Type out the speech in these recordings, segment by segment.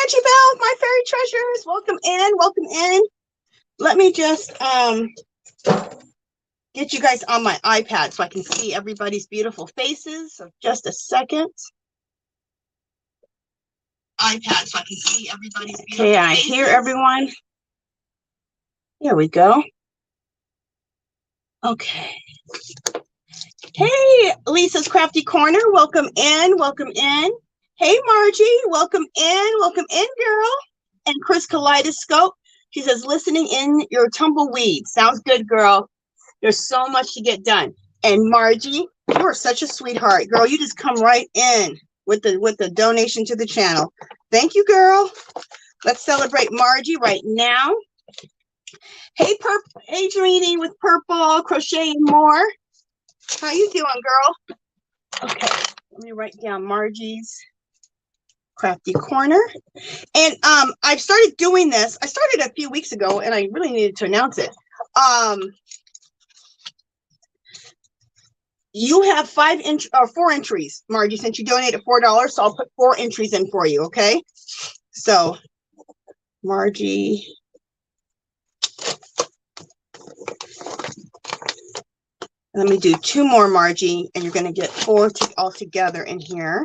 Angie Bell, my fairy treasures. Welcome in. Welcome in. Let me just get you guys on my iPad so I can see everybody's beautiful faces. So just a second. iPad so I can see everybody's beautiful faces. I hear everyone. Here we go. Okay. Hey, Lisa's Crafty Corner. Welcome in. Welcome in. Hey, Margie. Welcome in. Welcome in, girl. And Chris Kaleidoscope. She says, listening in your tumbleweed. Sounds good, girl. There's so much to get done. And Margie, you are such a sweetheart, girl. You just come right in with the donation to the channel. Thank you, girl. Let's celebrate Margie right now. Hey, hey, Jeannie with Purple, Crochet and More. How you doing, girl? Okay, let me write down Margie's Crafty Corner. And I've started doing this. I started a few weeks ago, and I really needed to announce it. You have 4 entries, Margie, since you donated $4, so I'll put 4 entries in for you, okay? So, Margie. Let me do 2 more, Margie, and you're going to get 4 all together in here.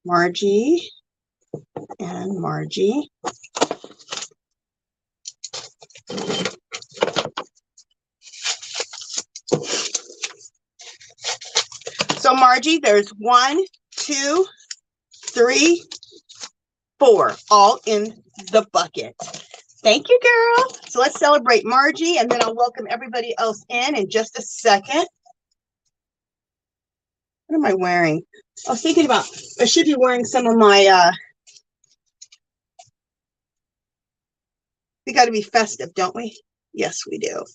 Margie and Margie. So, Margie, there's 1, 2, 3, 4, all in the bucket. Thank you, girl. So let's celebrate Margie, and then I'll welcome everybody else in just a second. What am I wearing? I was thinking about, I should be wearing some of my, we got to be festive, don't we? Yes, we do.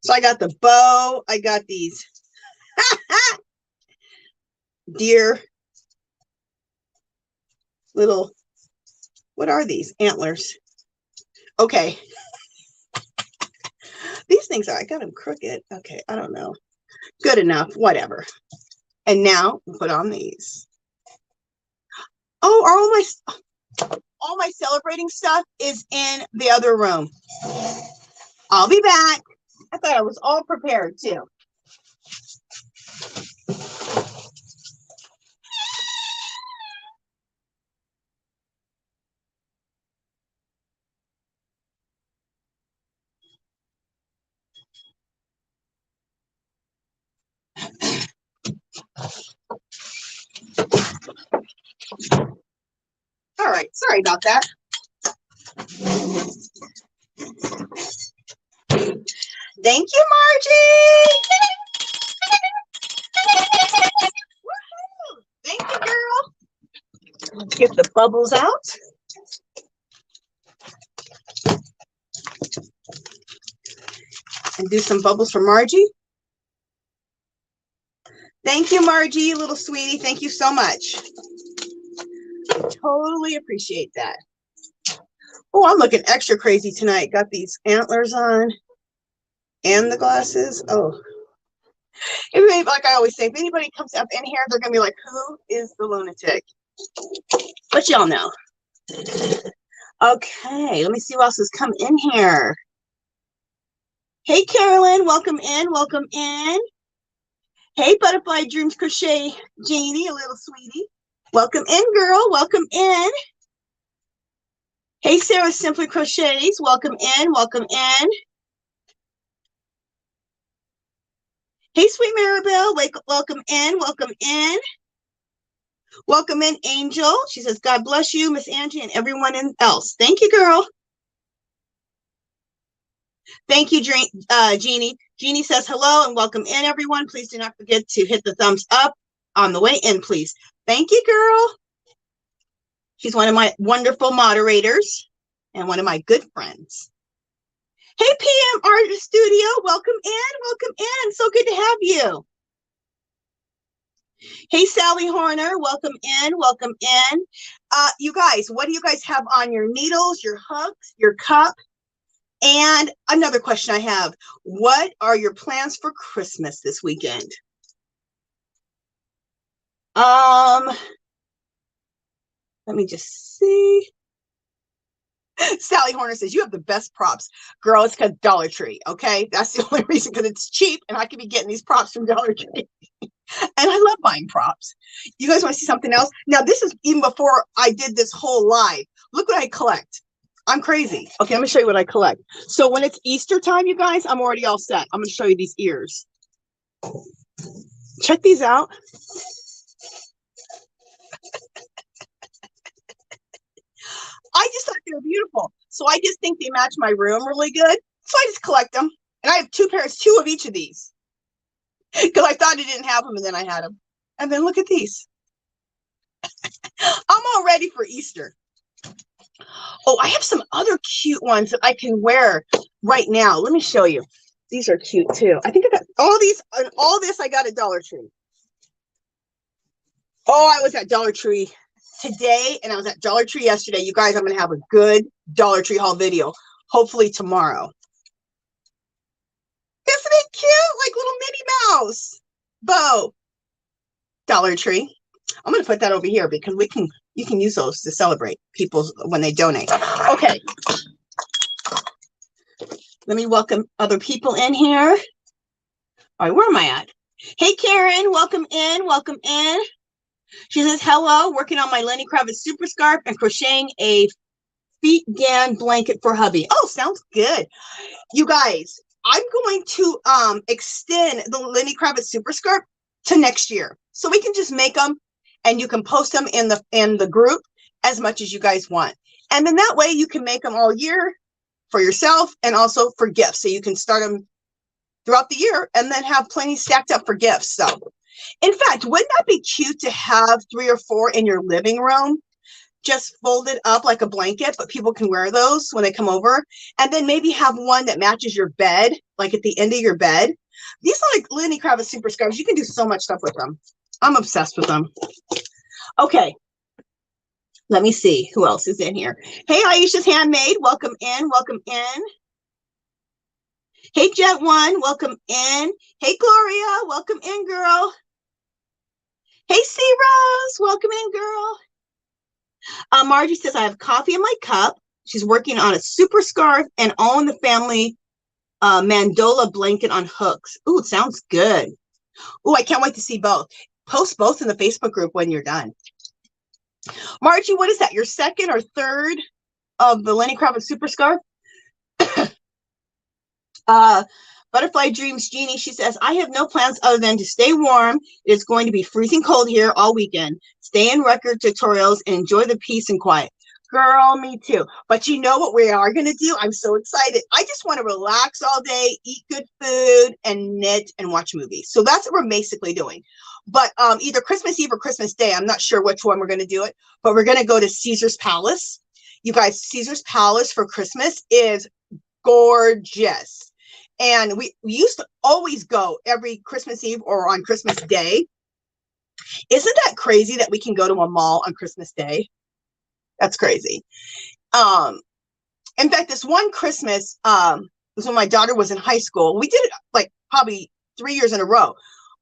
So I got the bow. I got these deer little, what are these? Antlers. Okay. These things are, I got them crooked. Okay, I don't know. Good enough, whatever. And now put on these. Oh, all my celebrating stuff is in the other room. I'll be back. I thought I was all prepared too. All right, sorry about that. Thank you, Margie. Thank you, girl. Let's get the bubbles out. And do some bubbles for Margie. Thank you, Margie, little sweetie. Thank you so much. Totally appreciate that. Oh, I'm looking extra crazy tonight. Got these antlers on and the glasses. Oh, anybody, like I always say, if anybody comes up in here, they're gonna be like, who is the lunatic? But y'all know. Okay, let me see who else has come in here. Hey, Carolyn, welcome in, welcome in. Hey, Butterfly Dreams Crochet Jeannie, a little sweetie. Welcome in, girl, welcome in. Hey, Sarah Simply Crochets, welcome in, welcome in. Hey, sweet Maribel, welcome in, welcome in. Welcome in, Angel. She says, God bless you, Miss Angie, and everyone else. Thank you, girl. Thank you, Jeannie. Jeannie says hello and welcome in, everyone. Please do not forget to hit the thumbs up on the way in, please. Thank you, girl. She's one of my wonderful moderators and one of my good friends. Hey, PM Artist Studio, welcome in, welcome in. So good to have you. Hey, Sally Horner, welcome in, welcome in. You guys, what do you guys have on your needles, your hooks, your cup? And another question I have, what are your plans for Christmas this weekend? Let me just see. Sally Horner says, you have the best props. Girl, it's because Dollar Tree, okay? That's the only reason, because it's cheap and I could be getting these props from Dollar Tree. And I love buying props. You guys want to see something else? Now, this is even before I did this whole live. Look what I collect. I'm crazy. Okay, let me show you what I collect. So when it's Easter time, you guys, I'm already all set. I'm going to show you these ears. Check these out. I just thought they were beautiful. So I just think they match my room really good. So I just collect them. And I have two of each of these. Because I thought I didn't have them, and then I had them. And then look at these. I'm all ready for Easter. Oh, I have some other cute ones that I can wear right now. Let me show you. These are cute too. I think I got all these, and all this I got at Dollar Tree. Oh, I was at Dollar Tree today, and I was at Dollar Tree yesterday. You guys, I'm going to have a good Dollar Tree haul video, hopefully tomorrow. Isn't it cute? Like little Minnie Mouse. Bow. Dollar Tree. I'm going to put that over here because you can use those to celebrate people when they donate. Okay. Let me welcome other people in here. All right, where am I at? Hey, Karen, welcome in, welcome in. She says, hello, working on my Lenny Kravitz super scarf and crocheting a feet gan blanket for hubby. Oh, sounds good. You guys, I'm going to extend the Lenny Kravitz super scarf to next year. So we can just make them and you can post them in the group as much as you guys want. And then that way you can make them all year for yourself and also for gifts. So you can start them throughout the year and then have plenty stacked up for gifts. So in fact, wouldn't that be cute to have 3 or 4 in your living room, just folded up like a blanket, but people can wear those when they come over, and then maybe have one that matches your bed, like at the end of your bed. These are like Lenny Kravitz super scarves. You can do so much stuff with them. I'm obsessed with them. Okay. Let me see who else is in here. Hey, Aisha's Handmade. Welcome in. Welcome in. Hey, Jet One. Welcome in. Hey, Gloria. Welcome in, girl. Hey, C Rose. Welcome in, girl. Margie says, I have coffee in my cup. She's working on a super scarf and all in the family mandola blanket on hooks. Ooh, it sounds good. Ooh, I can't wait to see both. Post both in the Facebook group when you're done. Margie, what is that? Your second or third of the Lenny Kravitz super scarf? Butterfly Dreams Jeannie, she says, I have no plans other than to stay warm. It's going to be freezing cold here all weekend. Stay in record tutorials and enjoy the peace and quiet. Girl, me too. But you know what we are going to do? I'm so excited. I just want to relax all day, eat good food, and knit and watch movies. So that's what we're basically doing. But either Christmas Eve or Christmas Day, I'm not sure which one we're going to do it, but we're going to go to Caesar's Palace. You guys, Caesar's Palace for Christmas is gorgeous. And we used to always go every Christmas Eve or on Christmas Day. Isn't that crazy that we can go to a mall on Christmas Day? That's crazy. In fact, this one Christmas was when my daughter was in high school. We did it like probably 3 years in a row.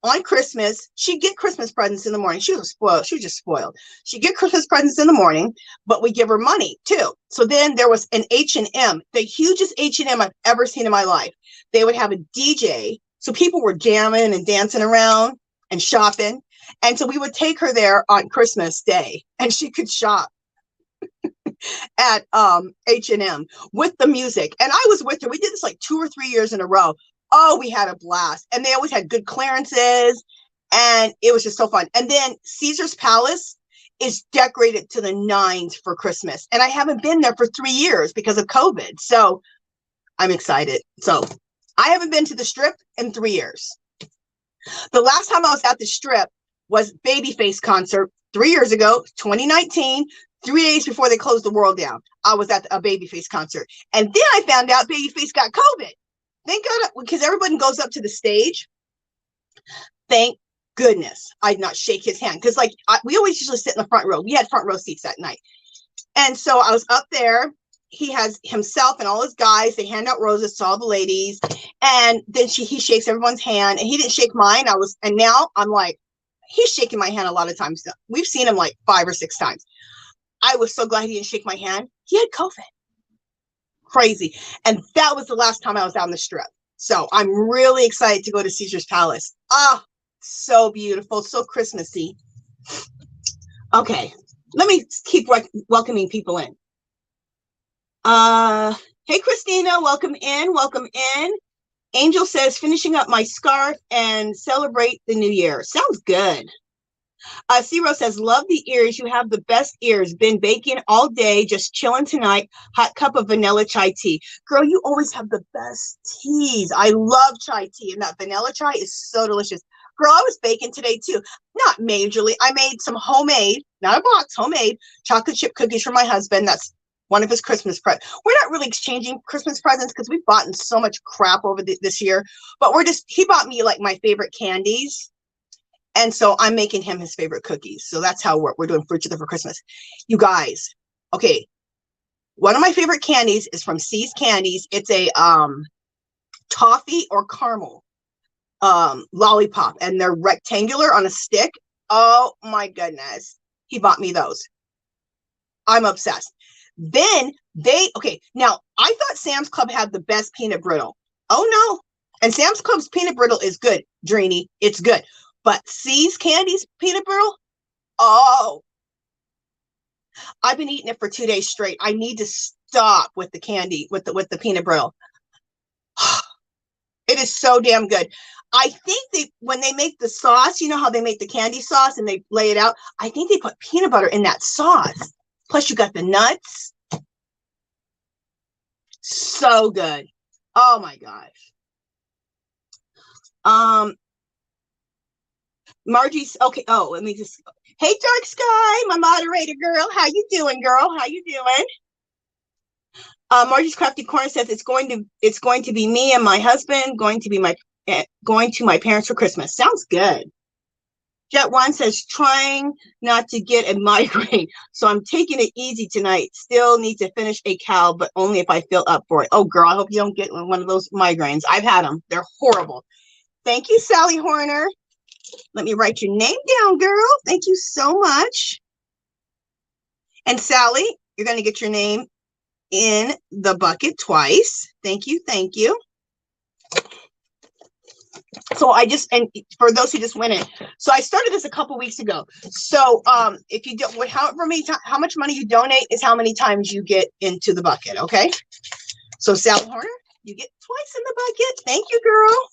On Christmas, she'd get Christmas presents in the morning. She was spoiled. She was just spoiled. She'd get Christmas presents in the morning, but we give her money too. So then there was an H&M, the hugest H&M I've ever seen in my life. They would have a DJ. So people were jamming and dancing around and shopping. And so we would take her there on Christmas Day and she could shop at H&M with the music. And I was with her. We did this like 2 or 3 years in a row. Oh, we had a blast. And they always had good clearances. And it was just so fun. And then Caesar's Palace is decorated to the nines for Christmas. And I haven't been there for 3 years because of COVID. So I'm excited. So I haven't been to the Strip in 3 years. The last time I was at the Strip was Babyface concert 3 years ago, 2019, 3 days before they closed the world down. I was at a Babyface concert. And then I found out Babyface got COVID. Thank God, because everyone goes up to the stage. Thank goodness I did not shake his hand. Because like we always usually sit in the front row. We had front row seats that night. And so I was up there. He has himself and all his guys. They hand out roses to all the ladies. And then he shakes everyone's hand. And he didn't shake mine. And now I'm like, he's shaking my hand a lot of times. We've seen him like 5 or 6 times. I was so glad he didn't shake my hand. He had COVID. Crazy. And that was the last time I was down the strip. So I'm really excited to go to Caesar's Palace. Ah, so beautiful, so Christmassy. Okay, let me keep welcoming people in. Hey, Christina, welcome in, welcome in. Angel says, finishing up my scarf and celebrate the new year. Sounds good. Ciro says, love the ears. You have the best ears. Been baking all day, just chilling tonight. Hot cup of vanilla chai tea. Girl, you always have the best teas. I love chai tea, and that vanilla chai is so delicious. Girl, I was baking today too. Not majorly. I made some homemade, not a box, homemade chocolate chip cookies for my husband. That's one of his Christmas presents. We're not really exchanging Christmas presents because we've bought so much crap over this year. But he bought me like my favorite candies. And so I'm making him his favorite cookies. So that's how we're doing fruit for Christmas. You guys, okay. One of my favorite candies is from C's Candies. It's a toffee or caramel lollipop. And they're rectangular on a stick. Oh my goodness. He bought me those. I'm obsessed. Then now I thought Sam's Club had the best peanut brittle. Oh no. And Sam's Club's peanut brittle is good, Dreanie. It's good. But C's Candies peanut brittle, oh, I've been eating it for 2 days straight. I need to stop with the candy, with the peanut brittle. It is so damn good. I think when they make the sauce, you know how they make the candy sauce and they lay it out? I think they put peanut butter in that sauce. Plus you got the nuts. So good. Oh my gosh. Margie's okay. Oh, let me just. Hey, Dark Sky, my moderator girl. How you doing, girl? How you doing? Margie's Crafty Corner says it's going to be me and my husband going to my parents for Christmas. Sounds good. Jet One says trying not to get a migraine, so I'm taking it easy tonight. Still need to finish a cow, but only if I feel up for it. Oh, girl, I hope you don't get one of those migraines. I've had them. They're horrible. Thank you, Sally Horner. Let me write your name down, girl. Thank you so much. And Sally, you're going to get your name in the bucket twice. Thank you. Thank you. So and for those who just went in, so I started this a couple weeks ago. So if you don't, how much money you donate is how many times you get into the bucket. Okay. So Sally Horner, you get twice in the bucket. Thank you, girl.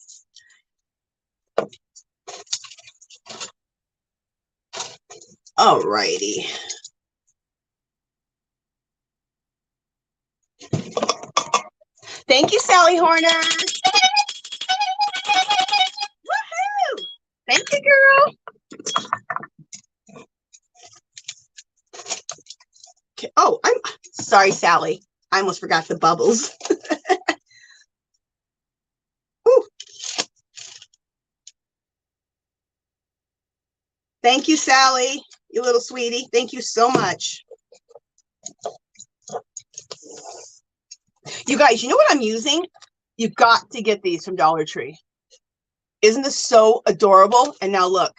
All righty. Thank you, Sally Horner. Woohoo! Thank you, girl. Okay. Oh, I'm sorry, Sally. I almost forgot the bubbles. Thank you, Sally. You little sweetie. Thank you so much. You guys, you know what I'm using? You've got to get these from Dollar Tree. Isn't this so adorable? And now look,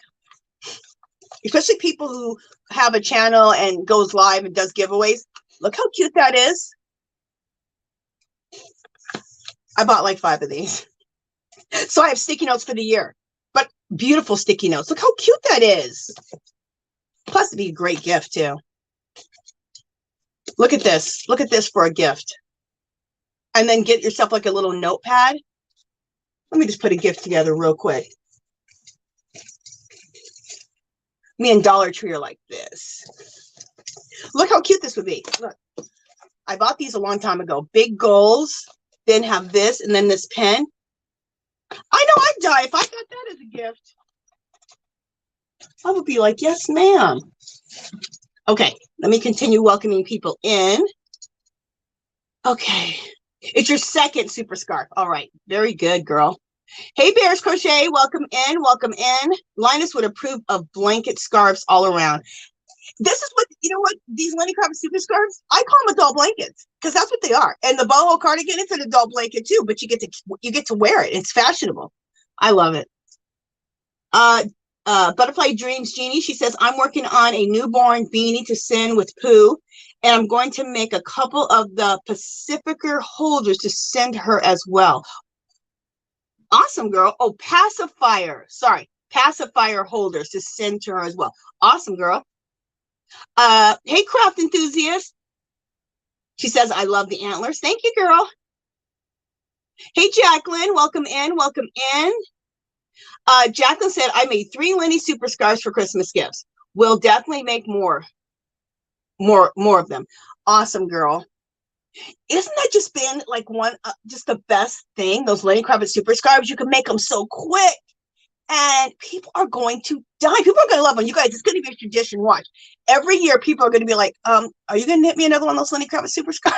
especially people who have a channel and goes live and does giveaways. Look how cute that is. I bought like 5 of these. So I have sticky notes for the year, but beautiful sticky notes. Look how cute that is. Plus it'd be a great gift too. Look at this. Look at this for a gift. And then get yourself like a little notepad. Let me just put a gift together real quick. Me and Dollar Tree are like this. Look how cute this would be. Look, I bought these a long time ago. Big goals, then have this, and then this pen. I know I'd die if I got that as a gift. I would be like, yes, ma'am. Okay, let me continue welcoming people in. Okay, it's your second super scarf. All right, very good, girl. Hey, Bears Crochet, welcome in, welcome in. Linus would approve of blanket scarves all around. This is what, you know what, these Lenny Kravitz super scarves, I call them adult blankets because that's what they are. And the boho cardigan, it's an adult blanket too, but you get to wear it. It's fashionable. I love it. Butterfly Dreams Jeannie, she says, I'm working on a newborn beanie to send with Pooh, and I'm going to make a couple of the Pacificer holders to send her as well. Awesome, girl. Oh, pacifier. Sorry, pacifier holders to send to her as well. Awesome, girl. Hey, craft enthusiast. She says, I love the antlers. Thank you, girl. Hey, Jacqueline, welcome in, welcome in. Jacqueline said, I made 3 Lenny super scarves for Christmas gifts. We'll definitely make more of them. Awesome, girl. Isn't that just been like just the best thing? Those Lenny Kravitz super scarves, you can make them so quick and people are going to die. People are going to love them. You guys, it's going to be a tradition. Watch. Every year, people are going to be like, are you going to knit me another one of those Lenny Kravitz super scarves?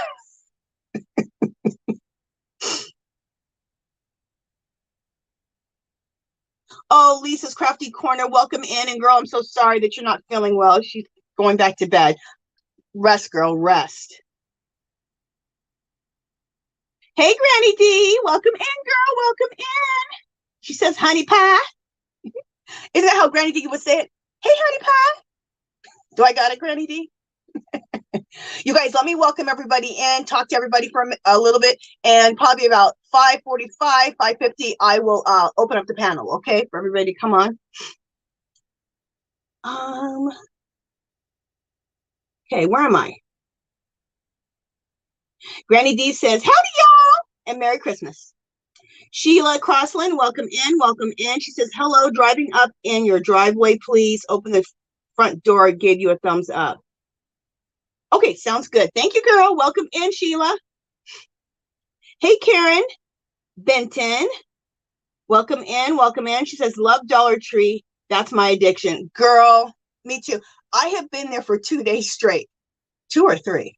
Oh, Lisa's Crafty Corner, welcome in. And girl, I'm so sorry that you're not feeling well. She's going back to bed. Rest, girl, rest. Hey, Granny D, welcome in, girl, welcome in. She says, honey pie. Isn't that how Granny D would say it? Hey, honey pie. Do I got it, Granny D? You guys, let me welcome everybody in, talk to everybody for a little bit, and probably about 5:45, 5:50, I will open up the panel, okay, for everybody to come on. Okay, where am I? Granny D says, howdy, y'all, and Merry Christmas. Sheila Crossland, welcome in, welcome in. She says, hello, driving up in your driveway, please open the front door, gave you a thumbs up. Okay, sounds good. Thank you, girl. Welcome in, Sheila. Hey, Karen Benton. Welcome in, welcome in. She says, love Dollar Tree. That's my addiction. Girl, me too. I have been there for 2 days straight. 2 or 3.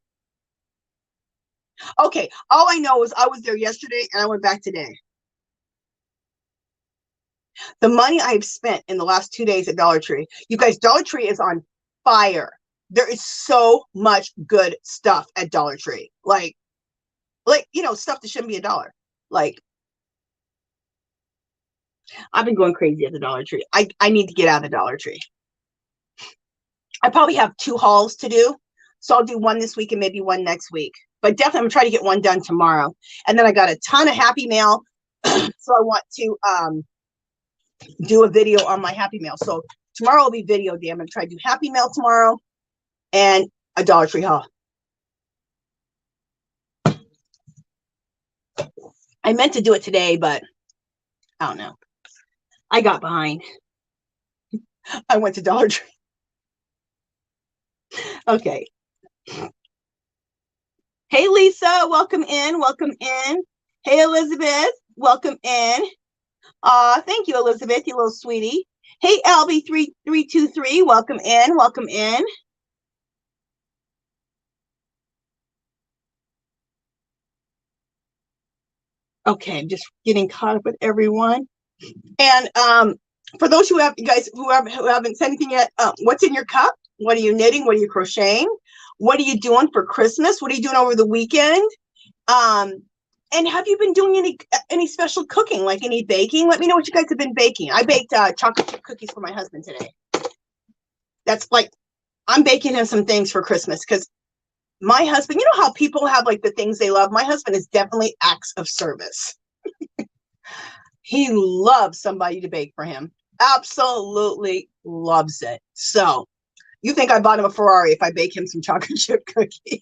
Okay, all I know is I was there yesterday and I went back today. The money I have spent in the last 2 days at Dollar Tree. You guys, Dollar Tree is on fire. There is so much good stuff at Dollar Tree. Like, you know, stuff that shouldn't be $1. Like, I've been going crazy at the Dollar Tree. I need to get out of the Dollar Tree. I probably have 2 hauls to do. So I'll do one this week and maybe one next week. But definitely I'm going to try to get one done tomorrow. And then I got a ton of Happy Mail. So I want to do a video on my Happy Mail. So tomorrow will be video day. I'm going to try to do Happy Mail tomorrow and a Dollar Tree haul. I meant to do it today, but I don't know. I got behind. I went to Dollar Tree. Okay. Hey, Lisa, welcome in, welcome in. Hey, Elizabeth, welcome in. Thank you, Elizabeth, you little sweetie. Hey, LB3323, welcome in, welcome in. Okay, I'm just getting caught up with everyone. And for those who have, you guys who haven't said anything yet, what's in your cup? What are you knitting? What are you crocheting? What are you doing for Christmas? What are you doing over the weekend? And have you been doing any special cooking, like any baking? Let me know what you guys have been baking. I baked chocolate chip cookies for my husband today. That's like, I'm baking him some things for Christmas because my husband, you know how people have like the things they love? My husband is definitely acts of service. He loves somebody to bake for him. Absolutely loves it. So you think I bought him a Ferrari if I bake him some chocolate chip cookies?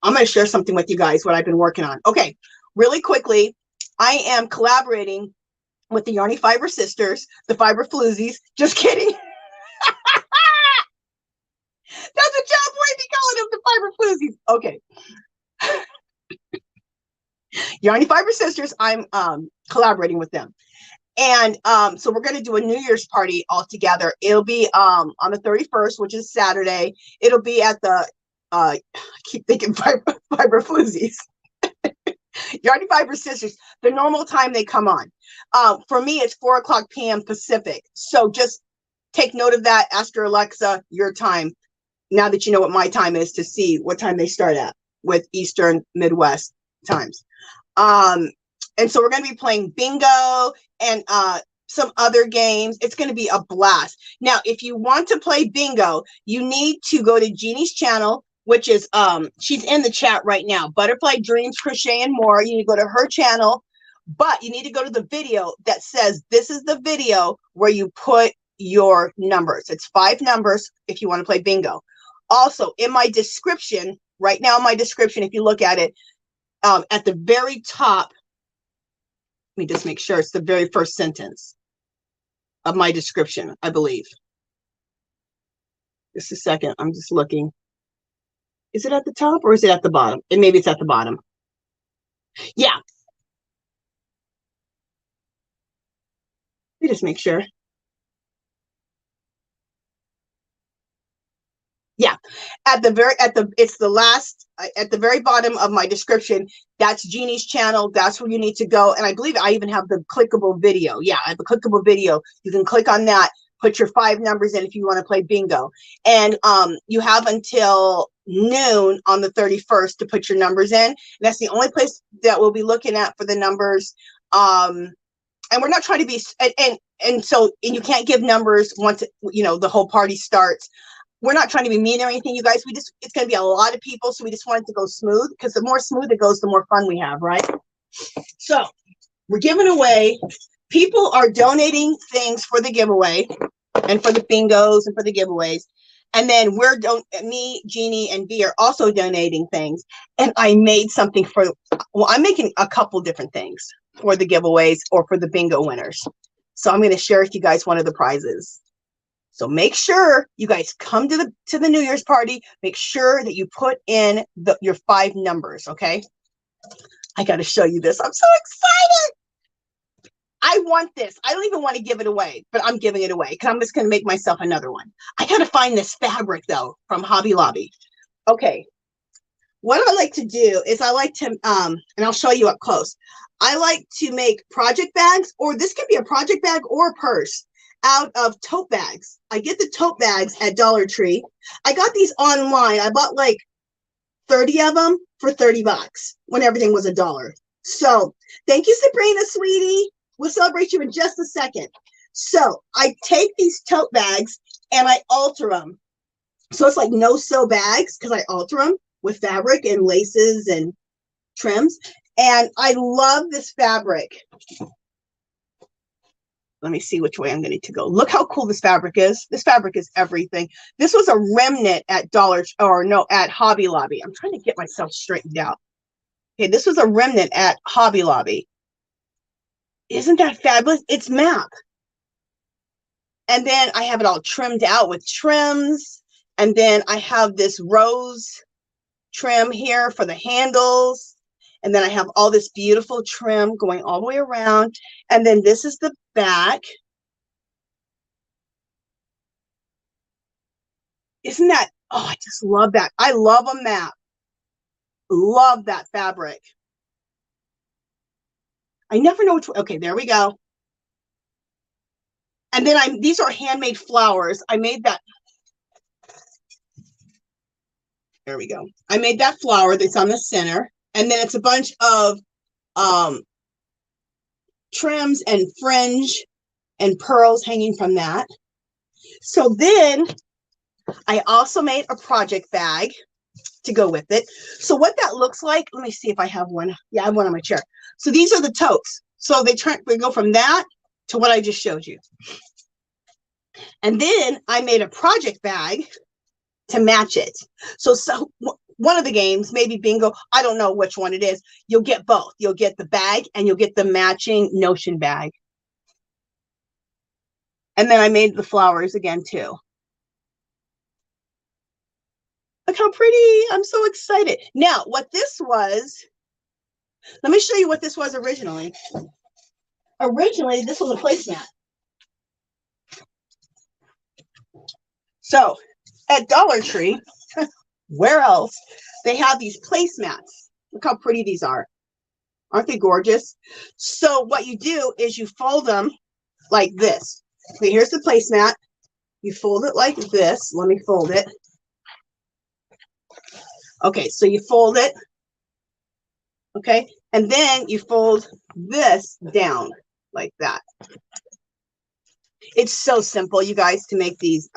I'm going to share something with you guys, what I've been working on. Okay, really quickly, I am collaborating with the Yarny Fiber Sisters, the Fiber Floozies. Just kidding. That's what John Boy be calling them, the Fiber Floozies. Okay. Yarny Fiber Sisters, I'm collaborating with them. And so we're going to do a New Year's party all together. It'll be on the 31st, which is Saturday. It'll be at the, I keep thinking Fiber Floozies. Yarny Fiber Sisters, the normal time they come on. For me, it's 4:00 p.m. Pacific. So just take note of that. Ask your Alexa your time, now that you know what my time is, to see what time they start at with Eastern Midwest times. And so we're going to be playing bingo and some other games. It's going to be a blast. Now, if you want to play bingo, you need to go to Jeannie's channel, which is, she's in the chat right now, Butterfly Dreams, Crochet and More. You need to go to her channel, but you need to go to the video that says, this is the video where you put your numbers. It's 5 numbers if you want to play bingo. Also, in my description, right now in my description, if you look at it, at the very top, let me just make sure it's the very first sentence of my description, I believe. Just a second, I'm just looking. Is it at the top or is it at the bottom? And maybe it's at the bottom. Yeah. Let me just make sure. Yeah, it's the last, at the very bottom of my description. That's Jeannie's channel. That's where you need to go. And I believe I even have the clickable video. Yeah, I have a clickable video. You can click on that, put your 5 numbers in if you want to play bingo. And you have until noon on the 31st to put your numbers in. And that's the only place that we'll be looking at for the numbers. And we're not trying to be, and you can't give numbers once, you know, the whole party starts. We're not trying to be mean or anything, you guys. It's going to be a lot of people, so we just want it to go smooth, because the more smooth it goes, the more fun we have, right? So we're giving away. People are donating things for the giveaway and for the bingos and for the giveaways. And then me, Jeannie, and V are also donating things. And I made something well, I'm making a couple different things for the giveaways or for the bingo winners. So I'm going to share with you guys one of the prizes. So make sure you guys come to the New Year's party. Make sure that you put in your 5 numbers, okay? I got to show you this. I'm so excited. I want this. I don't even want to give it away, but I'm giving it away because I'm just going to make myself another one. I got to find this fabric, though, from Hobby Lobby. Okay. What I like to do is I like to, and I'll show you up close. I like to make project bags, or this could be a project bag or a purse, out of tote bags. I get the tote bags at Dollar Tree. I got these online. I bought like 30 of them for 30 bucks when everything was $1. So thank you, Sabrina, sweetie. We'll celebrate you in just a second. So I take these tote bags and I alter them. So it's like no-sew bags because I alter them with fabric and laces and trims. And I love this fabric. Let me see which way I'm going to go. Look how cool this fabric is. This fabric is everything. This was a remnant at at Hobby Lobby. I'm trying to get myself straightened out. Okay, this was a remnant at Hobby Lobby. Isn't that fabulous? It's MAP. And then I have it all trimmed out with trims. And then I have this rose trim here for the handles. And then I have all this beautiful trim going all the way around. And then this is the back. Isn't that, oh, I just love that. I love a map. Love that fabric. I never know which way. Okay, there we go. And then these are handmade flowers. I made that. There we go. I made that flower that's on the center. And then it's a bunch of trims and fringe and pearls hanging from that. So then I also made a project bag to go with it. So what that looks like, let me see if I have one. Yeah, I have one on my chair. So these are the totes. So they go from that to what I just showed you. And then I made a project bag to match it. So one of the games, maybe bingo, I don't know which one it is, you'll get both. You'll get the bag and you'll get the matching notion bag. And then I made the flowers again too. Look how pretty. I'm so excited. Now, what this was, let me show you what this was originally. Originally, this was a placemat. So at Dollar Tree, where else? They have these placemats. Look how pretty these are. Aren't they gorgeous? So what you do is you fold them like this. Okay, here's the placemat. You fold it like this. Let me fold it. Okay, so you fold it. Okay, and then you fold this down like that. It's so simple, you guys, to make these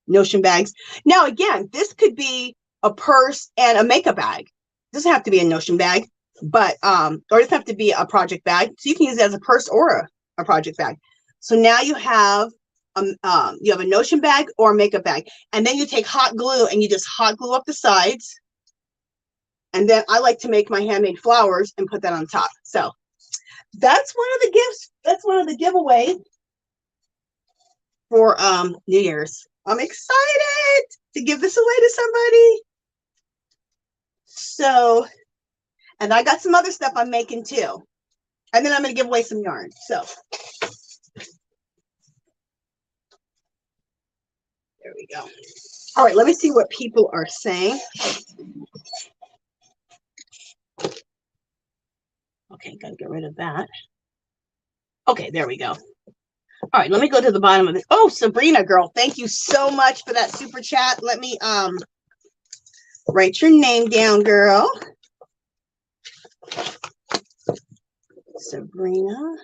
notion bags. Now, again, this could be a purse and a makeup bag. It doesn't have to be a notion bag, but or it doesn't have to be a project bag. So you can use it as a purse or a project bag. So now you have a notion bag or a makeup bag, and then you take hot glue and you just hot glue up the sides. And then I like to make my handmade flowers and put that on top. So that's one of the gifts. That's one of the giveaways for New Year's. I'm excited to give this away to somebody. So, and I got some other stuff I'm making too. And then I'm going to give away some yarn. So there we go. All right, let me see what people are saying. Okay, gotta get rid of that. Okay, there we go. All right, let me go to the bottom of this. Oh, Sabrina, girl, thank you so much for that super chat. Let me write your name down, girl. Sabrina.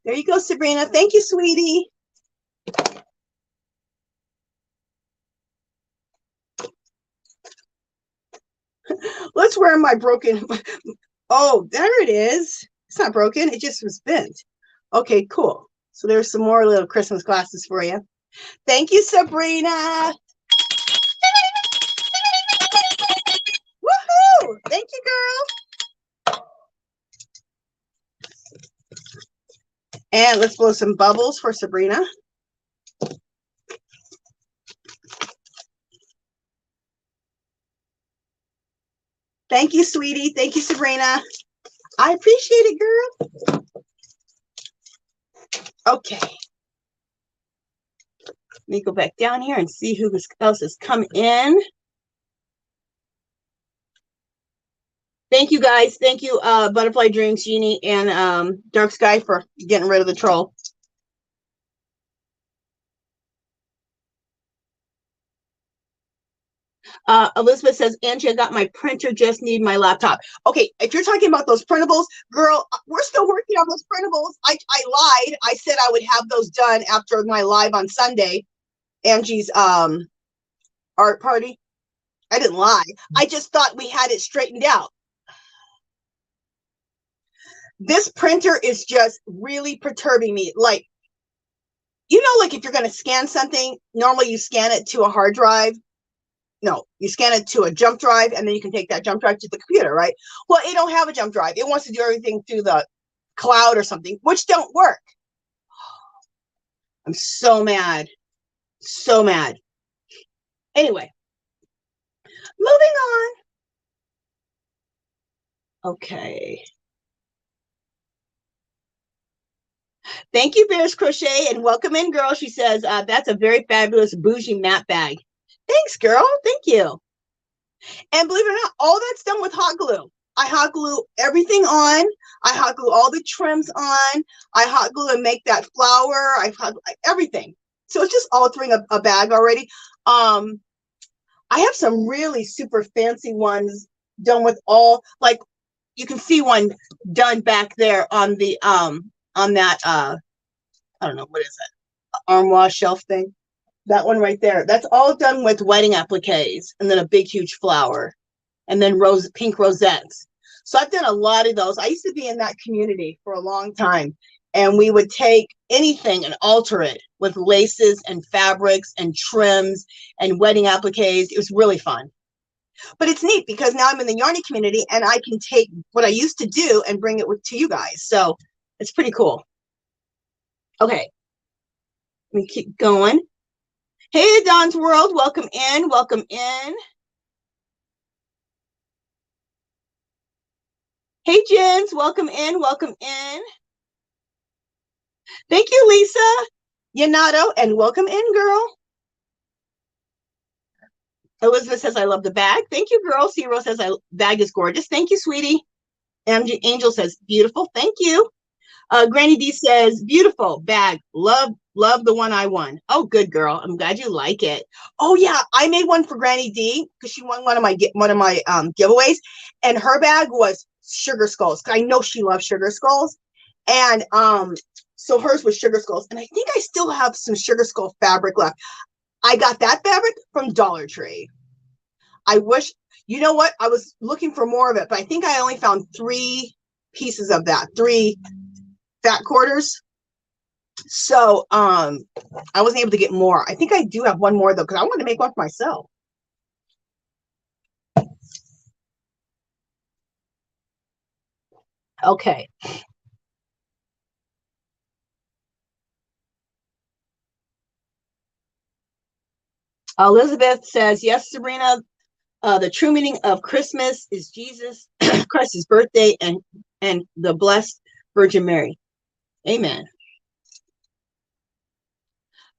There you go, Sabrina. Thank you, sweetie. Let's wear my broken. Oh, there it is. It's not broken. It just was bent. Okay, cool. So there's some more little Christmas glasses for you. Thank you, Sabrina. Woohoo! Thank you, girl. And let's blow some bubbles for Sabrina. Thank you, sweetie. Thank you, Sabrina. I appreciate it, girl. Okay. Let me go back down here and see who else has come in. Thank you, guys. Thank you, Butterfly Dreams, Jeannie, and Dark Sky for getting rid of the troll. Elizabeth says, Angie, I got my printer, just need my laptop. Okay, if you're talking about those printables, girl, we're still working on those printables. I lied. I said I would have those done after my live on Sunday, Angie's art party. I didn't lie. I just thought we had it straightened out. This printer is just really perturbing me. Like, you know, like if you're going to scan something, normally you scan it to a hard drive. No, you scan it to a jump drive, and then you can take that jump drive to the computer, right? Well, it don't have a jump drive. It wants to do everything through the cloud or something, which don't work. I'm so mad. So mad. Anyway, moving on. Okay. Thank you, Bears Crochet, and welcome in, girl. She says, that's a very fabulous bougie mat bag. Thanks, girl. Thank you. And believe it or not, all that's done with hot glue. I hot glue everything on. I hot glue all the trims on. I hot glue and make that flower. I hot glue everything. So it's just altering a bag already. I have some really super fancy ones done with all, like you can see one done back there on the on that I don't know, what is it? Armoire shelf thing. That one right there. That's all done with wedding appliques, and then a big, huge flower, and then pink rosettes. So I've done a lot of those. I used to be in that community for a long time, and we would take anything and alter it with laces and fabrics and trims and wedding appliques. It was really fun. But it's neat because now I'm in the Yarny community, and I can take what I used to do and bring it to you guys. So it's pretty cool. Okay. Let me keep going. Hey, Don's World, welcome in, welcome in. Hey, Jens, welcome in, welcome in. Thank you, Lisa, Yanato, and welcome in, girl. Elizabeth says, I love the bag. Thank you, girl. Zero says, bag is gorgeous. Thank you, sweetie. Angel says, beautiful. Thank you. Granny D says, beautiful bag. Love Love the one I won. Oh, good girl. I'm glad you like it. Oh yeah, I made one for Granny D because she won one of my giveaways, and her bag was sugar skulls. I know she loves sugar skulls, and so hers was sugar skulls, and I think I still have some sugar skull fabric left. I got that fabric from Dollar Tree. I wish, you know what? I was looking for more of it, but I think I only found 3 pieces of that, 3 fat quarters. So I wasn't able to get more. I think I do have one more though, because I want to make one for myself. Okay. Elizabeth says, yes, Sabrina, the true meaning of Christmas is Jesus Christ's birthday and the blessed Virgin Mary. Amen.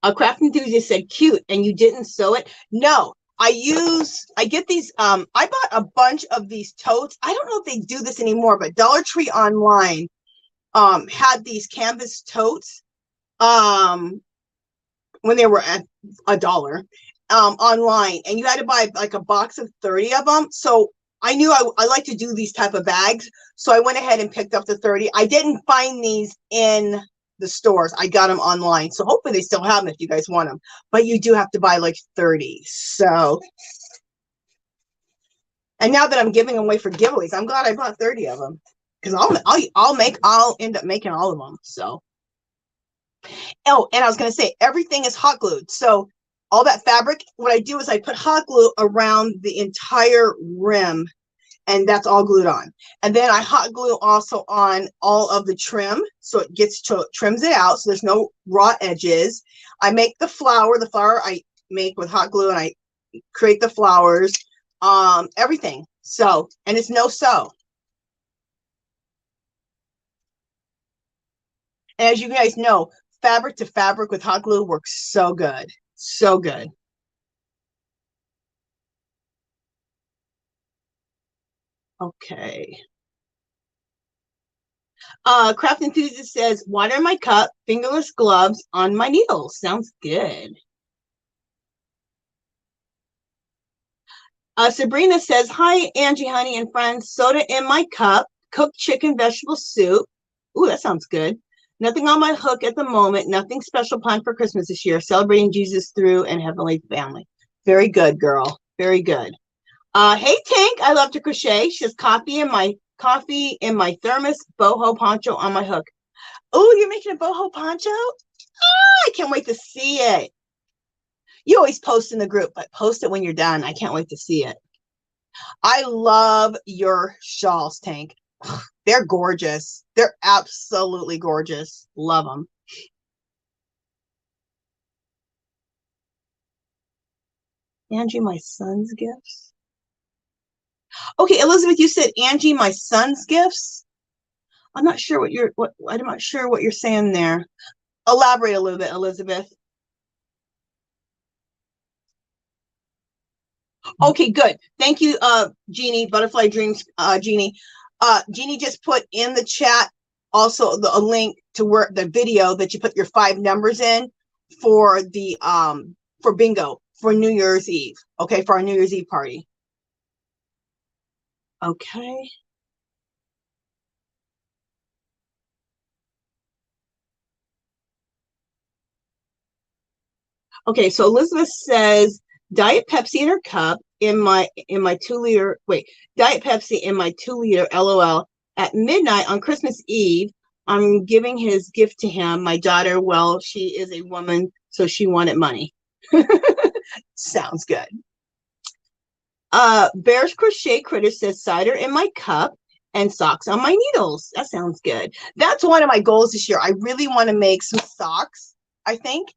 A craft enthusiast said, cute, and you didn't sew it? No, I get these, I bought a bunch of these totes. I don't know if they do this anymore, but Dollar Tree online had these canvas totes when they were at $1 online, and you had to buy like a box of 30 of them. So I knew I like to do these type of bags, so I went ahead and picked up the 30. I didn't find these in the stores. I got them online, so hopefully they still have them if you guys want them, but you do have to buy like 30. So, and now that I'm giving them away for giveaways, I'm glad I bought 30 of them, because I'll end up making all of them. So, oh, and I was going to say, everything is hot glued. So all that fabric, what I do is I put hot glue around the entire rim, and that's all glued on. And then I hot glue also on all of the trim, so it trims it out, so there's no raw edges. I make the flower I make with hot glue, and I create the flowers, everything. So, and it's no sew. And as you guys know, fabric to fabric with hot glue works so good. So good. Okay. Craft Enthusiast says, water in my cup, fingerless gloves on my needles. Sounds good. Sabrina says, hi, Angie, honey, and friends. Soda in my cup, cooked chicken vegetable soup. Ooh, that sounds good. Nothing on my hook at the moment. Nothing special planned for Christmas this year. Celebrating Jesus through and Heavenly Family. Very good, girl. Very good. Hey, Tank. I love to crochet. She has coffee in my thermos. Boho poncho on my hook. Oh, you're making a boho poncho? Oh, I can't wait to see it. You always post in the group, but post it when you're done. I can't wait to see it. I love your shawls, Tank. They're gorgeous. They're absolutely gorgeous. Love them. Angie, my son's gifts. Okay, Elizabeth, you said Angie, my son's gifts. I'm not sure I'm not sure what you're saying there. Elaborate a little bit, Elizabeth. Okay, good. Thank you, Jeannie, Butterfly Dreams, Jeannie. Jeannie just put in the chat also a link to where the video that you put your 5 numbers in for the for bingo for New Year's Eve. Okay, for our New Year's Eve party. Okay. Okay, so Elizabeth says Diet Pepsi in her cup in my 2-liter. Wait, Diet Pepsi in my 2-liter. LOL. At midnight on Christmas Eve, I'm giving his gift to him. My daughter, well, she is a woman, so she wanted money. Sounds good. Bear's Crochet Critter says cider in my cup and socks on my needles. That sounds good. That's one of my goals this year. I really want to make some socks, I think.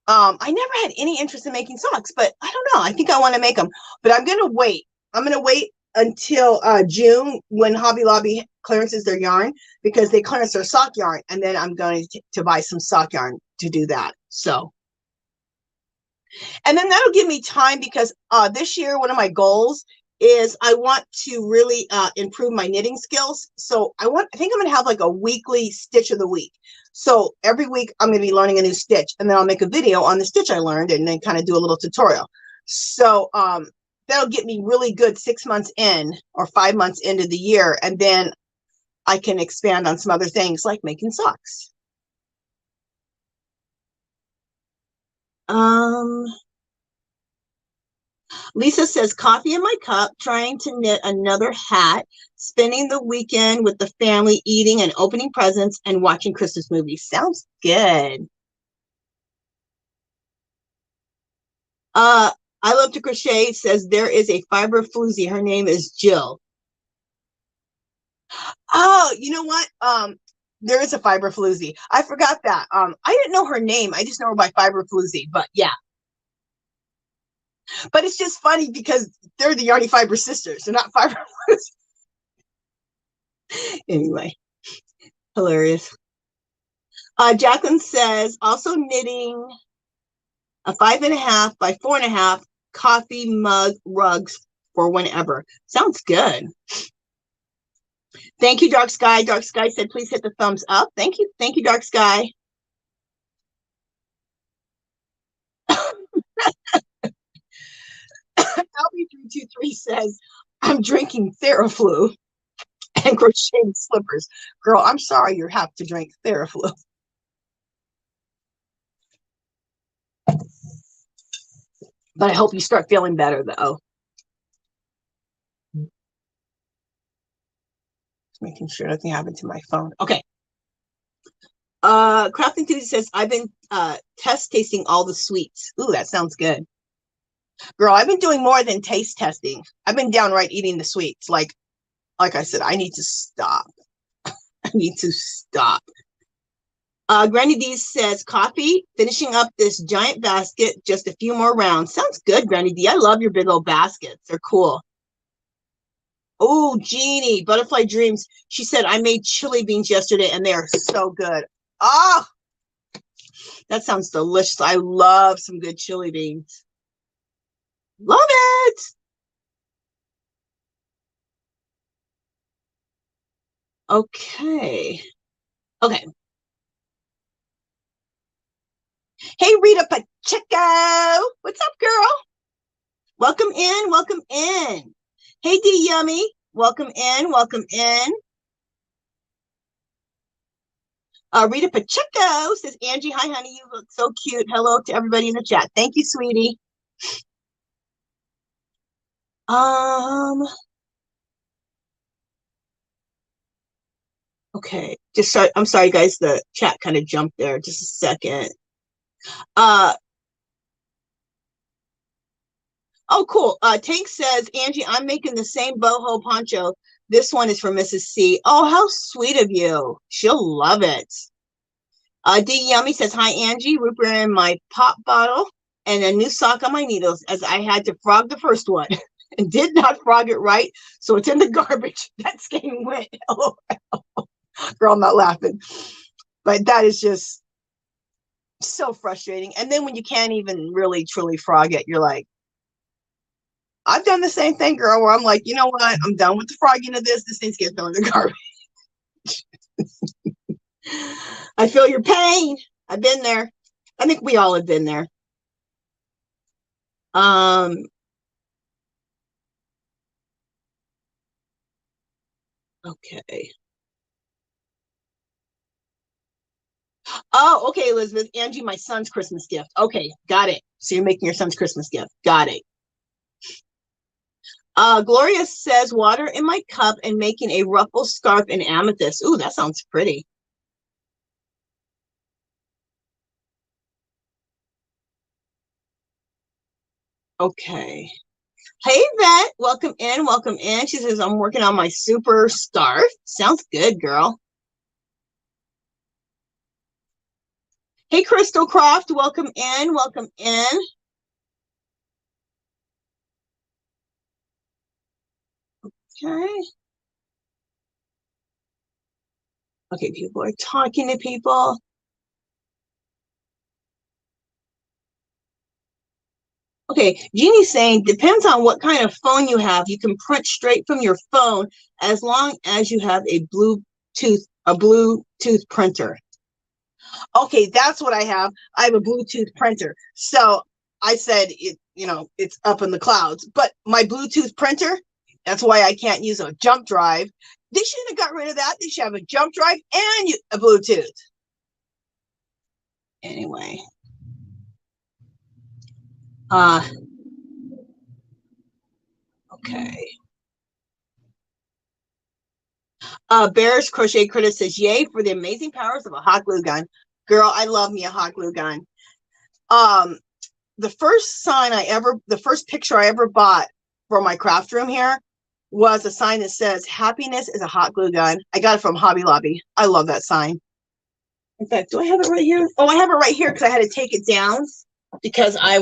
I never had any interest in making socks, but I don't know. I think I want to make them, but I'm going to wait. I'm going to wait until June when Hobby Lobby clearances their yarn, because they clearance their sock yarn, and then I'm going to buy some sock yarn to do that. So, and then that'll give me time, because this year, one of my goals is I want to really improve my knitting skills. So I think I'm going to have like a weekly stitch of the week. So every week I'm going to be learning a new stitch, and then I'll make a video on the stitch I learned and then kind of do a little tutorial. So that'll get me really good 6 months in or 5 months into the year. And then I can expand on some other things like making socks. Lisa says, coffee in my cup, trying to knit another hat, spending the weekend with the family, eating and opening presents and watching Christmas movies. Sounds good. I love to crochet says there is a fiber floozy. Her name is Jill. Oh, you know what? There is a fiber floozy. I forgot that. I didn't know her name. I just know her by fiber floozy, but yeah. But it's just funny because they're the Yarny Fiber sisters. They're not fiber floozy. Anyway, hilarious. Jacqueline says, also knitting a 5.5 by 4.5 coffee mug rugs for whenever. Sounds good. Thank you, Dark Sky. Dark Sky said, please hit the thumbs up. Thank you. Thank you, Dark Sky. Albie323 says, I'm drinking Theraflu and crocheting slippers. Girl, I'm sorry you have to drink Theraflu. But I hope you start feeling better, though. Just making sure nothing happened to my phone. Okay. Crafting Tuesday says, I've been test tasting all the sweets. Ooh, that sounds good. Girl, I've been doing more than taste testing. I've been downright eating the sweets. Like I said, I need to stop. I need to stop. Granny D says, coffee, finishing up this giant basket, just a few more rounds. Sounds good, Granny D. I love your big old baskets. They're cool. Oh, Jeannie, Butterfly Dreams. She said, I made chili beans yesterday, and they are so good. Oh, that sounds delicious. I love some good chili beans. Love it. Okay. Okay. Hey, Rita Pacheco. What's up, girl? Welcome in. Welcome in. Hey, D Yummy. Welcome in. Welcome in. Rita Pacheco says, Angie, hi, honey. You look so cute. Hello to everybody in the chat. Thank you, sweetie. Okay. Just sorry. I'm sorry, guys. The chat kind of jumped there. Just a second. Oh, cool. Tank says, Angie, I'm making the same boho poncho. This one is for Mrs. C. Oh, how sweet of you. She'll love it. D Yummy says, hi, Angie. Rupert in my pop bottle and a new sock on my needles as I had to frog the first one and did not frog it right. So it's in the garbage. That skein went. Oh, girl, I'm not laughing. But that is just so frustrating. And then when you can't even really truly frog it, you're like, I've done the same thing, girl, where I'm like, you know what? I'm done with the frogging of this. This needs to get thrown in the garbage. I feel your pain. I've been there. I think we all have been there. Okay. Oh, okay, Elizabeth. Angie, my son's Christmas gift. Okay, got it. So you're making your son's Christmas gift. Got it. Gloria says, water in my cup and making a ruffle scarf in amethyst. Ooh, that sounds pretty. Okay. Hey, Vet. Welcome in. Welcome in. She says, I'm working on my super scarf. Sounds good, girl. Hey, Crystal Croft. Welcome in. Welcome in. Okay. Okay, people are talking to people. Okay, Jeannie's saying, depends on what kind of phone you have. You can print straight from your phone as long as you have a Bluetooth printer. Okay, that's what I have. I have a Bluetooth printer. So I said, it's up in the clouds. But my Bluetooth printer, that's why I can't use a jump drive. They shouldn't have got rid of that. They should have a jump drive and a Bluetooth. Anyway. Okay. Bear's Crochet Critter says, yay for the amazing powers of a hot glue gun. Girl, I love me a hot glue gun. The first picture I ever bought for my craft room here was a sign that says, happiness is a hot glue gun. I got it from Hobby Lobby. I love that sign. In fact, do I have it right here? Oh, I have it right here because I had to take it down because I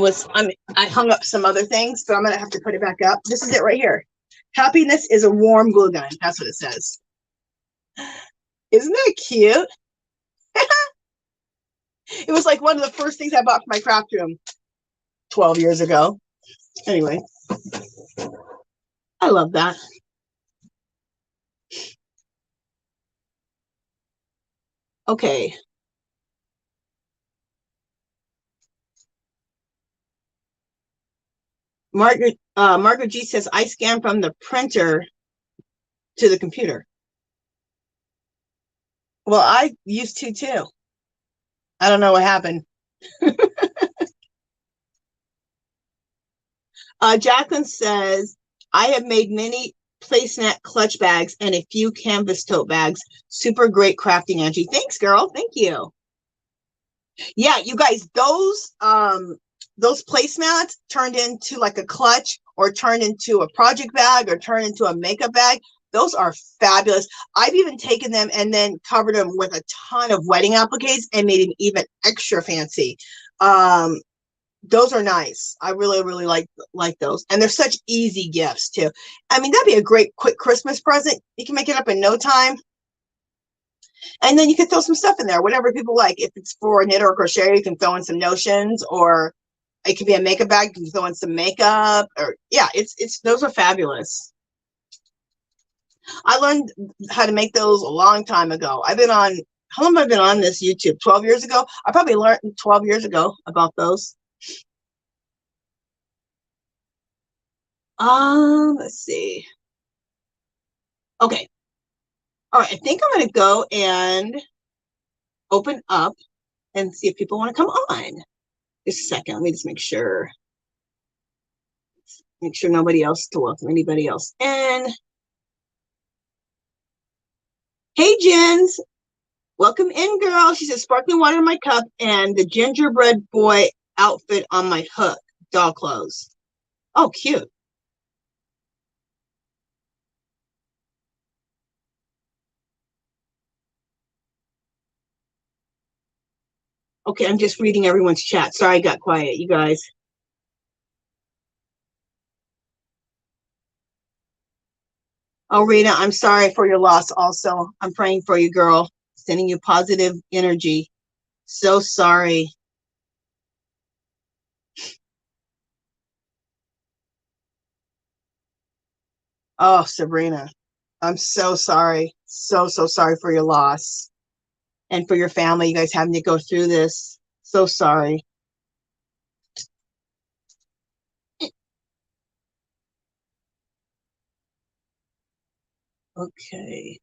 hung up some other things, but I'm going to have to put it back up. This is it right here. Happiness is a warm glue gun. That's what it says. Isn't that cute? It was like one of the first things I bought for my craft room 12 years ago. Anyway, I love that. Okay. Margaret G says, I scan from the printer to the computer. Well, I used to too. I don't know what happened. Jacqueline says, I have made many placemat clutch bags and a few canvas tote bags. Super great crafting, Angie. Thanks, girl. Thank you. Yeah, you guys, those placemats turned into like a clutch or turned into a project bag or turned into a makeup bag. Those are fabulous. I've even taken them and then covered them with a ton of wedding appliques and made them even extra fancy. Those are nice. I really, really like those. And they're such easy gifts too. I mean, that'd be a great quick Christmas present. You can make it up in no time. And then you can throw some stuff in there, whatever people like. If it's for a knit or a crochet, you can throw in some notions, or it could be a makeup bag. You can throw in some makeup, or yeah, those are fabulous. I learned how to make those a long time ago. I've been on, how long have I been on this YouTube? 12 years ago? I probably learned 12 years ago about those. Let's see. Okay. All right, I think I'm going to go and open up and see if people want to come on. Just a second. Let me just make sure. Make sure nobody else to welcome anybody else in. Hey, Jens. Welcome in, girl. She says, sparkling water in my cup and the gingerbread boy outfit on my hook. Doll clothes. Oh, cute. Okay, I'm just reading everyone's chat. Sorry, I got quiet, you guys. Oh, Rita, I'm sorry for your loss also. I'm praying for you, girl. Sending you positive energy. So sorry. Oh, Sabrina, I'm so sorry. So sorry for your loss and for your family. You guys having to go through this. So sorry. Okay.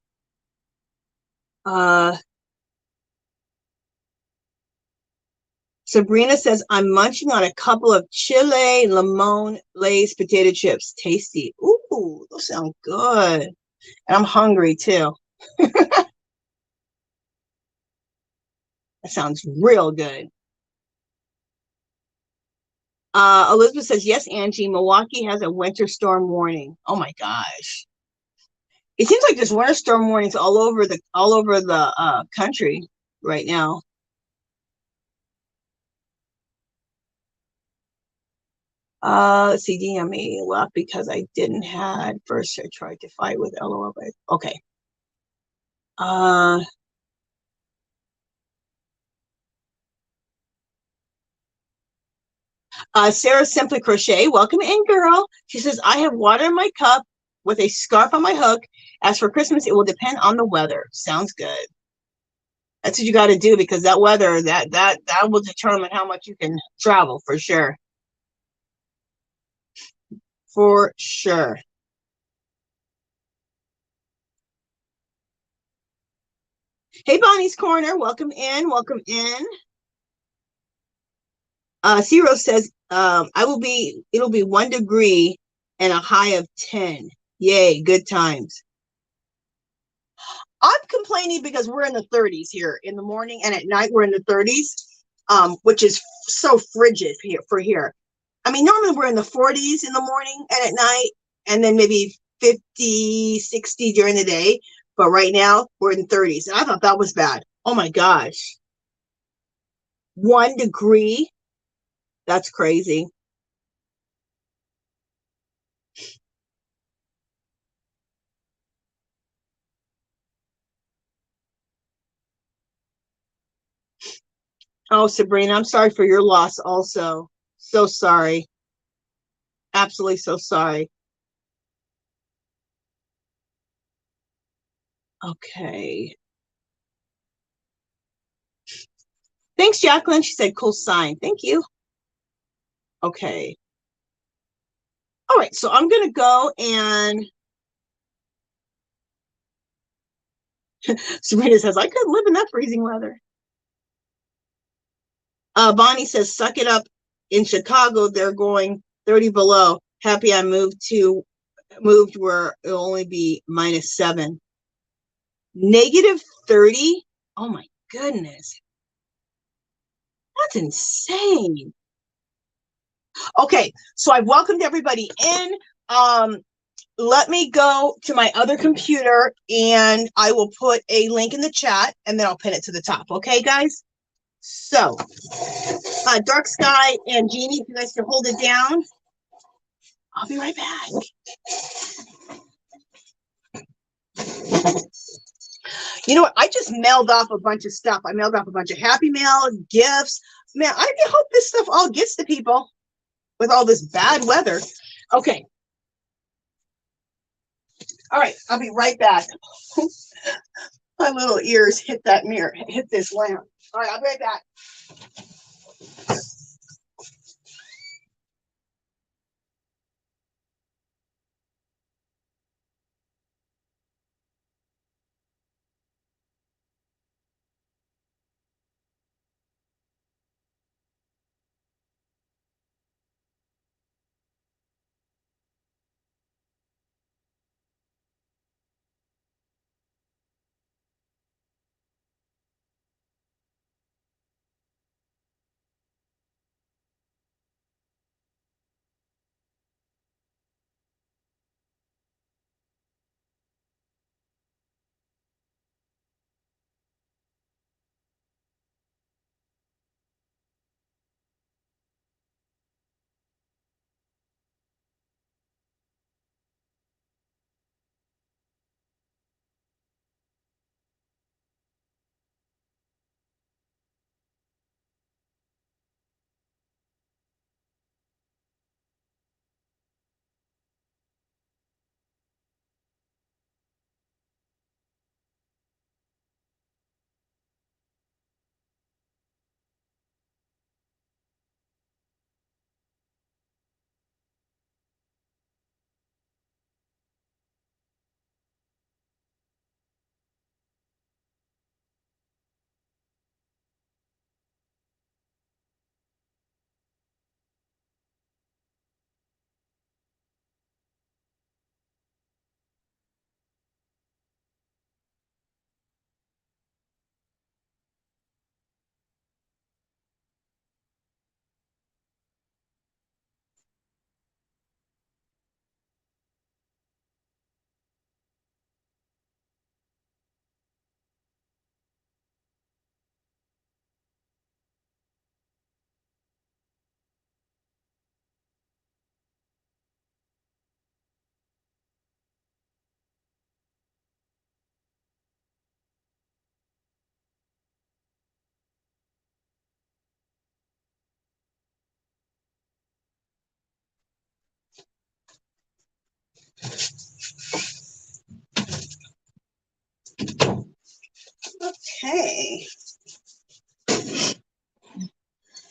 Sabrina says, I'm munching on a couple of Chile limon Lay's potato chips. Tasty. Ooh, those sound good. And I'm hungry too. That sounds real good. Elizabeth says, yes, Angie, Milwaukee has a winter storm warning. Oh my gosh. It seems like there's winter storm warnings all over the country right now. Let's see, DME left because I didn't had first I tried to fight with LOL. Okay. Sarah Simply Crochet, welcome in, girl. She says, I have water in my cup with a scarf on my hook. As for Christmas, it will depend on the weather. Sounds good. That's what you got to do, because that weather, that will determine how much you can travel, for sure. For sure. Hey, Bonnie's Corner, welcome in, welcome in. Ciro says, it'll be 1 degree and a high of 10. Yay, good times. I'm complaining because we're in the 30s here in the morning, and at night we're in the 30s, which is so frigid here for here. I mean, normally we're in the 40s in the morning and at night, and then maybe 50, 60 during the day. But right now we're in the 30s, and I thought that was bad. Oh my gosh. 1 degree. That's crazy. Oh, Sabrina, I'm sorry for your loss also. So sorry. Absolutely so sorry. Okay. Thanks, Jacqueline. She said, cool sign. Thank you. Okay. All right. So I'm going to go and Sabrina says, I couldn't live in that freezing weather. Bonnie says, suck it up. In Chicago, they're going 30 below. Happy I moved where it'll only be -7. -30? Oh my goodness. That's insane. Okay, so I've welcomed everybody in. Let me go to my other computer and I will put a link in the chat and then I'll pin it to the top. Okay, guys? So, Dark Sky and Jeannie, if you guys can hold it down, I'll be right back. You know what? I just mailed off a bunch of stuff. I mailed off a bunch of Happy Mail, gifts. Man, I hope this stuff all gets to people with all this bad weather. Okay. All right, I'll be right back. My little ears hit that mirror, hit this lamp. All right, I'll be right back.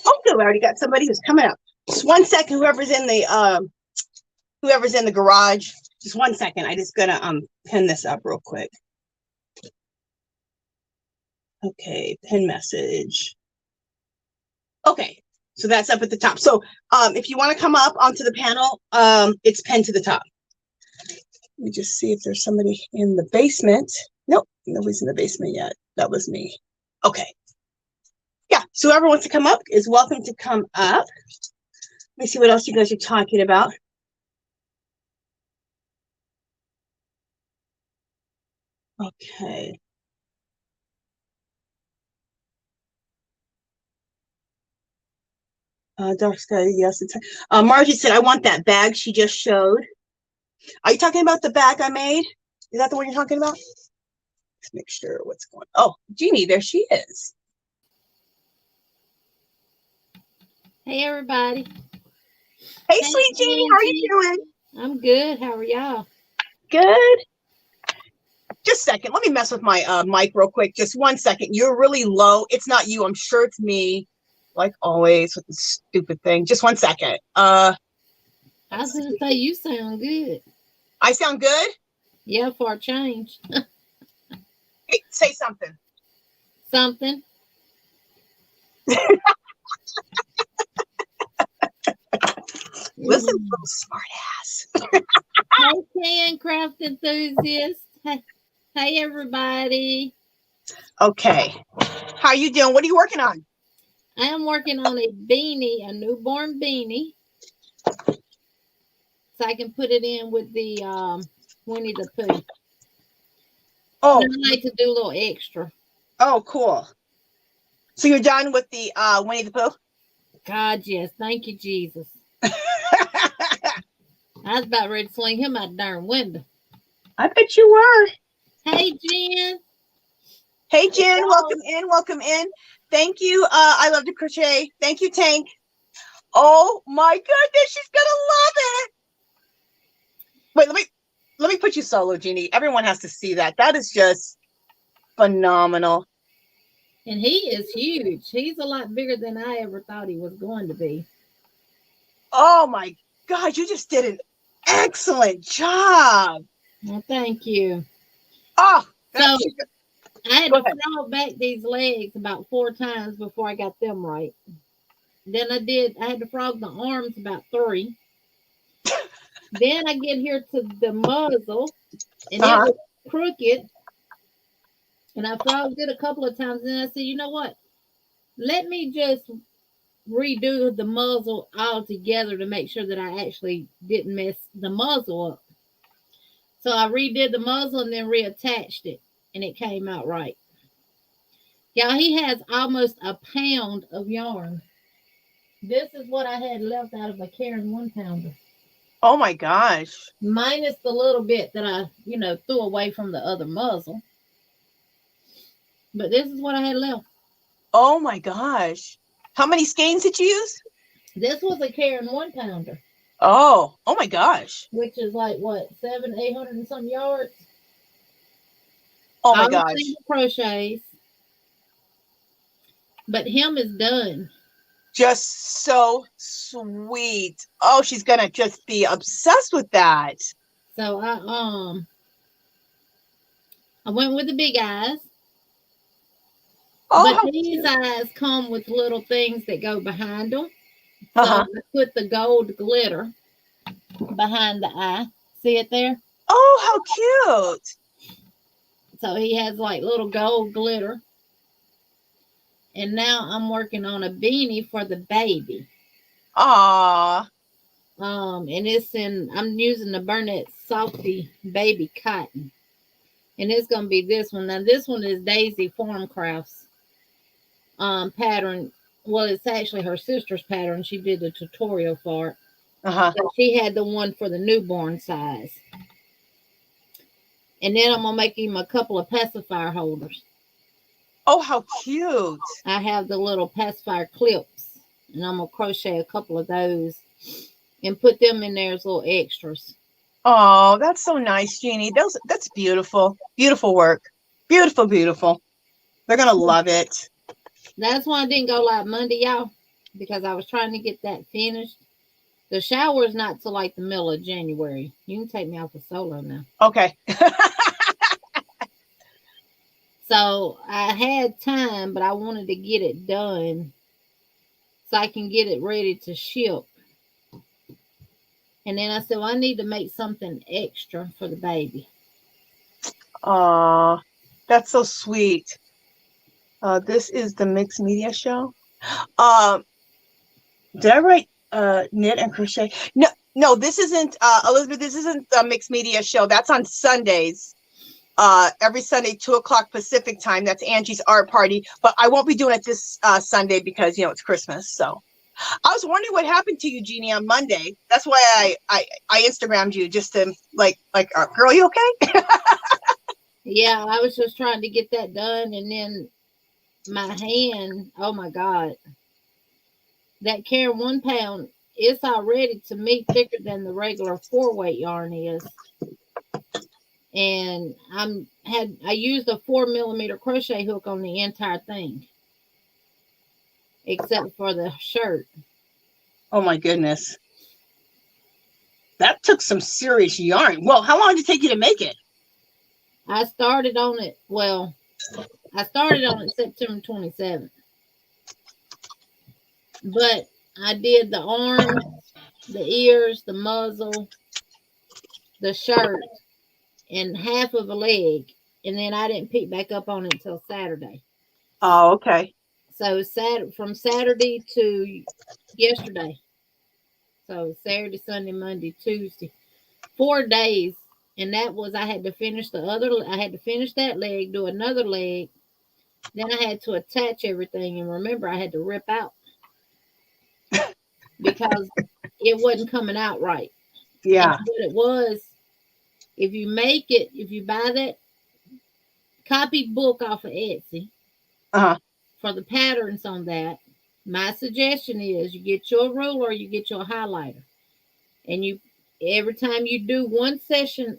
Oh, good. We already got somebody who's coming up. Just 1 second. Whoever's in the garage. Just 1 second. I just gonna pin this up real quick. Okay, pin message. Okay, so that's up at the top. So if you want to come up onto the panel, it's pinned to the top. Let me just see if there's somebody in the basement. Nope, nobody's in the basement yet. That was me. Okay. Yeah, so whoever wants to come up is welcome to come up. Let me see what else you guys are talking about. Okay. Dark sky, yes. It's Margie said, I want that bag she just showed. Are you talking about the bag I made? Is that the one you're talking about? Let's make sure what's going on. Oh, Jeannie, there she is. Hey, everybody. Hey, sweet Jeannie, how are you doing? I'm good. How are y'all? Good. Just a second. Let me mess with my mic real quick. Just 1 second. You're really low. It's not you. I'm sure it's me. Like always with this stupid thing. Just 1 second. I was going to say, you sound good. I sound good? Yeah, for a change. Hey, say something. Something. Listen, little smart ass. Hey, craft enthusiast. Hey, everybody. Okay. How you doing? What are you working on? I am working on a beanie, a newborn beanie. So I can put it in with the Winnie the Pooh. Oh, I like to do a little extra. Oh, cool. So you're done with the Winnie the Pooh? God, yes. Thank you, Jesus. I was about ready to sling him out the darn window. I bet you were. Hey, Jen. Hey, Jen. Welcome in. Welcome in. Thank you. I love to crochet. Thank you, Tank. Oh my goodness, she's gonna love it. Wait, let me put you solo, Jeannie. Everyone has to see that. That is just phenomenal. And he is huge. He's a lot bigger than I ever thought he was going to be. Oh my God, you just did an excellent job. Well, thank you. Oh, so I had to frog back these legs about 4 times before I got them right. Then I had to frog the arms about 3. Then I get here to the muzzle, and it was crooked. And I frogged it a couple of times, and I said, you know what? Let me just redo the muzzle all together to make sure that I actually didn't mess the muzzle up. So I redid the muzzle and then reattached it, and it came out right. Y'all, he has almost a pound of yarn. This is what I had left out of a Cairn 1-pounder. Oh my gosh. Minus the little bit that I, threw away from the other muzzle. But this is what I had left. Oh my gosh. How many skeins did you use? This was a Cairn 1-pounder. Oh my gosh. Which is like what, 700-800 and some yards? Oh my gosh. Single crochets. But him is done. Just so sweet. Oh, she's gonna just be obsessed with that. So I went with the big eyes. Oh, but these eyes come with little things that go behind them. So I put the gold glitter behind the eye. See it there? Oh, how cute. So he has like little gold glitter. And now I'm working on a beanie for the baby. Aww. And I'm using the Burnett Softy Baby Cotton. And it's going to be this one. Now, this one is Daisy Formcraft's pattern. Well, it's actually her sister's pattern. She did the tutorial for it. So she had the one for the newborn size. And then I'm going to make him a couple of pacifier holders. Oh, how cute. I have the little pacifier clips. And I'm going to crochet a couple of those and put them in there as little extras. Oh, that's so nice, Jeannie. That's beautiful. Beautiful work. Beautiful, beautiful. They're going to love it. That's why I didn't go live Monday, y'all. because I was trying to get that finished. The shower is not till like the middle of January. You can take me off of solo now. Okay. So I had time, but I wanted to get it done so I can get it ready to ship. And then I said, well, I need to make something extra for the baby. Aw, that's so sweet. This is the mixed media show. Did I write knit and crochet? No, this isn't Elizabeth. This isn't the mixed media show. That's on Sundays. Every Sunday, 2:00 Pacific time. That's Angie's art party. But I won't be doing it this Sunday because it's Christmas. So I was wondering what happened to you, Jeannie, on Monday. That's why I Instagrammed you just to like girl, you okay? Yeah, I was just trying to get that done, and then my hand, oh my God, that carrying 1 pound, it's already to me thicker than the regular 4-weight yarn is. And I used a 4mm crochet hook on the entire thing, except for the shirt. Oh my goodness. That took some serious yarn. Well, how long did it take you to make it? I started on it September 27th. But I did the arms, the ears, the muzzle, the shirt, and half of a leg. And then I didn't pick back up on it until Saturday. Oh, okay. So from Saturday to yesterday. So Saturday, Sunday, Monday, Tuesday. 4 days. And that was, I had to finish that leg, do another leg. Then I had to attach everything. And remember, I had to rip out because it wasn't coming out right. Yeah. And what it was, if you buy that copied book off of Etsy for the patterns on that, my suggestion is you get your ruler, you get your highlighter, and every time you do one section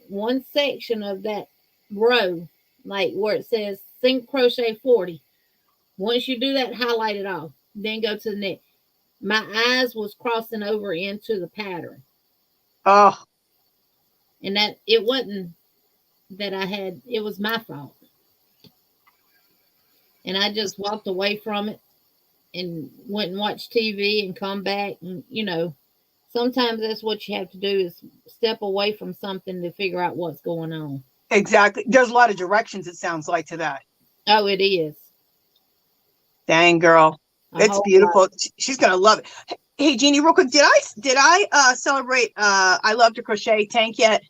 of that row, like where it says single crochet 40, once you do that, highlight it off, then go to the next. My eyes was crossing over into the pattern. Oh. And that it wasn't that it was my fault. And I just walked away from it and went and watched TV and come back. And, sometimes that's what you have to do is step away from something to figure out what's going on. Exactly. There's a lot of directions, it sounds like, to that. Oh, it is. Dang, girl. It's beautiful. Lot. She's going to love it. Hey, Jeannie, real quick, did I celebrate I Love to Crochet Tank yet?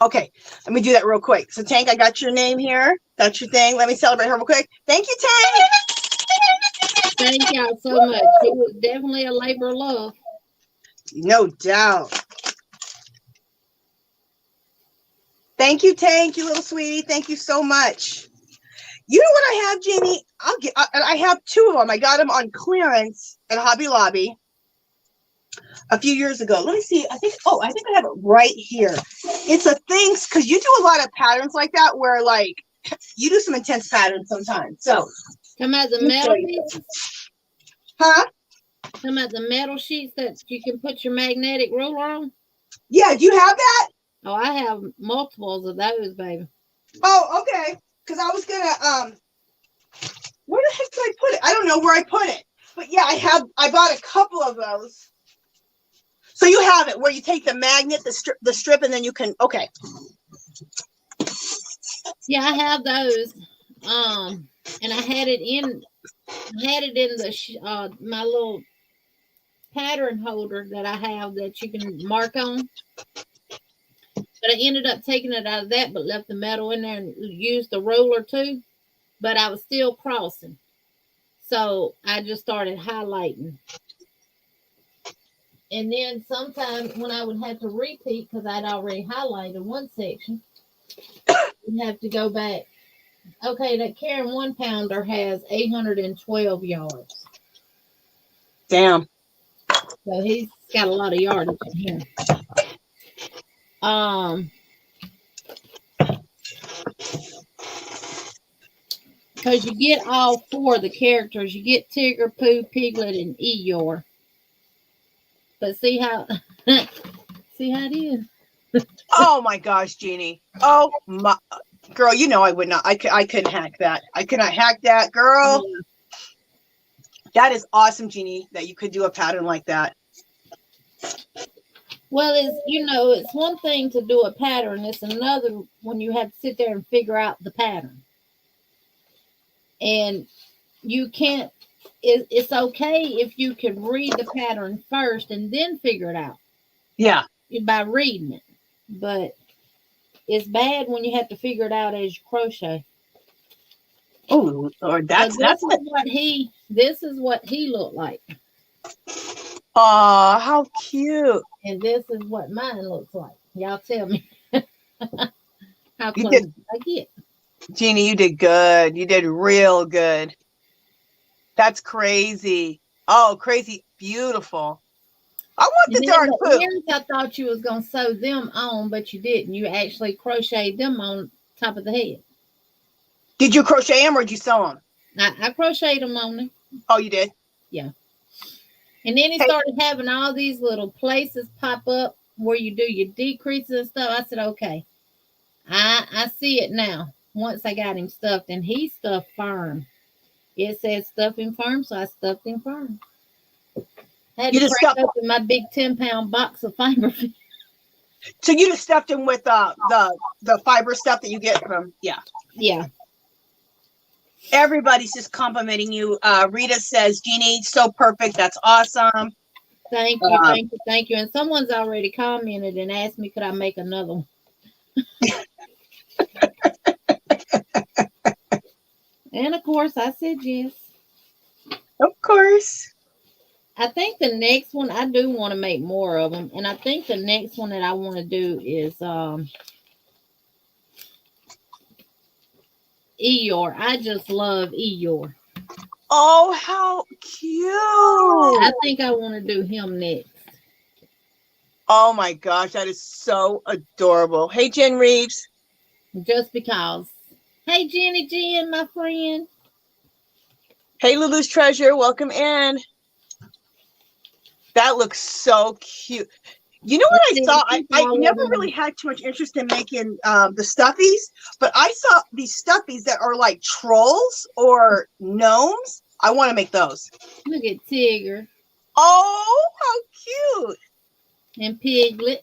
Okay, let me do that real quick. So, Tank, I got your name here. That's your thing. Let me celebrate her real quick. Thank you, Tank. Thank y'all so much. It was definitely a labor of love. No doubt. Thank you, Tank, you little sweetie. Thank you so much. You know what I have, Jeannie? I have 2 of them. I got them on clearance at Hobby Lobby a few years ago. Let me see. I think I have it right here. It's a thing because you do a lot of patterns like that where like you do some intense patterns sometimes. So come out the metal pieces? Huh? Come out the metal sheets that you can put your magnetic ruler on? Yeah, do you have that? Oh, I have multiples of those, baby. Oh, okay. Because I was gonna where the heck did I put it? I don't know where I put it. But yeah, I bought a couple of those. So you have it where you take the magnet, the strip, and then you can Yeah, I have those. And I had it in the my little pattern holder that I have that you can mark on. But I ended up taking it out of that, but left the metal in there and used the roller too. But I was still crossing. So I just started highlighting. And then sometimes when I would have to repeat, because I'd already highlighted one section, you have to go back. Okay, that carrying 1 pounder has 812 yards. Damn. So he's got a lot of yardage in here. Because you get all four of the characters. You get Tigger, Pooh, Piglet, and Eeyore. But see how see how it is. Oh my gosh, Jeannie. Oh my girl, you know I would not. I couldn't hack that. I could not hack that, girl. Yeah. That is awesome, Jeannie, that you could do a pattern like that. Well, it's, you know, it's one thing to do a pattern. It's another when you have to sit there and figure out the pattern. And you can't, it's okay if you can read the pattern first and then figure it out. Yeah. By reading it. But it's bad when you have to figure it out as you crochet. Oh, Lord, that's this is what he looked like. Oh, how cute. And this is what mine looks like. Y'all tell me how You close did, I get. Jeannie, you did good. You did real good. That's crazy. Oh, crazy. Beautiful. I want the darn Pooh. Ears, I thought you was going to sew them on, but you didn't. You actually crocheted them on top of the head. Did you crochet them or did you sew them? I crocheted them on there. Oh, you did? Yeah. And then he started having all these little places pop up where you do your decreases and stuff. I said, okay, I see it now. Once I got him stuffed, and he stuffed firm. It said stuff him firm, so I stuffed him firm. I had to crack open my big 10-pound box of fiber. So you just stuffed him with the fiber stuff that you get from, yeah. Yeah. Everybody's just complimenting you. Rita says, Jeannie, so perfect. That's awesome. Thank you, thank you, thank you. And someone's already commented and asked me, could I make another one? And of course, I said yes. Of course. I think the next one, I do want to make more of them. And I think the next one that I want to do is Eeyore. I just love Eeyore. Oh, how cute. I think I want to do him next. Oh my gosh, that is so adorable. Hey, Jen Reeves. Just because. Hey, Jenny Jen, my friend. Hey, Lulu's Treasure. Welcome in. That looks so cute. You know what I saw? I never really had too much interest in making the stuffies, but I saw these stuffies that are like trolls or gnomes. I want to make those. Look at Tigger. Oh, how cute. And Piglet.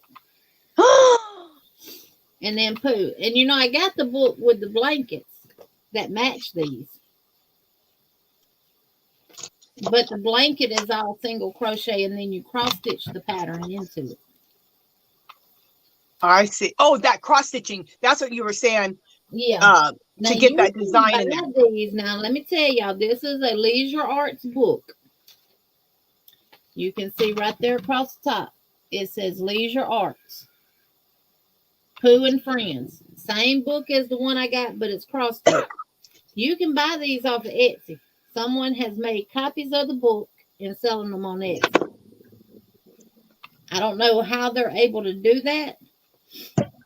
And then Pooh. And you know, I got the book with the blankets that match these. But the blanket is all single crochet, and then you cross stitch the pattern into it. I see. Oh, that cross stitching. That's what you were saying. Yeah. To get that design in there. These. Now, let me tell y'all, this is a Leisure Arts book. You can see right there across the top. It says Leisure Arts. Pooh and Friends. Same book as the one I got, but it's cross stitch. You can buy these off of Etsy. Someone has made copies of the book and selling them on Etsy. I don't know how they're able to do that.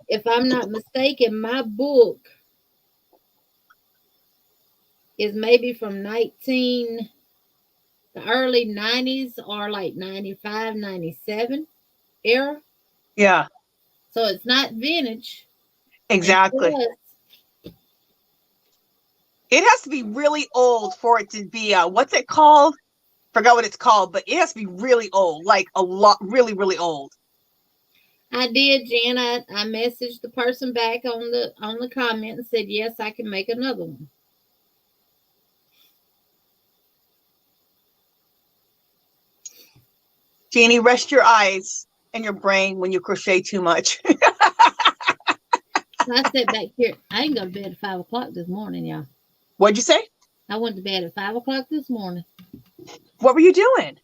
If I'm not mistaken, my book is maybe from the early 90s or like 95, 97 era. Yeah. So it's not vintage. Exactly. It has to be really old for it to be, what's it called? Forgot what it's called, but it has to be really old, like a lot, really, really old. I did, Jen. I messaged the person back on the comment and said, yes, I can make another one. Jeannie, rest your eyes and your brain when you crochet too much. I sat back here. I ain't go to bed at 5 o'clock this morning, y'all. What'd you say? I went to bed at 5 o'clock this morning. What were you doing?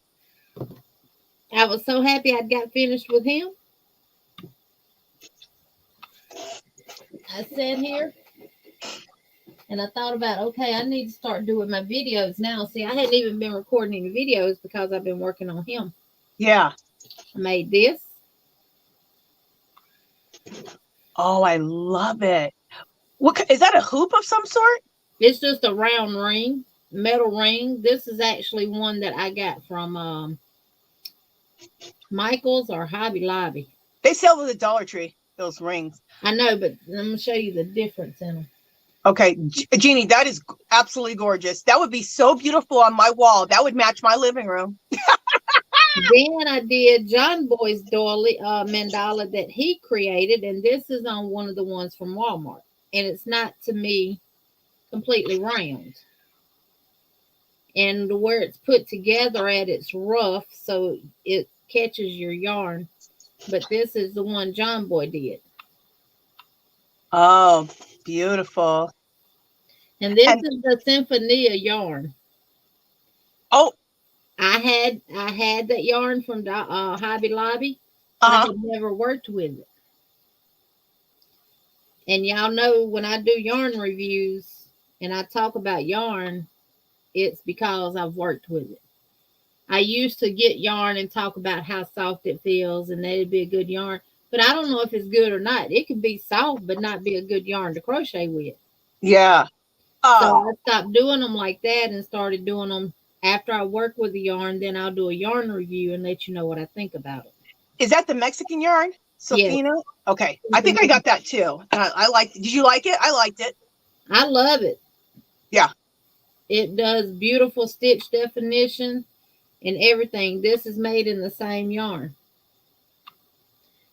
I was so happy I'd got finished with him. I sat here and I thought about, okay, I need to start doing my videos now. See, I hadn't even been recording any videos because I've been working on him. Yeah. I made this. Oh, I love it. What is that, a hoop of some sort? It's just a round ring, metal ring. This is actually one that I got from Michael's or Hobby Lobby. They sell them at the Dollar Tree, those rings. I know, but I'm going to show you the difference in them. Okay, Jeannie, that is absolutely gorgeous. That would be so beautiful on my wall. That would match my living room. Then I did John Boy's doily mandala that he created, and this is on one of the ones from Walmart. And it's not, to me, completely round. And where it's put together at, it's rough, so it catches your yarn. But this is the one John Boy did. Oh, beautiful. And this is the Symphonia yarn. Oh, I had that yarn from Hobby Lobby. I had never worked with it. And y'all know when I do yarn reviews and I talk about yarn, it's because I've worked with it. I used to get yarn and talk about how soft it feels and that it'd be a good yarn. But I don't know if it's good or not. It could be soft but not be a good yarn to crochet with. Yeah. So I stopped doing them like that and started doing them after I work with the yarn. Then I'll do a yarn review and let you know what I think about it. Is that the Mexican yarn, Sofina? Yes. Okay. I think I got that too. I liked it. Did you like it? I liked it. I love it. Yeah. It does beautiful stitch definition and everything. This is made in the same yarn.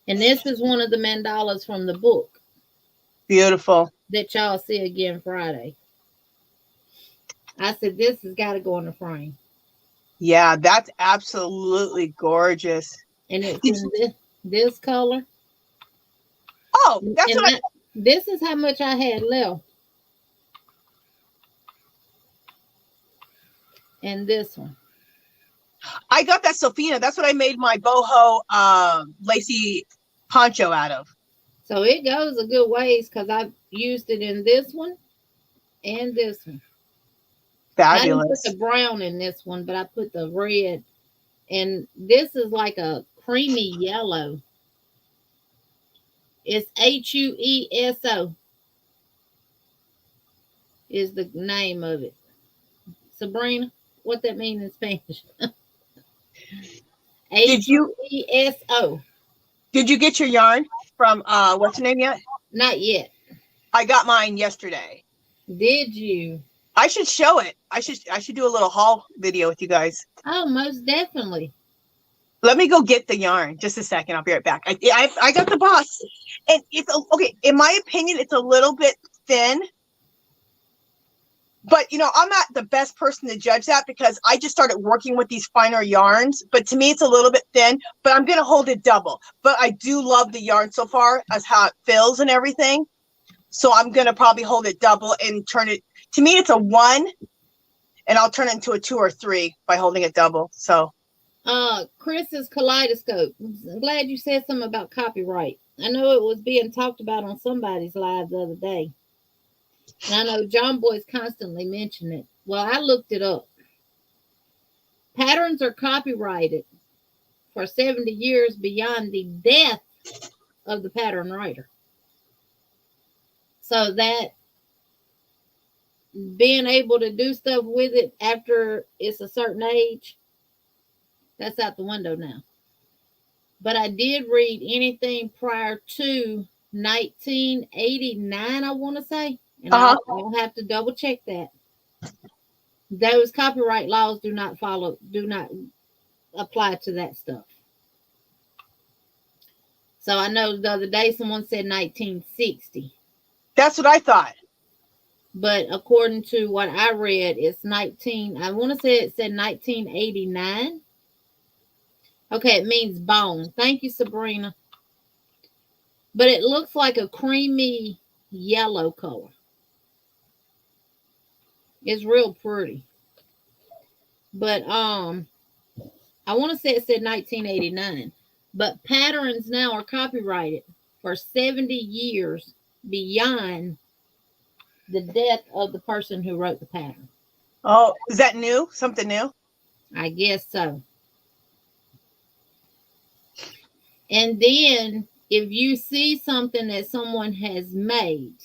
And this is one of the mandalas from the book. Beautiful. That y'all see again Friday. I said, this has got to go in the frame. Yeah, that's absolutely gorgeous. And it's in this color. Oh, that's and what this is how much I had left. And this one. I got that Sofina. That's what I made my boho lacy poncho out of. So it goes a good ways because I've used it in this one and this one. Fabulous. I didn't put the brown in this one, but I put the red. And this is like a creamy yellow. It's HUESO is the name of it. Sabrina, what that mean in Spanish? HUESO. Did you get your yarn from what's her name yet? Not yet. I got mine yesterday. Did you? I should show it. I should do a little haul video with you guys. Oh, most definitely. Let me go get the yarn. Just a second. I'll be right back. I got the box. And it's okay. In my opinion, it's a little bit thin. But, you know, I'm not the best person to judge that because I just started working with these finer yarns. But to me, it's a little bit thin. But I'm going to hold it double. But I do love the yarn so far as how it feels and everything. So I'm going to probably hold it double and turn it. To me, it's a 1. And I'll turn it into a 2 or 3 by holding it double. So. Chris's kaleidoscope. I'm glad you said something about copyright. I know it was being talked about on somebody's live the other day. And I know John Boy's constantly mentioning it. Well, I looked it up. Patterns are copyrighted for 70 years beyond the death of the pattern writer. So that being able to do stuff with it after it's a certain age, that's out the window now. But I did read anything prior to 1989, I want to say. And I'll have to double check that. Those copyright laws do not apply to that stuff. So I know the other day someone said 1960. That's what I thought. But according to what I read, it's I want to say it said 1989. Okay, it means bone. Thank you, Sabrina. But it looks like a creamy yellow color. It's real pretty. But I want to say it said 1989. But patterns now are copyrighted for 70 years beyond the death of the person who wrote the pattern. Oh, is that new? Something new? I guess so. And then if you see something that someone has made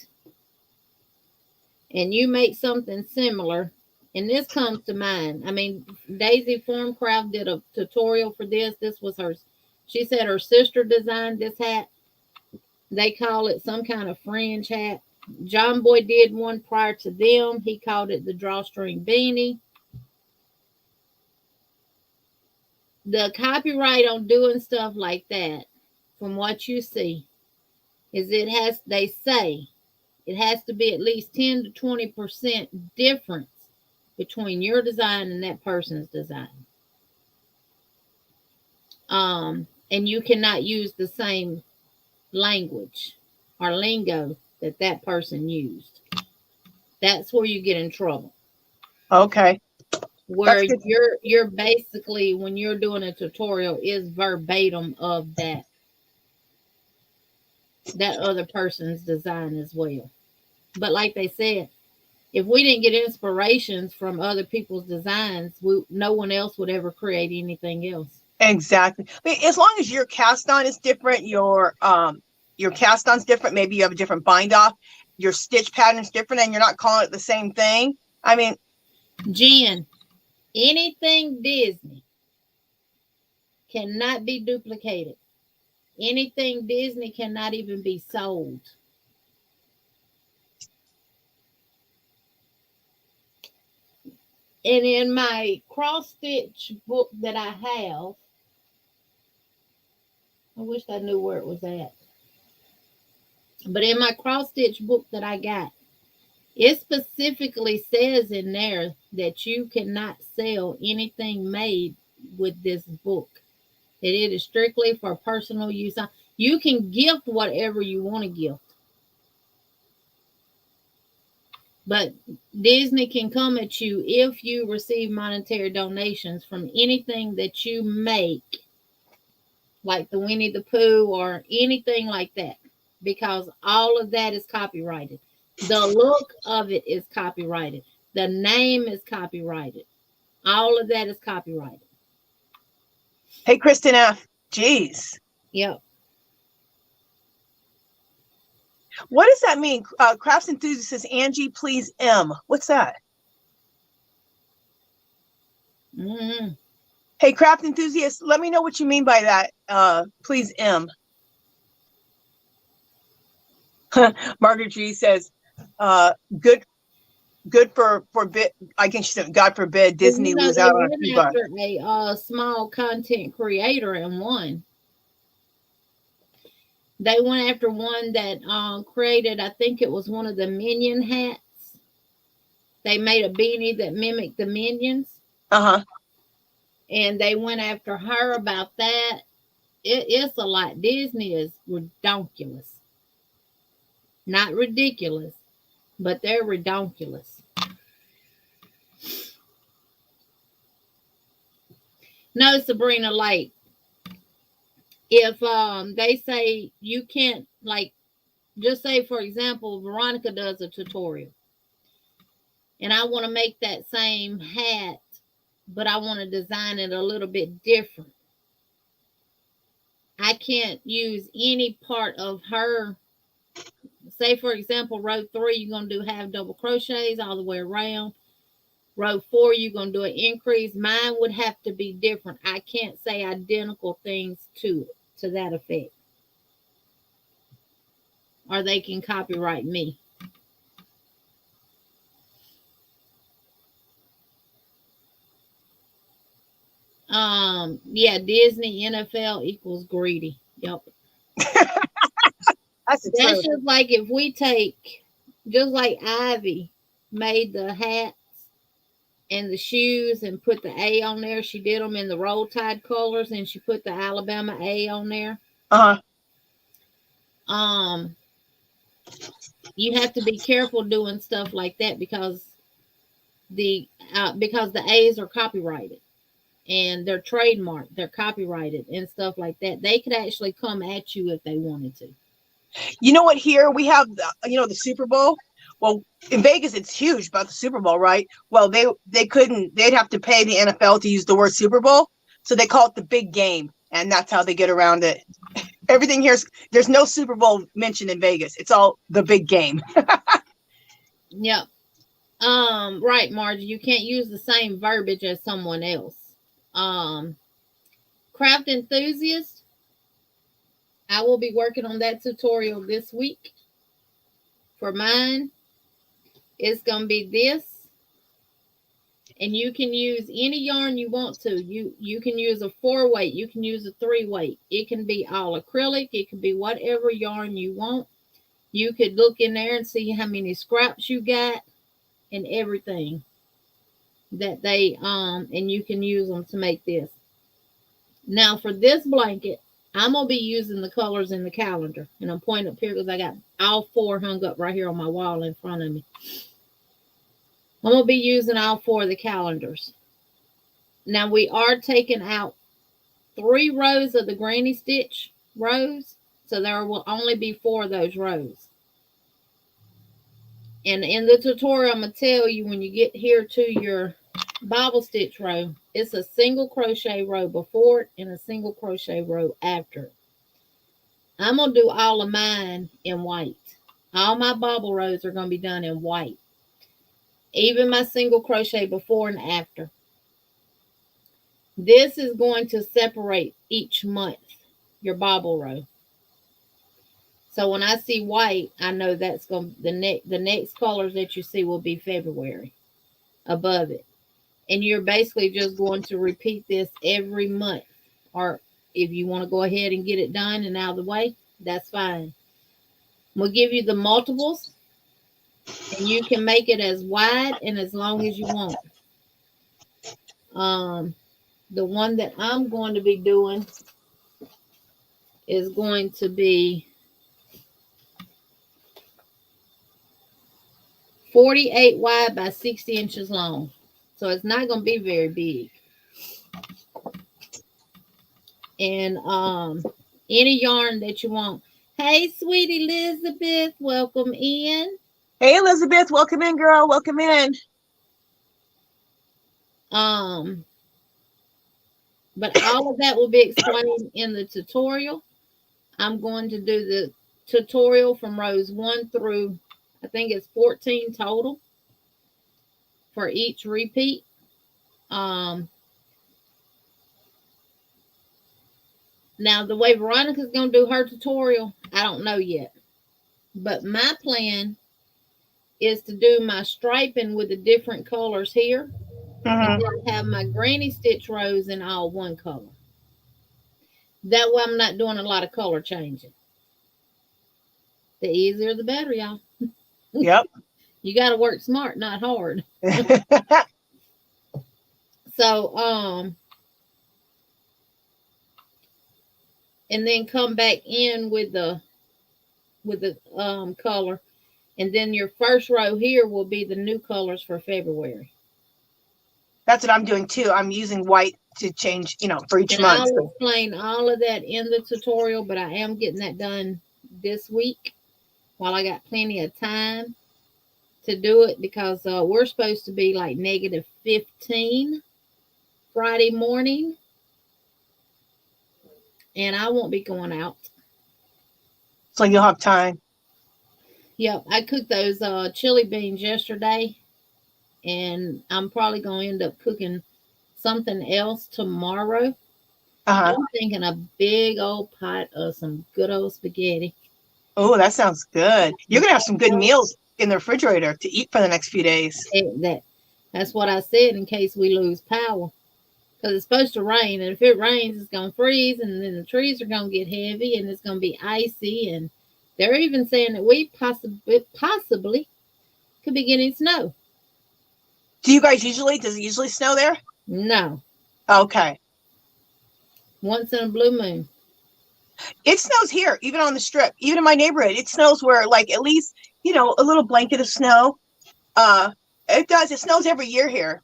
and you make something similar, and this comes to mind. I mean, Daisy Formcraft did a tutorial for this. This was her. She said her sister designed this hat. They call it some kind of fringe hat. John Boy did one prior to them. He called it the drawstring beanie. The copyright on doing stuff like that, from what you see, is they say it has to be at least 10 to 20% difference between your design and that person's design. And you cannot use the same language or lingo that that person used. That's where you get in trouble. Okay. Where you're basically, when you're doing a tutorial, is verbatim of that other person's design as well. But like they said, if we didn't get inspirations from other people's designs, no one else would ever create anything else. Exactly. I mean, as long as your cast on is different, your cast on's different, maybe you have a different bind off, your stitch pattern's different, and you're not calling it the same thing. I mean, Jen, anything Disney cannot be duplicated. Anything Disney cannot even be sold. And in my cross stitch book that I have, I wish I knew where it was at. But in my cross stitch book that I got, it specifically says in there that you cannot sell anything made with this book. That it is strictly for personal use. You can gift whatever you want to gift. But Disney can come at you if you receive monetary donations from anything that you make, like the Winnie the Pooh or anything like that, because all of that is copyrighted. The look of it is copyrighted. The name is copyrighted. All of that is copyrighted. Hey, Kristen F. Jeez. Yep. What does that mean? Crafts Enthusiast says, Angie, please M. What's that? Mm-hmm. Hey, Craft Enthusiast, let me know what you mean by that. Please M. Margaret G says, good for forbid. I think she said, God forbid Disney lose out on Cuba. After a small content creator and one. They went after one that created, I think it was one of the Minion hats. They made a beanie that mimicked the Minions. Uh-huh. And they went after her about that. It's a lot. Disney is redonkulous. Not ridiculous, but they're redonkulous. No, Sabrina, like, if they say you can't, like, just say, for example, Veronica does a tutorial, and I want to make that same hat, but I want to design it a little bit different. I can't use any part of her. Say, for example, row 3, you're going to do half double crochets all the way around. Row 4, you're going to do an increase. Mine would have to be different. I can't say identical things to that effect. Or they can copyright me. Yeah, Disney, NFL equals greedy. Yep. That's just like if we take, just like Ivy made the hats and the shoes and put the A on there. She did them in the Roll Tide colors, and she put the Alabama A on there. You have to be careful doing stuff like that because the A's are copyrighted and they're trademarked, they're copyrighted and stuff like that. They could actually come at you if they wanted to. You know what? Here we have the Super Bowl. Well, in Vegas, it's huge about the Super Bowl, right? Well, they'd have to pay the NFL to use the word Super Bowl. So they call it the big game. And that's how they get around it. Everything here, there's no Super Bowl mentioned in Vegas. It's all the big game. Yep. Right, Margie. You can't use the same verbiage as someone else. Craft enthusiast. I will be working on that tutorial this week. For mine, it's gonna be this, and you can use any yarn you want to. You can use a 4-weight. You can use a 3-weight. It can be all acrylic. It can be whatever yarn you want. You could look in there and see how many scraps you got and everything that they and you can use them to make this. Now for this blanket, I'm gonna be using the colors in the calendar, and I'm pointing up here because I got all 4 hung up right here on my wall in front of me. I'm gonna be using all 4 of the calendars. Now we are taking out 3 rows of the granny stitch rows, so there will only be 4 of those rows. And in the tutorial, I'm going to tell you when you get here to your bobble stitch row, it's a single crochet row before it and a single crochet row after it. I'm going to do all of mine in white. All my bobble rows are going to be done in white. Even my single crochet before and after. This is going to separate each month, your bobble row. So when I see white, I know that's going to, the next colors that you see will be February above it. And you're basically just going to repeat this every month. Or if you want to go ahead and get it done and out of the way, that's fine. We'll give you the multiples. And you can make it as wide and as long as you want. The one that I'm going to be doing is going to be 48 wide by 60 inches long. So it's not going to be very big. And any yarn that you want. Hey, sweetie Elizabeth, welcome in. Hey, Elizabeth, welcome in, girl. Welcome in. But all of that will be explained in the tutorial. I'm going to do the tutorial from rows 1 through, I think it's 14 total for each repeat. Now, the way Veronica's going to do her tutorial, I don't know yet. But my plan is to do my striping with the different colors here. And then have my granny stitch rows in all one color. That way I'm not doing a lot of color changing. The easier the better, y'all. Yep. You got to work smart, not hard. So, and then come back in with the color. And then your first row here will be the new colors for February. That's what I'm doing too. I'm using white to change, for each month. I'll explain all of that in the tutorial, but I am getting that done this week while I got plenty of time to do it, because we're supposed to be like -15 Friday morning, and I won't be going out. So you'll have time. Yep, I cooked those chili beans yesterday, and I'm probably going to end up cooking something else tomorrow. I'm thinking a big old pot of some good old spaghetti. Oh, that sounds good. You're going to have some good meals in the refrigerator to eat for the next few days. That's what I said, in case we lose power. Because it's supposed to rain, and if it rains, it's going to freeze, and then the trees are going to get heavy, and it's going to be icy, and they're even saying that we possibly could be getting snow. Does it usually snow there? No. Okay. Once in a blue moon. It snows here, even on the strip, even in my neighborhood. It snows where, like, at least, a little blanket of snow. It does. It snows every year here.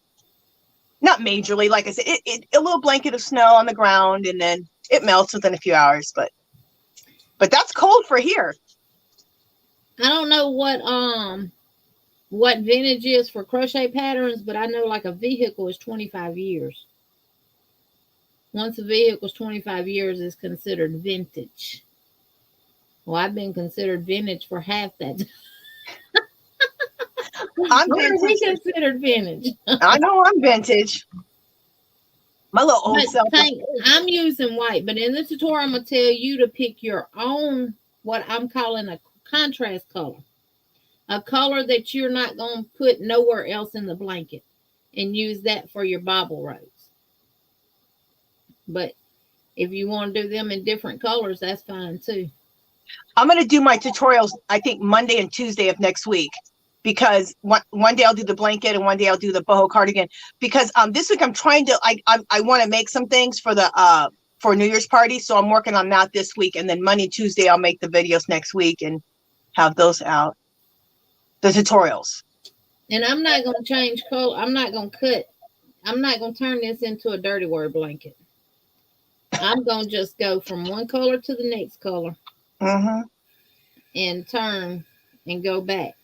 Not majorly, like I said, a little blanket of snow on the ground, and then it melts within a few hours. But that's cold for here. I don't know what vintage is for crochet patterns, but I know like a vehicle is 25 years. Once a vehicle is 25 years, is considered vintage. Well, I've been considered vintage for half that. I'm What are we vintage. considered vintage? I know I'm vintage. My little old But self. I'm using white, but in the tutorial, I'm going to tell you to pick your own, what I'm calling a contrast color. A color that you're not going to put nowhere else in the blanket, and use that for your bobble rows. But if you want to do them in different colors, that's fine too. I'm going to do my tutorials, I think, Monday and Tuesday of next week, because one day I'll do the blanket and one day I'll do the boho cardigan, because this week I'm trying to, I want to make some things for the for New Year's party, so I'm working on that this week, and then Monday, Tuesday I'll make the videos next week and have those out, the tutorials. And I'm not going to change color. I'm not going to turn this into a dirty word blanket. I'm going to just go from one color to the next color. And turn and go back.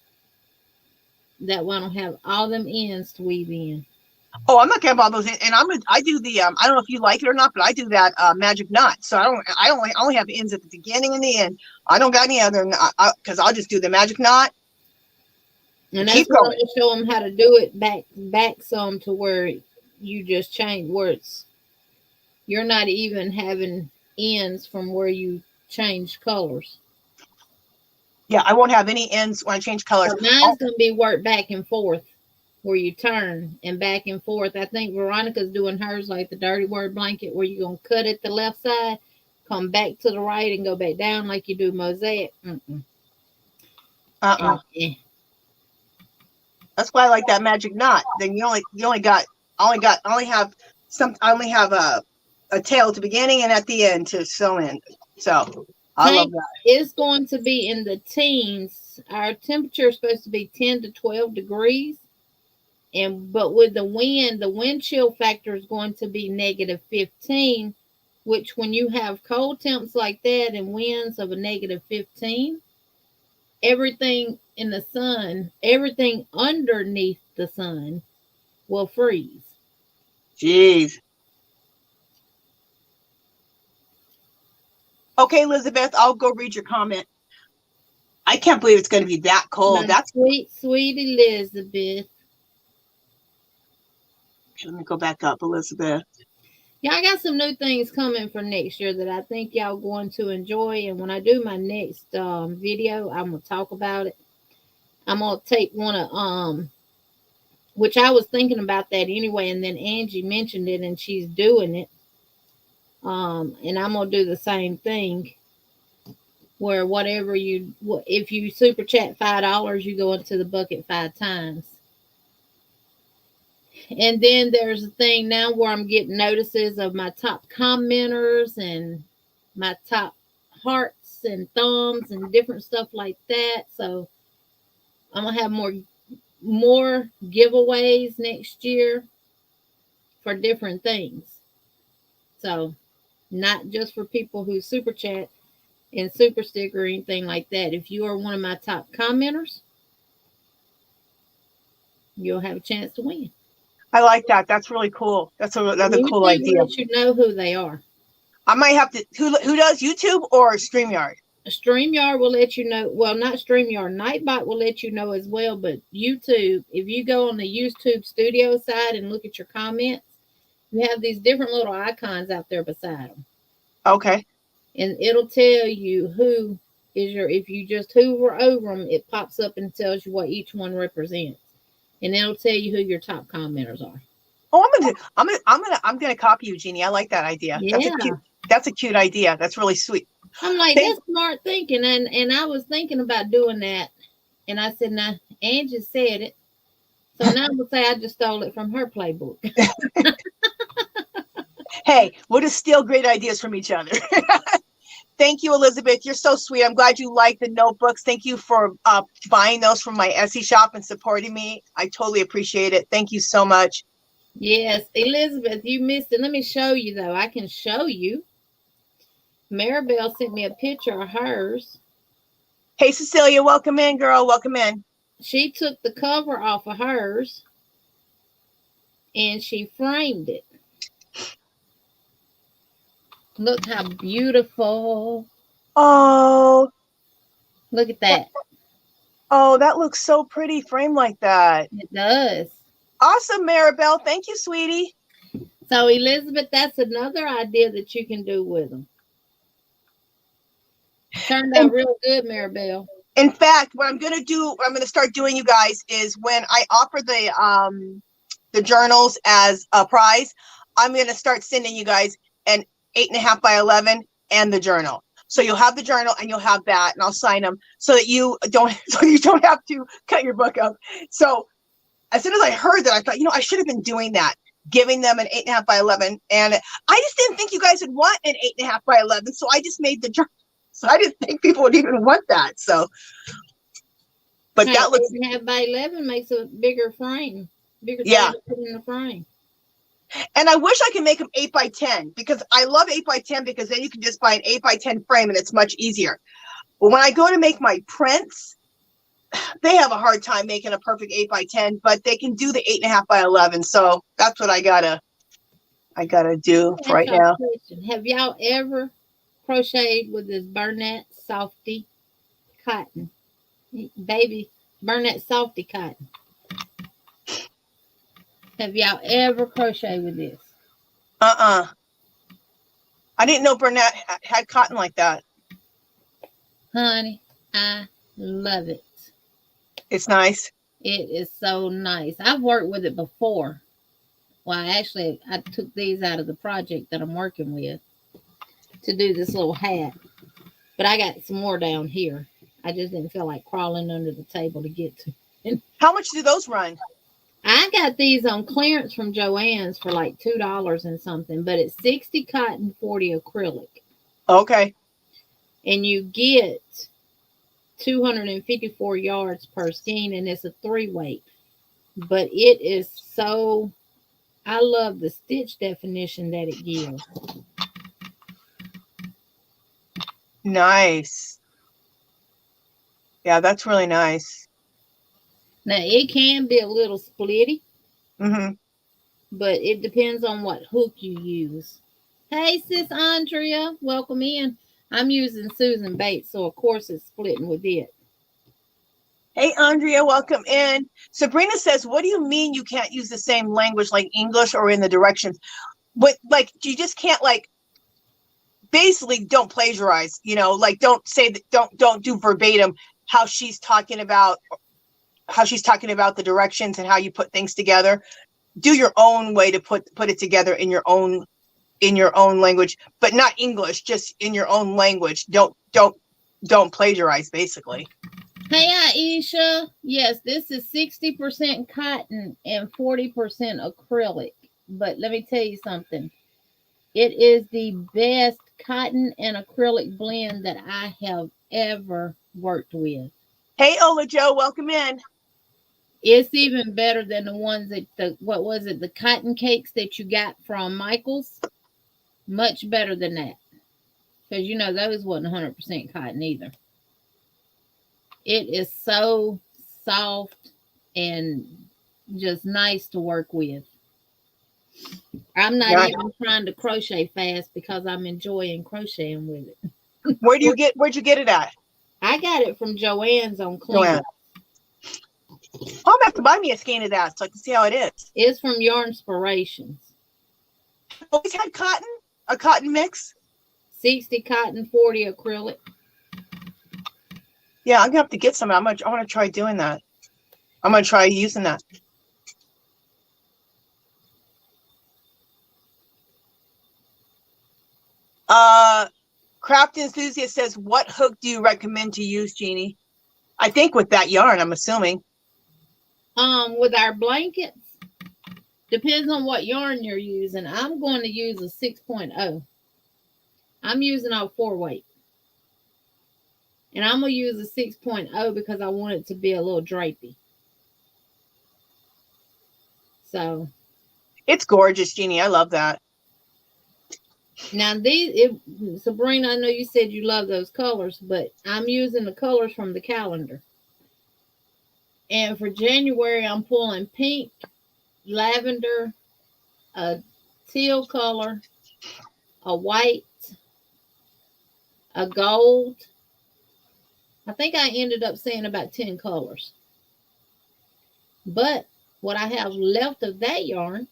That way I don't have all them ends to weave in. Oh, I'm not getting all those in, and I do the I don't know if you like it or not, but I do that magic knot. So I only have ends at the beginning and the end. I don't got any other, because I'll just do the magic knot. And that's what I'm going to show them how to do it back some, to where you just change, where it's, you're not even having ends from where you change colors. Yeah, I won't have any ends when I change colors. So mine's going to be worked back and forth, where you turn and back and forth. I think Veronica's doing hers like the dirty word blanket, where you're going to cut it the left side, come back to the right, and go back down like you do mosaic. That's why I like that magic knot. Then I only have a tail at the beginning and at the end to sew in. So I love that. It's going to be in the teens. Our temperature is supposed to be 10 to 12 degrees. But with the wind chill factor is going to be -15, which when you have cold temps like that and winds of a -15, everything in the sun, everything underneath the sun will freeze. Jeez. Okay, Elizabeth, I'll go read your comment. I can't believe it's going to be that cold. That's sweet, sweet Elizabeth. Okay, let me go back up, Elizabeth. Yeah, I got some new things coming for next year that I think y'all going to enjoy. And when I do my next video, I'm going to talk about it. I'm going to take one of, which I was thinking about that anyway. And then Angie mentioned it and she's doing it. And I'm going to do the same thing, where whatever if you super chat $5, you go into the bucket 5 times. And then there's a thing now where I'm getting notices of my top commenters and my top hearts and thumbs and different stuff like that. So I'm going to have more giveaways next year for different things. So not just for people who super chat and super stick or anything like that. If you are one of my top commenters, you'll have a chance to win. I like that. That's really cool. That's another cool idea. Let you know who they are. I might have to. Who does YouTube or StreamYard? StreamYard will let you know. Well, not StreamYard. Nightbot will let you know as well. But YouTube, if you go on the YouTube studio side and look at your comments, you have these different little icons out there beside them. Okay. And it'll tell you who is your. If you just hover over them, it pops up and tells you what each one represents. And it'll tell you who your top commenters are. Oh, I'm gonna copy you, Jeannie. I like that idea. Yeah. That's a cute idea. That's really sweet. I'm like, that's smart thinking. And I was thinking about doing that. And I said, now, Angie said it. So now I'm gonna say I just stole it from her playbook. Hey, we'll just steal great ideas from each other. Thank you, Elizabeth. You're so sweet. I'm glad you like the notebooks. Thank you for buying those from my Etsy shop and supporting me. I totally appreciate it. Thank you so much. Yes, Elizabeth, you missed it. Let me show you, though. I can show you. Maribel sent me a picture of hers. Hey, Cecilia, welcome in, girl. Welcome in. She took the cover off of hers and she framed it. Look how beautiful. Oh. Look at that. Oh, that looks so pretty framed like that. It does. Awesome, Maribel. Thank you, sweetie. So, Elizabeth, that's another idea that you can do with them. Turned out real good, Maribel. In fact, what I'm going to do, what I'm going to start doing, you guys, is when I offer the journals as a prize, I'm going to start sending you guys an 8.5 by 11 and the journal. So you'll have the journal and you'll have that, and I'll sign them so that you don't have to cut your book up. So as soon as I heard that, I thought, I should have been doing that, giving them an 8.5 by 11, and I just didn't think you guys would want an 8.5 by 11, so I just made the journal. So I didn't think people would even want that. So, but that looks 8.5 by 11 makes a bigger frame, bigger yeah, to put in the frame. And I wish I could make them 8 by 10 because I love 8 by 10 because then you can just buy an 8 by 10 frame and it's much easier. But when I go to make my prints, they have a hard time making a perfect 8 by 10, but they can do the 8.5 by 11. So that's what I gotta do right now. Have y'all ever crocheted with this Burnett Softy cotton? Baby Burnett Softy cotton. Have y'all ever crocheted with this? I didn't know Burnett had cotton like that. Honey, I love it. It's nice. It is so nice. I've worked with it before. Well, actually, I took these out of the project that I'm working with to do this little hat. But I got some more down here. I just didn't feel like crawling under the table to get to it. How much do those run? I got these on clearance from Joann's for like $2 and something, but it's 60 cotton, 40 acrylic. Okay. And you get 254 yards per skein, and it's a 3-weight. But it is so, I love the stitch definition that it gives. Nice. Yeah, that's really nice. Now, it can be a little splitty, but it depends on what hook you use. Hey, sis Andrea, welcome in. I'm using Susan Bates, so of course it's splitting with it. Hey, Andrea, welcome in. Sabrina says, what do you mean you can't use the same language like English or in the directions? What, like, you just can't, like, basically don't plagiarize, like don't say that, don't do verbatim how she's talking about the directions and how you put things together. Do your own way to put it together in your own language, but not English, just in your own language. Don't plagiarize, basically. Hey, Aisha. Yes, this is 60% cotton and 40% acrylic. But let me tell you something. It is the best cotton and acrylic blend that I have ever worked with. Hey, Ola Joe, welcome in. It's even better than the ones that the cotton cakes that you got from Michael's. Much better than that. Because those wasn't 100% cotton either. It is so soft and just nice to work with. I'm not even trying to crochet fast because I'm enjoying crocheting with it. Where'd you get it at? I got it from Joann's on clearance. I'm gonna have to buy me a skein of that so I can see how it is. It's from Yarn Inspirations. Always had cotton? A cotton mix? 60 cotton, 40 acrylic. Yeah, I'm gonna have to get some. I want to try doing that. I'm gonna try using that. Craft Enthusiast says, what hook do you recommend to use, Jeannie? I think with that yarn, I'm assuming. With our blankets, depends on what yarn you're using. I'm going to use a 6.0. I'm using a 4-weight. And I'm going to use a 6.0 because I want it to be a little drapey. So. It's gorgeous, Jeannie. I love that. Now, Sabrina, I know you said you love those colors, but I'm using the colors from the calendar. And for January, I'm pulling pink, lavender, a teal color, a white, a gold, I think I ended up saying about 10 colors. But what I have left of that yarn,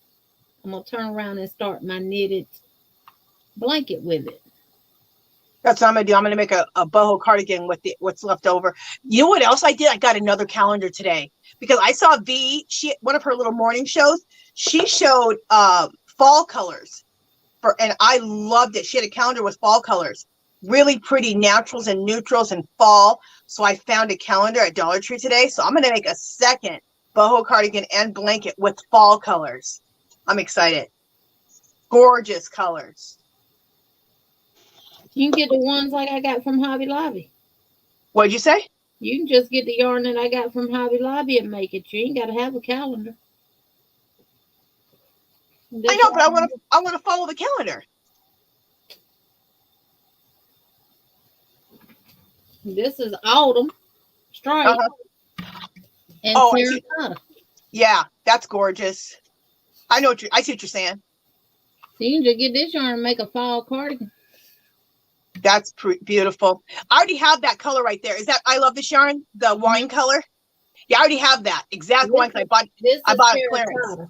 I'm going to turn around and start my knitted blanket with it. That's what I'm gonna do. I'm gonna make a boho cardigan with what's left over. You know what else I did? I got another calendar today because I saw one of her little morning shows. She showed fall colors and I loved it. She had a calendar with fall colors, really pretty naturals and neutrals and fall. So I found a calendar at Dollar Tree today. So I'm gonna make a second boho cardigan and blanket with fall colors. I'm excited. Gorgeous colors. You can get the ones like I got from Hobby Lobby. What'd you say? You can just get the yarn that I got from Hobby Lobby and make it. You ain't got to have a calendar. I know, but I want to follow the calendar. This is autumn stripe and terracotta. Yeah, that's gorgeous. I see what you're saying. So you can just get this yarn and make a fall cardigan. That's beautiful. I already have that color right there. Is that I love this yarn, the wine color? Yeah, I already have that exact one. I bought it clearance.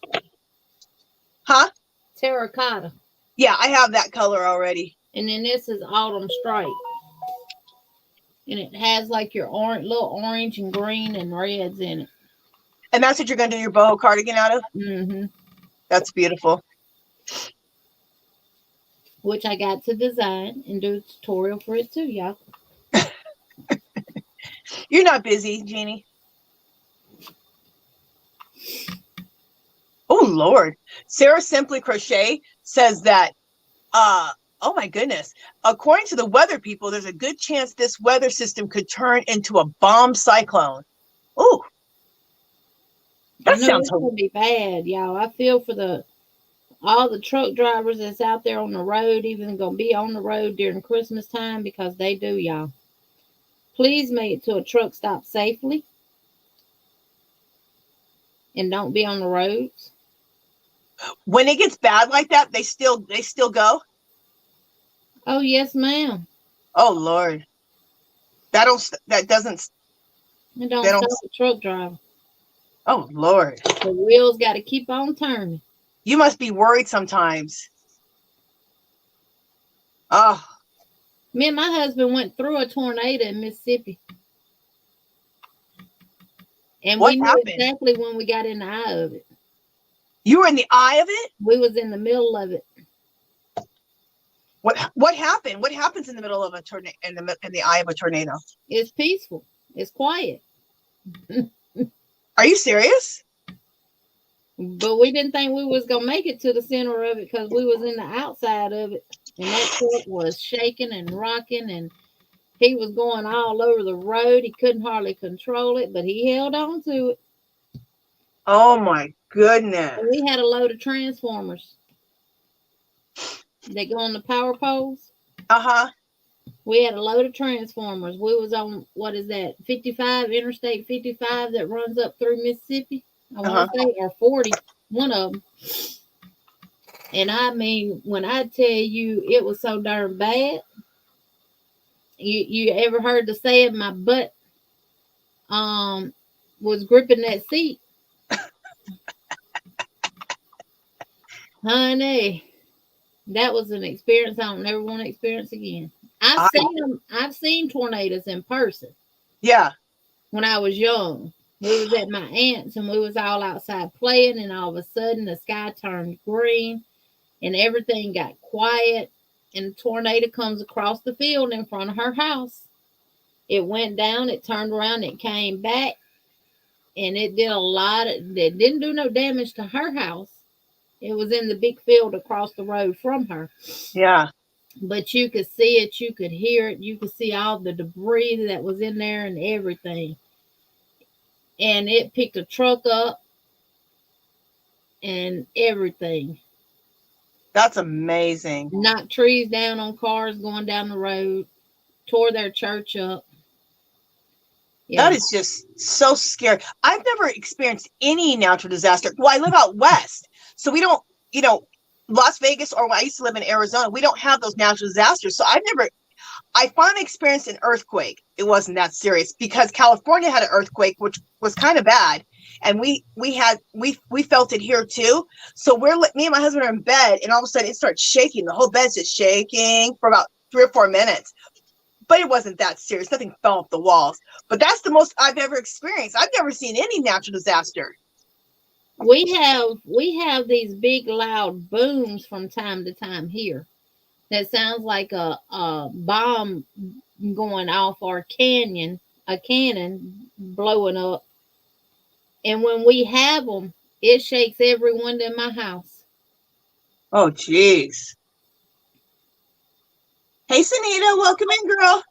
Huh? Terracotta. Yeah, I have that color already. And then this is autumn stripe. And it has like your little orange and green and reds in it. And that's what you're going to do your boho cardigan out of? Mm-hmm. That's beautiful. Which I got to design and do a tutorial for it too, y'all. You're not busy, Jeannie. Oh, Lord. Sarah Simply Crochet says that, oh, my goodness. According to the weather people, there's a good chance this weather system could turn into a bomb cyclone. Oh, that sounds going to be bad, y'all. I feel for all the truck drivers that's out there on the road, even going to be on the road during Christmas time, because they do, y'all. Please make it to a truck stop safely. And don't be on the roads. When it gets bad like that, they still go? Oh, yes, ma'am. Oh, Lord. That doesn't stop the truck driver. Oh, Lord. The wheels got to keep on turning. You must be worried sometimes. Oh. Me and my husband went through a tornado in Mississippi. And we knew exactly when we got in the eye of it. You were in the eye of it? We was in the middle of it. What happened? What happens in the middle of a tornado, in the eye of a tornado? It's peaceful. It's quiet. Are you serious? But we didn't think we was gonna make it to the center of it because we was in the outside of it, and that truck was shaking and rocking, and he was going all over the road. He couldn't hardly control it, but he held on to it. Oh my goodness! And we had a load of transformers that go on the power poles. We had a load of transformers. We was on, what is that, 55, Interstate 55 that runs up through Mississippi, I want to say, or 40, one of them. And I mean, when I tell you it was so darn bad, you ever heard the saying, my butt was gripping that seat? Honey, that was an experience I don't never want to experience again. I've seen tornadoes in person. Yeah. When I was young, we was at my aunt's and we was all outside playing, and all of a sudden the sky turned green and everything got quiet, and a tornado comes across the field in front of her house. It went down, it turned around, it came back, and it did it didn't do no damage to her house. It was in the big field across the road from her. Yeah. But you could see it, you could hear it, you could see all the debris that was in there and everything. And it picked a truck up and everything. That's amazing. Knocked trees down on cars going down the road, tore their church up. Yeah. That is just so scary. I've never experienced any natural disaster. Well, I live out west, so we don't, Las Vegas, or when I used to live in Arizona, we don't have those natural disasters. So I finally experienced an earthquake. It wasn't that serious because California had an earthquake, which was kind of bad. And we felt it here too. So me and my husband are in bed, and all of a sudden it starts shaking. The whole bed's just shaking for about 3 or 4 minutes. But it wasn't that serious. Nothing fell off the walls. But that's the most I've ever experienced. I've never seen any natural disaster. We have these big loud booms from time to time here. That sounds like a bomb going off, or a cannon blowing up. And when we have them, it shakes every window in my house. Oh, jeez. Hey, Sunita, welcome in, girl.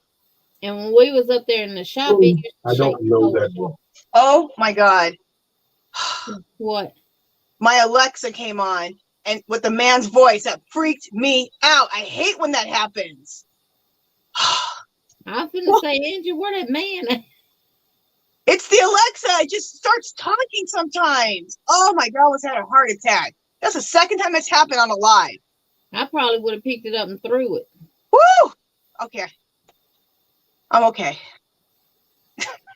And when we was up there in the shop, I don't know that one. Oh, my God. What? My Alexa came on. And with the man's voice, that freaked me out. I hate when that happens. I was gonna say, Angie, where that man? It's the Alexa. It just starts talking sometimes. Oh my God, I almost had a heart attack. That's the second time it's happened on a live. I probably would have picked it up and threw it. Woo! Okay. I'm okay.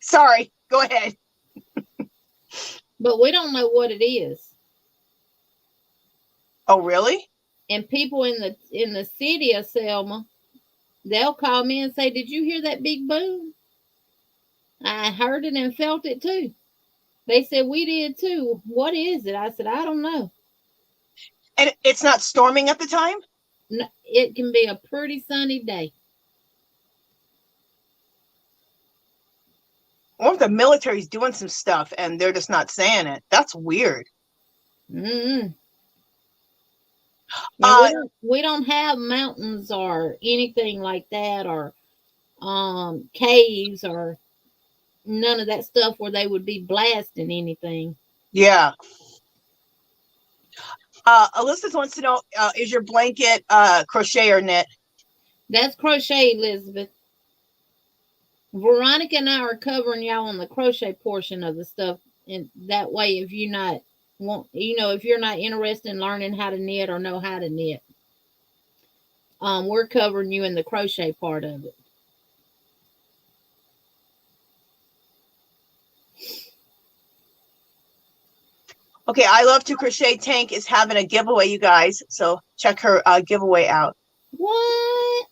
Sorry. Go ahead. But we don't know what it is. Oh, really? And people in the city of Selma, they'll call me and say, "Did you hear that big boom?" I heard it and felt it too. They said, "We did too." What is it? I said, "I don't know." And it's not storming at the time? No, it can be a pretty sunny day. Or if the military's doing some stuff and they're just not saying it. That's weird. Mm-hmm. We don't have mountains or anything like that, or caves or none of that stuff where they would be blasting anything. Yeah. Alyssa wants to know, is your blanket crochet or knit? That's crochet, Elizabeth. Veronica and I are covering y'all on the crochet portion of the stuff, and that way, if you're not if you're not interested in learning how to knit or know how to knit, we're covering you in the crochet part of it. Okay, I Love to Crochet Tank is having a giveaway, you guys. So check her giveaway out. What?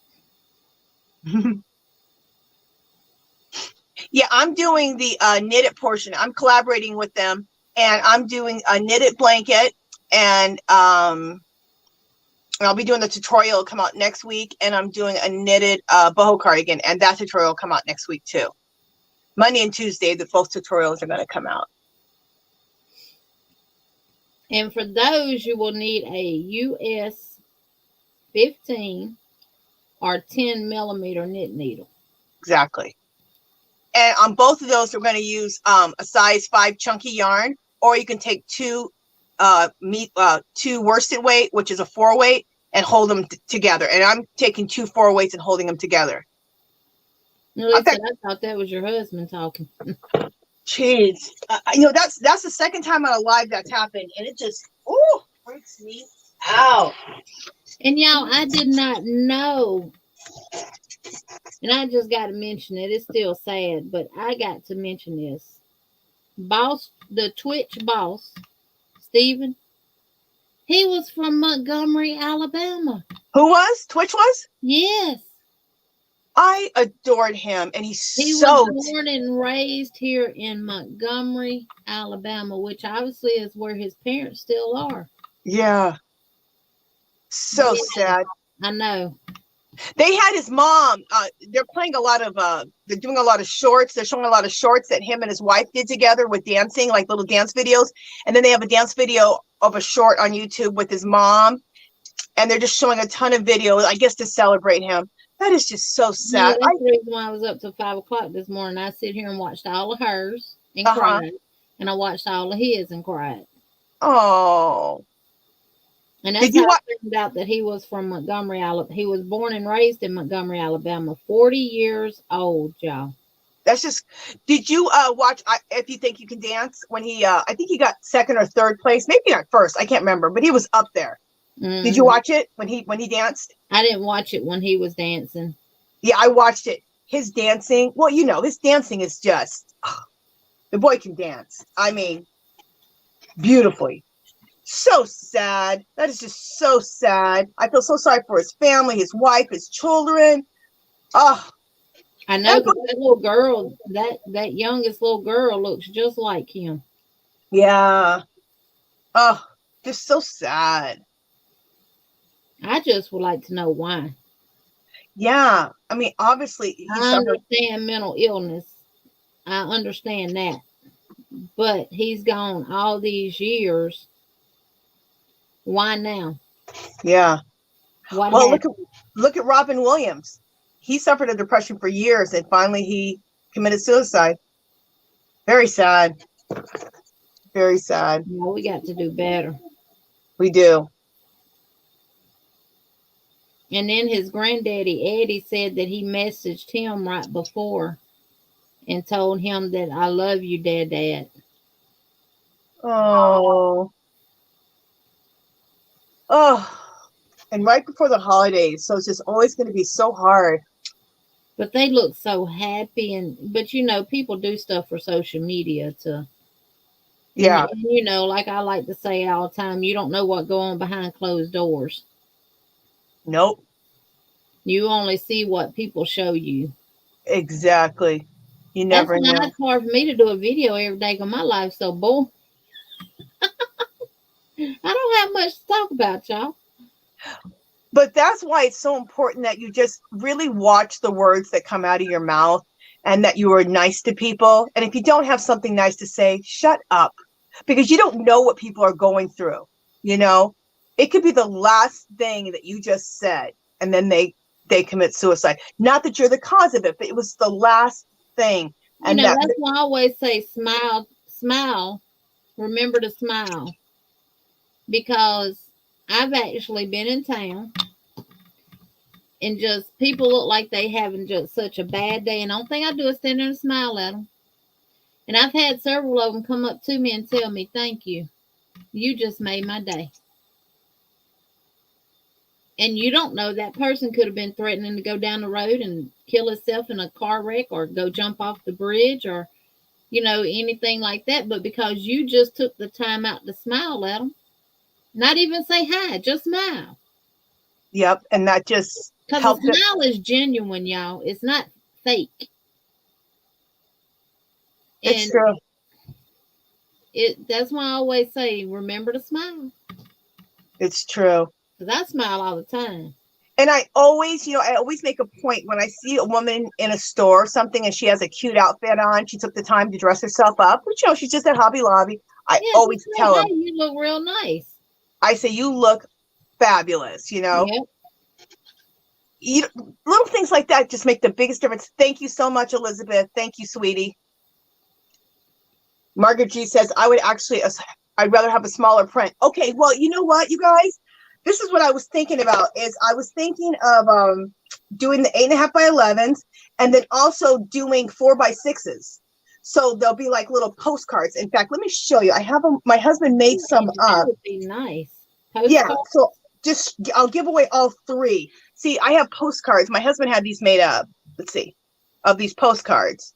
Yeah, I'm doing the knitted portion. I'm collaborating with them, and I'm doing a knitted blanket, and I'll be doing the tutorial. It'll come out next week, and I'm doing a knitted boho cardigan, and that tutorial will come out next week too. Monday and Tuesday, the both tutorials are going to come out. And for those, you will need a US 15 or 10 millimeter knit needle. Exactly. And on both of those, we're going to use a size 5 chunky yarn, or you can take two worsted weight, which is a 4 weight, and hold them together. And I'm taking 2 4 weights and holding them together. No, listen, I thought that was your husband talking. Jeez, that's the second time on a live that's happened, and it just freaks me out. And y'all, I did not know. And I just got to mention it. It's still sad, but I got to mention this. The Twitch boss, Steven, he was from Montgomery, Alabama. Who was? Twitch was? Yes. I adored him, and he was born and raised here in Montgomery, Alabama, which obviously is where his parents still are. Yeah. So sad. I know. They had his mom. They're playing a lot of. They're doing a lot of shorts. They're showing a lot of shorts that him and his wife did together with dancing, like little dance videos. And then they have a dance video of a short on YouTube with his mom, and they're just showing a ton of videos, I guess, to celebrate him. That is just so sad. Yeah, that's the reason why I was up till 5 o'clock this morning. I sit here and watched all of hers and cried, and I watched all of his and cried. Oh. And that's how I found out that he was from Montgomery, Alabama. He was born and raised in Montgomery, Alabama. 40 years old, y'all. That's just. Did you watch If You Think You Can Dance? When he, I think he got 2nd or 3rd place, maybe not 1st. I can't remember, but he was up there. Mm-hmm. Did you watch it when he danced? I didn't watch it when he was dancing. Yeah, I watched it. His dancing, well, you know, his dancing is just, the boy can dance. I mean, beautifully. So sad. That is just so sad. I feel so sorry for his family, his wife, his children. Oh, I know, because that little girl, that youngest little girl looks just like him. yeah. Oh, just so sad. I just would like to know why. Yeah. I mean, obviously, I understand mental illness. I understand that. But he's gone all these years. Why now? Yeah. What Well, happened? look at Robin Williams. He suffered a depression for years, and finally he committed suicide. Very sad. Very sad. No, we got to do better. We do. And then his granddaddy, Eddie, said that he messaged him right before and told him that I love you, Dad. Oh. Oh. And right before the holidays. So it's just always going to be so hard. But they look so happy. But, you know, people do stuff for social media to. Yeah. And, you know, like I like to say all the time, you don't know what goes on behind closed doors. Nope. You only see what people show you. Exactly. You never know. That's hard for me to do a video every day because my life's so boring. I don't have much to talk about, y'all. But that's why it's so important that you just really watch the words that come out of your mouth and that you are nice to people. And if you don't have something nice to say, shut up, because you don't know what people are going through. You know, it could be the last thing that you just said, and then they commit suicide. Not that you're the cause of it, but it was the last thing. And you know, that's why I always say smile, remember to smile. Because I've actually been in town and just people look like they having just such a bad day. And the only thing I do is stand there and smile at them. And I've had several of them come up to me and tell me, thank you. You just made my day. And you don't know, that person could have been threatening to go down the road and kill himself in a car wreck or go jump off the bridge or, you know, anything like that. But because you just took the time out to smile at them, not even say hi, just smile. Yep, and that just because a smile is genuine, y'all. It's not fake. It's true. That's why I always say, remember to smile. It's true. Because I smile all the time. And I always, you know, I always make a point when I see a woman in a store or something and she has a cute outfit on, she took the time to dress herself up, which, you know, she's just at Hobby Lobby. I always tell them, you look real nice. I say, you look fabulous, you know. Yep. Little things like that just make the biggest difference. Thank you so much, Elizabeth. Thank you, sweetie. Margaret G says, I'd rather have a smaller print. Okay, well, you know what, you guys? This is what I was thinking about, is I was thinking of doing the 8.5 by 11s and then also doing 4 by 6s. So they'll be like little postcards. In fact, let me show you. I have them. My husband made some up. That would be nice. Postcards? Yeah, so I'll give away all 3. See, I have postcards. My husband had these made up. Let's see, of these postcards.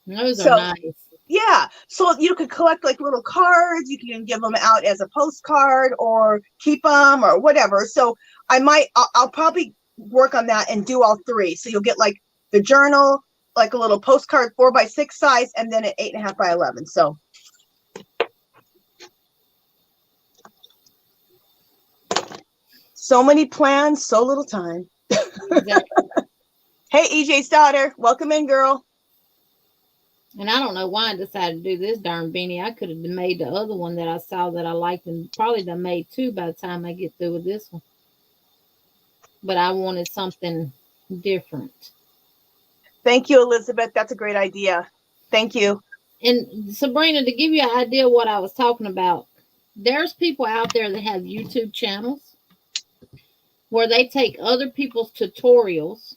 Those are nice. Yeah, so you could collect like little cards. You can give them out as a postcard or keep them or whatever. So I'll probably work on that and do all 3. So you'll get like the journal, like a little postcard 4 by 6 size, and then an 8.5 by 11. So. So many plans, so little time. Exactly. Hey, EJ's daughter, welcome in, girl. And I don't know why I decided to do this darn beanie. I could have made the other one that I saw that I liked and probably done made 2 by the time I get through with this one. But I wanted something different. Thank you, Elizabeth. That's a great idea. Thank you. And Sabrina, to give you an idea of what I was talking about, there's people out there that have YouTube channels where they take other people's tutorials.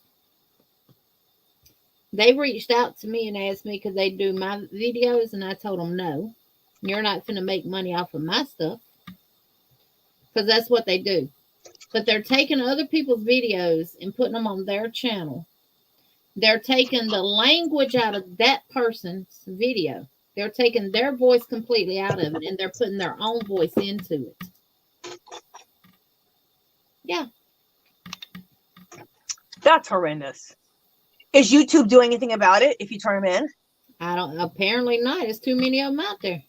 They reached out to me and asked me could they do my videos, and I told them no. You're not going to make money off of my stuff. Because that's what they do. But they're taking other people's videos and putting them on their channel. They're taking the language out of that person's video. They're taking their voice completely out of it, and they're putting their own voice into it. Yeah. That's horrendous. Is YouTube doing anything about it if you turn them in? I don't, apparently not. There's too many of them out there.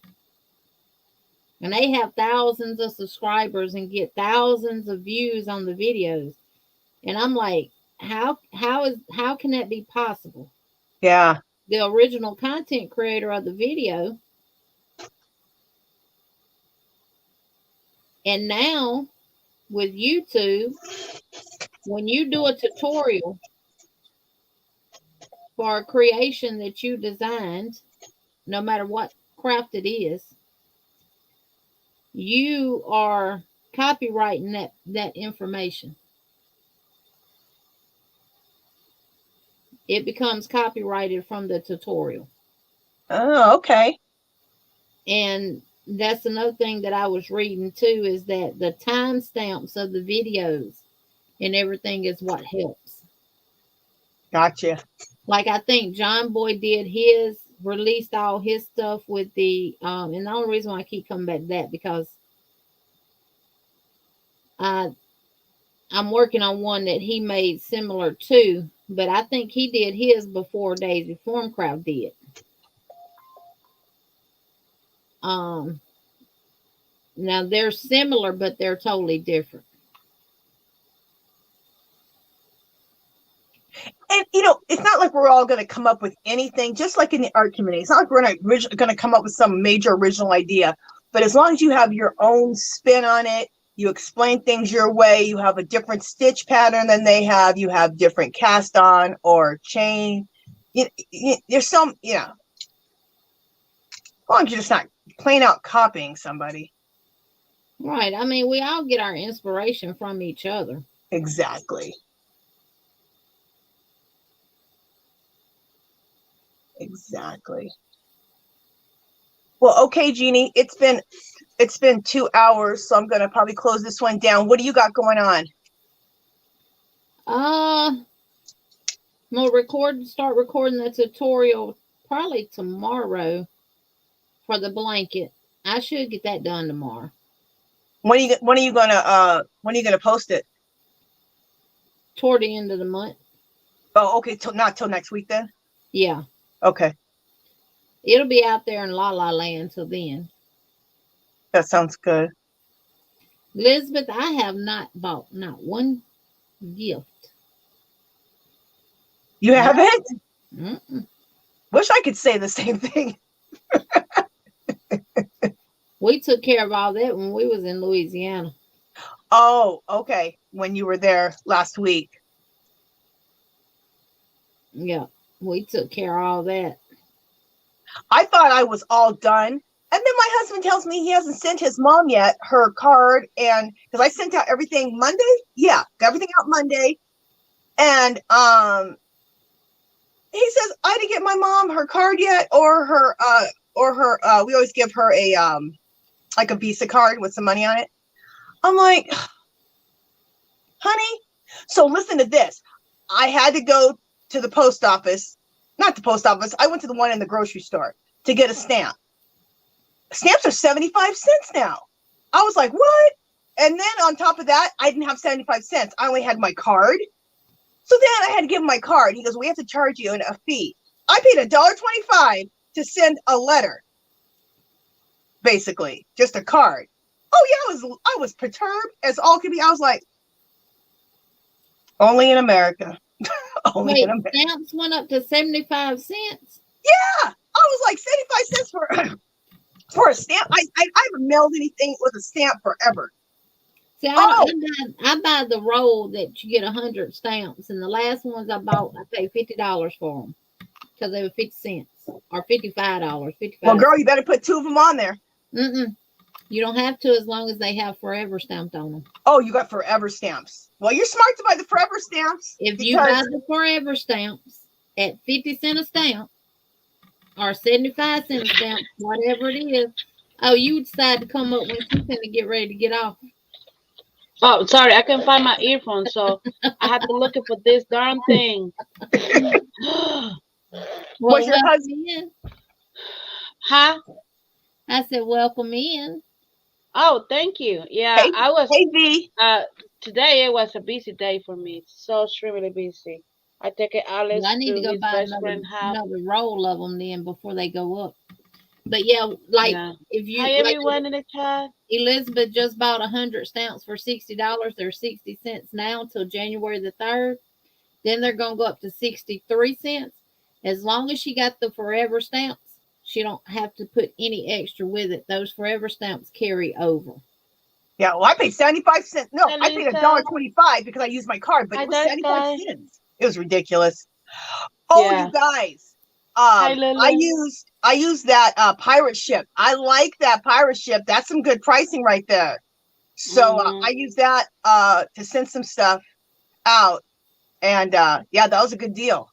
And they have thousands of subscribers and get thousands of views on the videos. And I'm like, how can that be possible? Yeah. The original content creator of the video. And now with YouTube, when you do a tutorial for a creation that you designed, no matter what craft it is, you are copyrighting that information. It becomes copyrighted from the tutorial. Oh, okay. And that's another thing that I was reading too, is that the timestamps of the videos and everything is what helps. Gotcha. Like I think John Boy did his, released all his stuff with the and the only reason why I keep coming back to that, because I'm working on one that he made similar to, but I think he did his before Daisy Formcraft did. Now they're similar, but they're totally different. And, you know, it's not like we're all going to come up with anything, just like in the art community. It's not like we're going to come up with some major original idea. But as long as you have your own spin on it, you explain things your way, you have a different stitch pattern than they have, you have different cast on or chain. There's some, you know, as long as you're just not plain out copying somebody. Right. I mean, we all get our inspiration from each other. Exactly. Exactly. Well, okay, Jeannie, it's been 2 hours, so I'm going to probably close this one down. What do you got going on? I'm gonna start recording the tutorial probably tomorrow for the blanket. I should get that done tomorrow. When are you gonna post it? Toward the end of the month. Oh, okay. Not till next week then? Yeah. Okay. It'll be out there in La La Land till then. That sounds good. Elizabeth, I have not bought not one gift. You haven't? Mm-mm. Wish I could say the same thing. We took care of all that when we was in Louisiana. Oh, okay. When you were there last week. Yeah, we took care of all that. I thought I was all done. And then my husband tells me he hasn't sent his mom yet her card. And because I sent out everything Monday. Yeah, got everything out Monday. And he says I didn't get my mom her card yet, or her we always give her a like a Visa card with some money on it. I'm like, honey, so listen to this. I had to go to the post office, not the post office. I went to the one in the grocery store to get a stamp. Stamps are 75 cents now. I was like, what? And then on top of that, I didn't have 75 cents. I only had my card. So then I had to give him my card. He goes, we have to charge you a fee. I paid $1.25 to send a letter. Basically, just a card. Oh yeah, I was perturbed as all could be. I was like, only in America. Only Wait, in America. stamps went up to 75 cents? Yeah, I was like 75 cents for a stamp. I haven't mailed anything with a stamp forever. See, I buy the roll that you get 100 stamps, and the last ones I bought, I paid $50 for them because they were 50 cents or $55. Well, girl, you better put 2 of them on there. You don't have to, as long as they have forever stamped on them. Oh, you got forever stamps. Well, you're smart to buy the forever stamps. If you buy the forever stamps at 50 cents a stamp or 75 cents a stamp, whatever it is, oh, you decide to come up when you're going to get ready to get off. Oh, sorry, I can't find my earphones, so I had to look for this darn thing. Was your welcome husband? in. Huh? I said, welcome in. Oh, thank you. Yeah, Hey, I was. hey V. Today it was a busy day for me. So extremely busy. I take Well, Alice I need to to go his buy best friend house. another roll of them then before they go up. But yeah, like Yeah. if you Hi like everyone in the chat. Elizabeth just bought 100 stamps for $60. They're 60 cents now till January the 3rd. Then they're gonna go up to 63 cents. As long as she got the forever stamps, she don't have to put any extra with it. Those forever stamps carry over. Yeah, well, I paid 75 cents. No, Hi, I paid Lisa. $1.25 because I used my card, but Hi, it was Dark 75 Guy. cents. It was ridiculous. Oh, Yeah. you guys. Hi, I Lily. used that pirate ship. I like that pirate ship. That's some good pricing right there. So I used that to send some stuff out. And yeah, that was a good deal.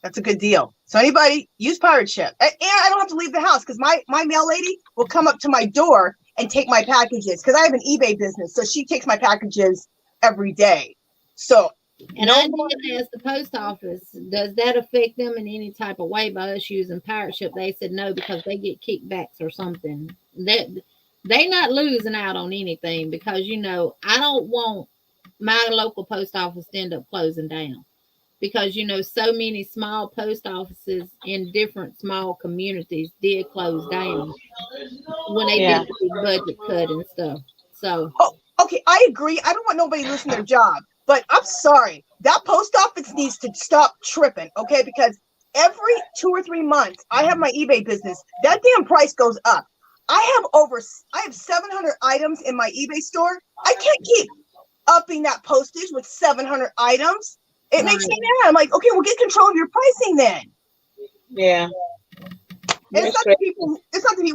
That's a good deal. So anybody use pirate ship. And I don't have to leave the house because my mail lady will come up to my door and take my packages because I have an eBay business. So she takes my packages every day. So And I did ask the post office, does that affect them in any type of way by us using pirate ship? They said no, because they get kickbacks or something. That they not losing out on anything, because I don't want my local post office to end up closing down, because so many small post offices in different small communities did close down when they did the big budget cut and stuff. So okay, I agree. I don't want nobody losing their job, but I'm sorry. That post office needs to stop tripping, okay? Because every 2 or 3 months, I have my eBay business. That damn price goes up. I have 700 items in my eBay store. I can't keep upping that postage with 700 items. It makes me mad. I'm like, okay, well, get control of your pricing then. Yeah. And it's not the people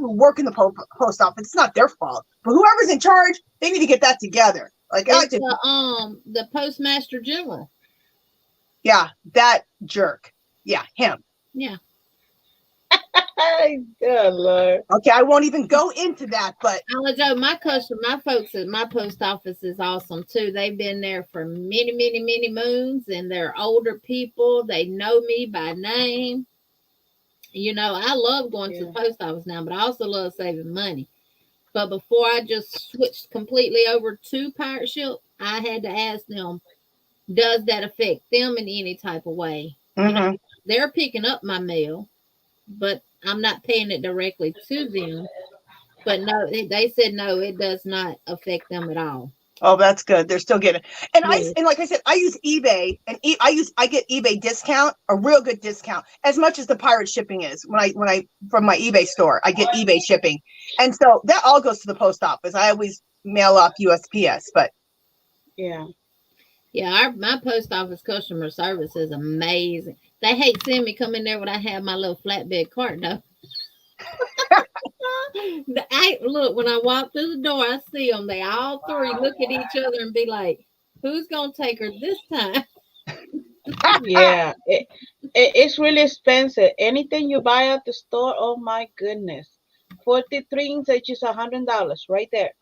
who work in the post office. It's not their fault. But whoever's in charge, they need to get that together. Like the postmaster general. Yeah, that jerk. Yeah, him. Yeah. Good Lord. Okay, I won't even go into that, but my folks at my post office is awesome too. They've been there for many, many, many moons, and they're older people. They know me by name. I love going to the post office now, but I also love saving money. But before I just switched completely over to pirate ship, I had to ask them, does that affect them in any type of way? mm-hmm. They're picking up my mail, but I'm not paying it directly to them. But no, they said no, it does not affect them at all. Oh, that's good. They're still getting. And like I said, I use eBay, and I get eBay discount, a real good discount, as much as the pirate shipping is. When I from my eBay store, I get eBay shipping, and so that all goes to the post office. I always mail off USPS, but yeah, my post office customer service is amazing. They hate seeing me come in there when I have my little flatbed cart though. Look, when I walk through the door, I see them. They all three look at each other and be like, "Who's gonna take her this time?" Yeah, it's really expensive. Anything you buy at the store, oh my goodness, 43 inches, $100 right there.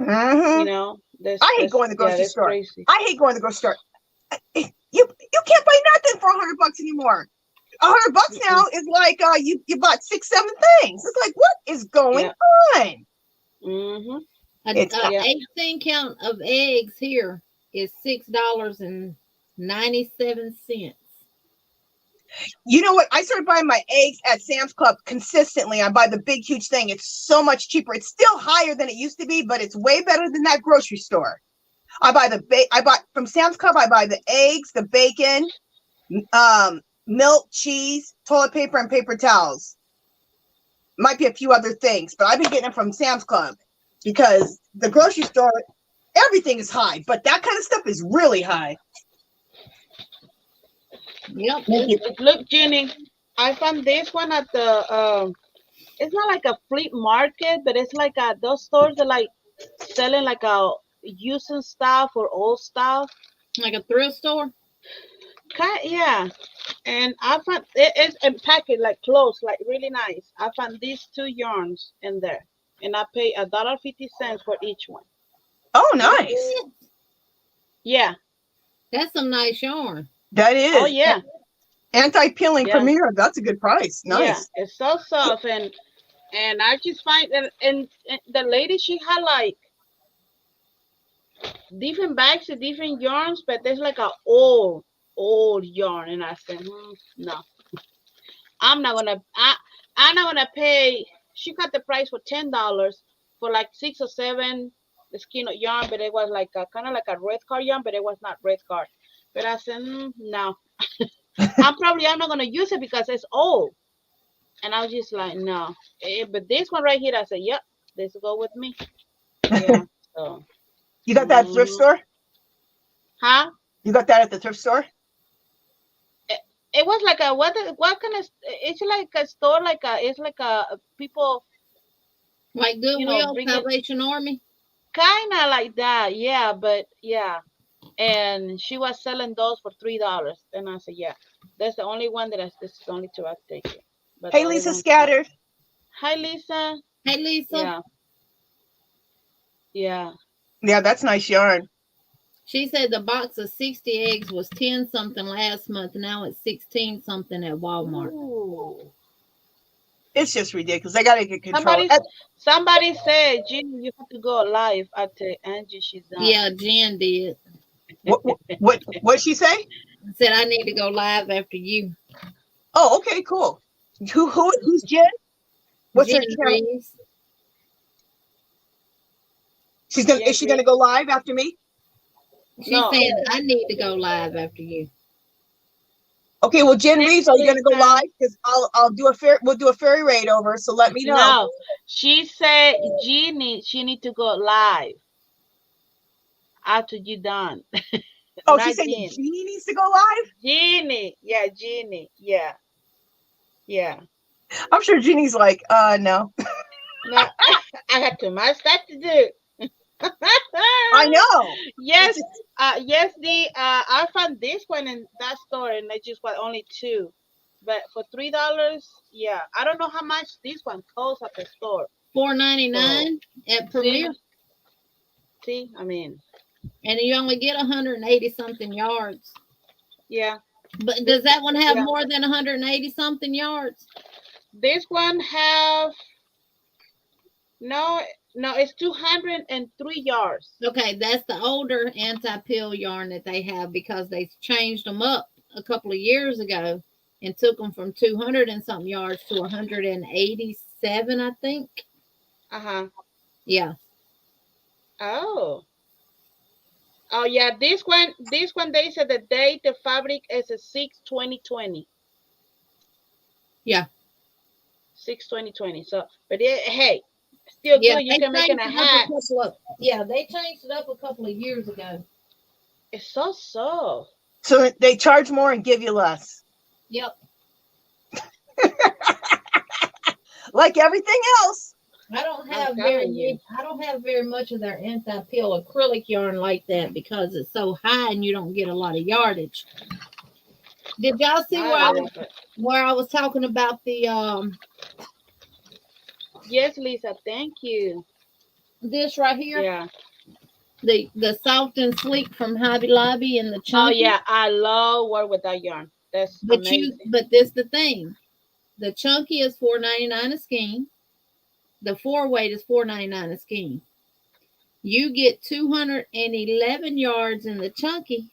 Mm-hmm. I hate going to the grocery store. Crazy. I hate going to the grocery store. You can't buy nothing for $100 anymore. $100 now is like you bought 6-7 things. It's like, what is going on? Mm-hmm. An 18 count of eggs here is $6.97. You know what? I started buying my eggs at Sam's Club consistently. I buy the big, huge thing. It's so much cheaper. It's still higher than it used to be, but it's way better than that grocery store. I buy from Sam's Club. I buy the eggs, the bacon, milk, cheese, toilet paper, and paper towels. Might be a few other things, but I've been getting them from Sam's Club because the grocery store, everything is high, but that kind of stuff is really high. Yep. Look, Jeannie, I found this one at the it's not like a flea market, but it's like those stores that like selling like using stuff or old stuff, like a thrift store. Yeah, and I found it's packaged like clothes, like really nice. I found these 2 yarns in there, and I pay $1.50 for each one. Oh, nice! Yeah. That's some nice yarn. That is. Oh yeah. Anti-peeling Yeah. Premier. That's a good price. Yeah. Nice. It's so soft, and I just find that, and the lady, she had like different bags of different yarns, but there's like a old yarn, and I said, no, I'm not gonna pay. She got the price for $10 for like 6 or 7 the skein of yarn, but it was like kind of like a red card yarn, but it was not red card. But I said, no, I'm not gonna use it because it's old. And I was just like, no. But this one right here, I said, yep, this will go with me. Yeah. So. You got that at thrift store? Huh? You got that at the thrift store? It was like a what kind of? It's like a store, like it's like a people. Like Goodwill, Salvation Army. Kind of like that, yeah. But yeah, and she was selling those for $3, and I said, yeah, that's the only one that this is the only two I take it. But hey, Lisa Scattered. Hi, Lisa. Hey, Lisa. Yeah. Yeah. Yeah, that's nice yarn. She said the box of 60 eggs was 10 something last month. Now it's 16 something at Walmart. Ooh. It's just ridiculous. They gotta get control. Somebody said, Jeannie, you have to go live at Angie. She's done. Yeah, Jen did. What'd she say? Said I need to go live after you. Oh, okay, cool. Who's Jen? What's Jen her channel? Reeves. Is she gonna go live after me? She said I need to go live after you. Okay, well, Jen Reeves, are you gonna go live? Because we'll do a fairy raid over. So let me know. No, she said Jeannie, she need to go live after you done. Oh, she said Jeannie needs to go live. Jeannie, yeah. I'm sure Jeannie's like, no. No, I got too much stuff to do. I know. Yes, I found this one in that store, and it just was only 2, but for $3, yeah. I don't know how much this one costs at the store. $4.99 at Premier. See, I mean, and you only get 180 something yards. Yeah. But does that one have more than 180 something yards? This one have no, it's 203 yards. Okay, that's the older anti-pill yarn that they have because they changed them up a couple of years ago and took them from 200 and something yards to 187, I think. Yeah. Oh yeah, this one they said the date the fabric is a 6/20/20. Yeah. 6/20/20. So, but hey, still good. You can make it a hat. They changed it up a couple of years ago. It's so soft. So they charge more and give you less. Yep. Like everything else. I don't have very much of their anti-pill acrylic yarn like that because it's so high and you don't get a lot of yardage. Did y'all see where I was talking about the Yes, Lisa, thank you. This right here? Yeah. The soft and sleek from Hobby Lobby and the chunky. Oh yeah, I love work with that yarn. That's amazing. But this the thing. The chunky is $4.99 a skein. The 4-weight is $4.99 a skein. You get 211 yards in the chunky.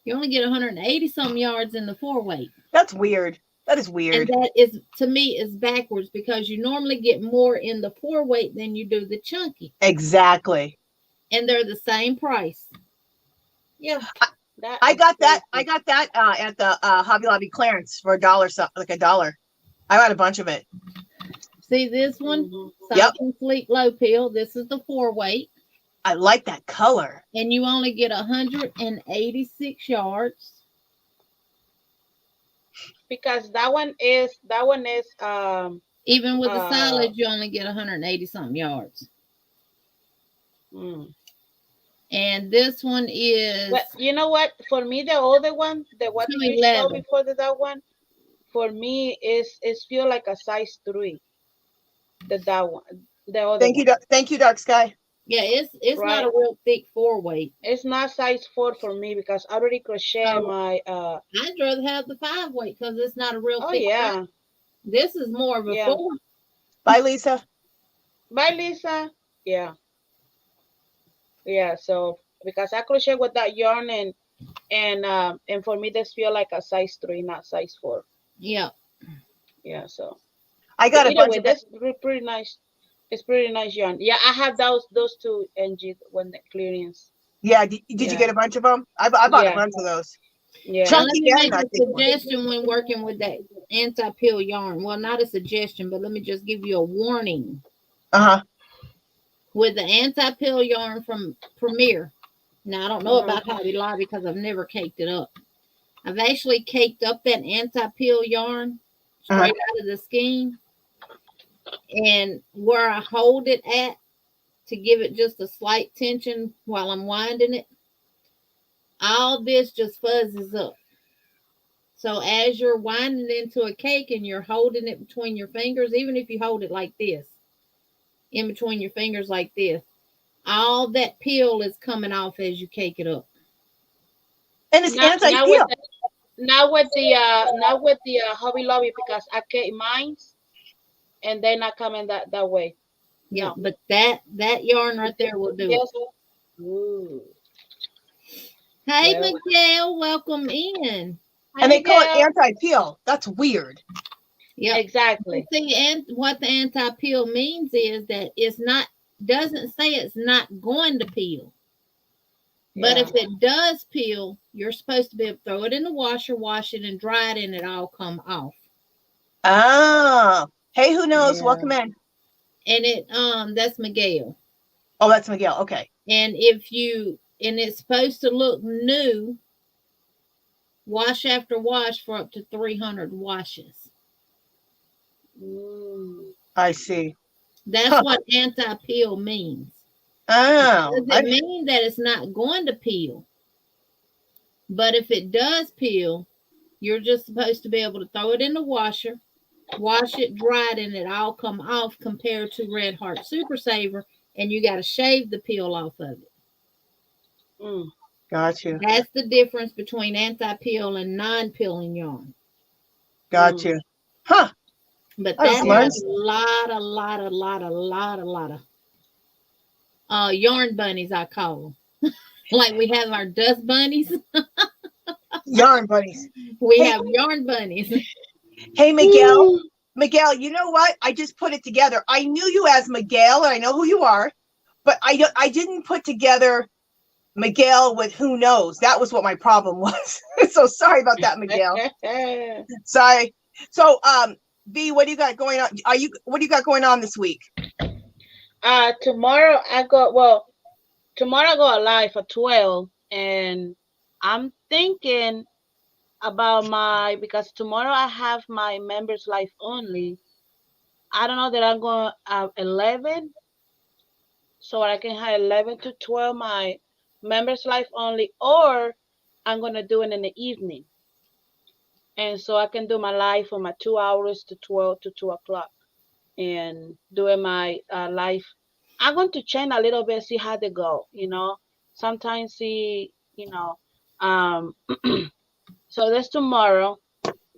You only get 180 some yards in the 4-weight. That's weird. That is weird. And that is, to me, is backwards because you normally get more in the 4-weight than you do the chunky. Exactly. And they're the same price. Yeah. I got that at the Hobby Lobby clearance for $1, like $1. I got a bunch of it. See this one? Soft and sleek low peel. This is the 4-weight. I like that color. And you only get 186 yards. Because that one is even with the silage, you only get 180 something yards. And this one is. But you know what? For me, the older one, the one you showed before that one, for me is feel like a size 3. That one, the other. Thank you, Dark Sky. Yeah, it's not a right? real thick 4-weight. It's not size 4 for me because I already crochet So my I'd rather have the 5-weight because it's not a real oh thick fabric. yeah. This is more of a Yeah. 4. Bye, Lisa. Bye, Lisa. Yeah. Yeah. So because I crochet with that yarn and for me this feel like a size 3, not size 4. Yeah. Yeah. So I but got a either bunch way, of it. that's pretty nice. It's pretty nice yarn. Yeah, I have those two Angie when the clearance. Yeah. Did you Yeah. get a bunch of them? I bought a Yeah. bunch of those. Yeah. Now let Chunky me and make I a think one. suggestion when working with that anti-pill yarn. Well, not a suggestion, but let me just give you a warning. Uh-huh. With the anti-pill yarn from Premier. Now I don't know about Hobby Lobby because I've never caked it up. I've actually caked up that anti-pill yarn straight out of the skein. And where I hold it at to give it just a slight tension while I'm winding it, all this just fuzzes up. So as you're winding into a cake and you're holding it between your fingers, even if you hold it like this, in between your fingers like this, all that peel is coming off as you cake it up. And it's Not anti-peel. with the Hobby Lobby because I get mines and they're not coming that way. Yeah, No. but that yarn right there will do it. Yes. Ooh. Hey, Well. Miguel, welcome in. And they call it Miguel. anti-peel. That's weird. Yeah, Exactly. see, and what the anti-peel means is that it's not, doesn't say it's not going to peel. But if it does peel, you're supposed to be able to throw it in the washer, wash it, and dry it, and it all come off. Oh. Hey, who knows? Yeah. Welcome in. And it that's Miguel. Oh, that's Miguel. Okay. And if you, and it's supposed to look new, wash after wash for up to 300 washes. I see. That's what anti-peel means. Oh. Does it mean that it's not going to peel? But if it does peel, you're just supposed to be able to throw it in the washer, wash it, dry it, and it all come off compared to Red Heart Super Saver, and you got to shave the peel off of it. Got you. That's the difference between anti-peel and non-peeling yarn. Got you. Huh. But That was that nice. has a lot of yarn bunnies, I call them. Like we have our dust bunnies. Yarn bunnies. We have yarn bunnies. Hey, Miguel. Miguel, you know what? I just put it together. I knew you as Miguel, and I know who you are, but I didn't put together Miguel with who knows. That was what my problem was. So sorry about that, Miguel. Sorry. So, V, what do you got going on? What do you got going on this week? Tomorrow I go live at 12, and I'm thinking about because tomorrow I have my members live only. I don't know that I'm going 11, so I can have 11 to 12 my members live only, or I'm gonna do it in the evening, and so I can do my live from my 2 hours to 12 to 2 o'clock, and doing my live. I'm going to change a little bit, see how they go. Sometimes see, so that's tomorrow.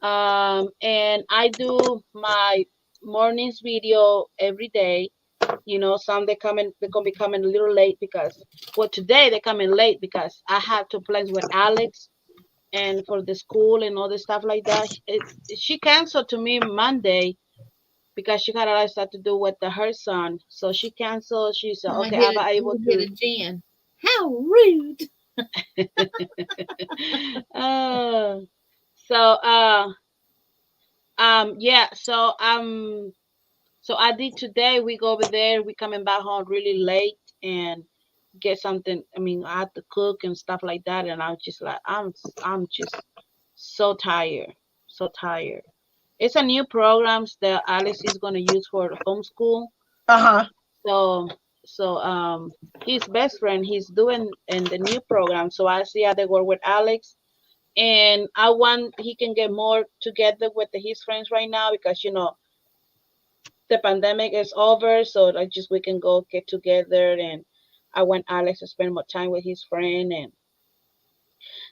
And I do my mornings video every day. Some they're gonna be coming a little late because, well, today they're coming late because I had to play with Alex and for the school and all the stuff like that. She canceled to me Monday because she got a lot of stuff to do with her son. So she canceled. She said, okay, I'm able to. Hit a Jen. How rude. Yeah. So I did today. We go over there. We coming back home really late and get something. I mean, I had to cook and stuff like that. And I was just like, I'm just so tired, so tired. It's a new programs that Alex is gonna use for the homeschool. So his best friend, he's doing in the new program. So I see how they work with Alex, and I want he can get more together with his friends right now because the pandemic is over. So we can go get together and I want Alex to spend more time with his friend, and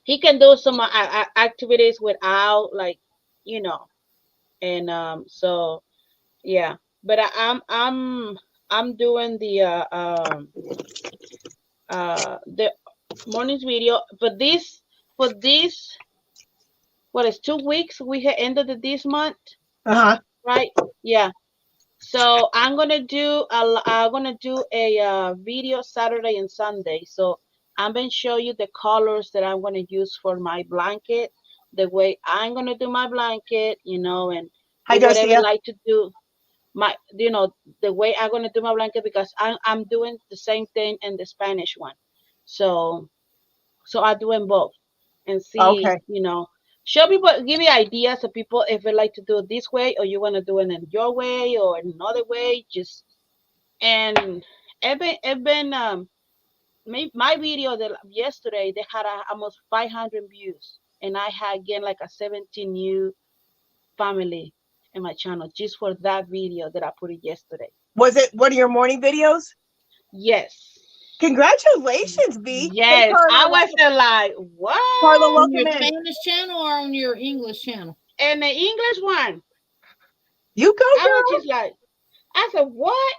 he can do some activities without, like, you know. And so yeah, but I'm doing the morning's video for this what is 2 weeks we have ended this month, right? Yeah. So I'm gonna do a video Saturday and Sunday. So I'm gonna show you the colors that I'm gonna use for my blanket, the way I'm gonna do my blanket, you know, and Hi, do whatever I Garcia. like to do my, you know, the way I'm gonna do my blanket, because I'm doing the same thing in the Spanish one. So I'm doing both and see, Okay. you know, show people, give you ideas of people if they like to do it this way, or you want to do it in your way or another way. Just and it's been my video that yesterday they had almost 500 views, and I had gained like a 17 new family in my channel just for that video that I put it yesterday. Was it one of your morning videos? Yes. Congratulations, B. Yes, Hey, Carla. I was like, what? Carla, On welcome your in. Spanish channel or on your English channel? And the English one. You go, I was girl. just like, I said, what?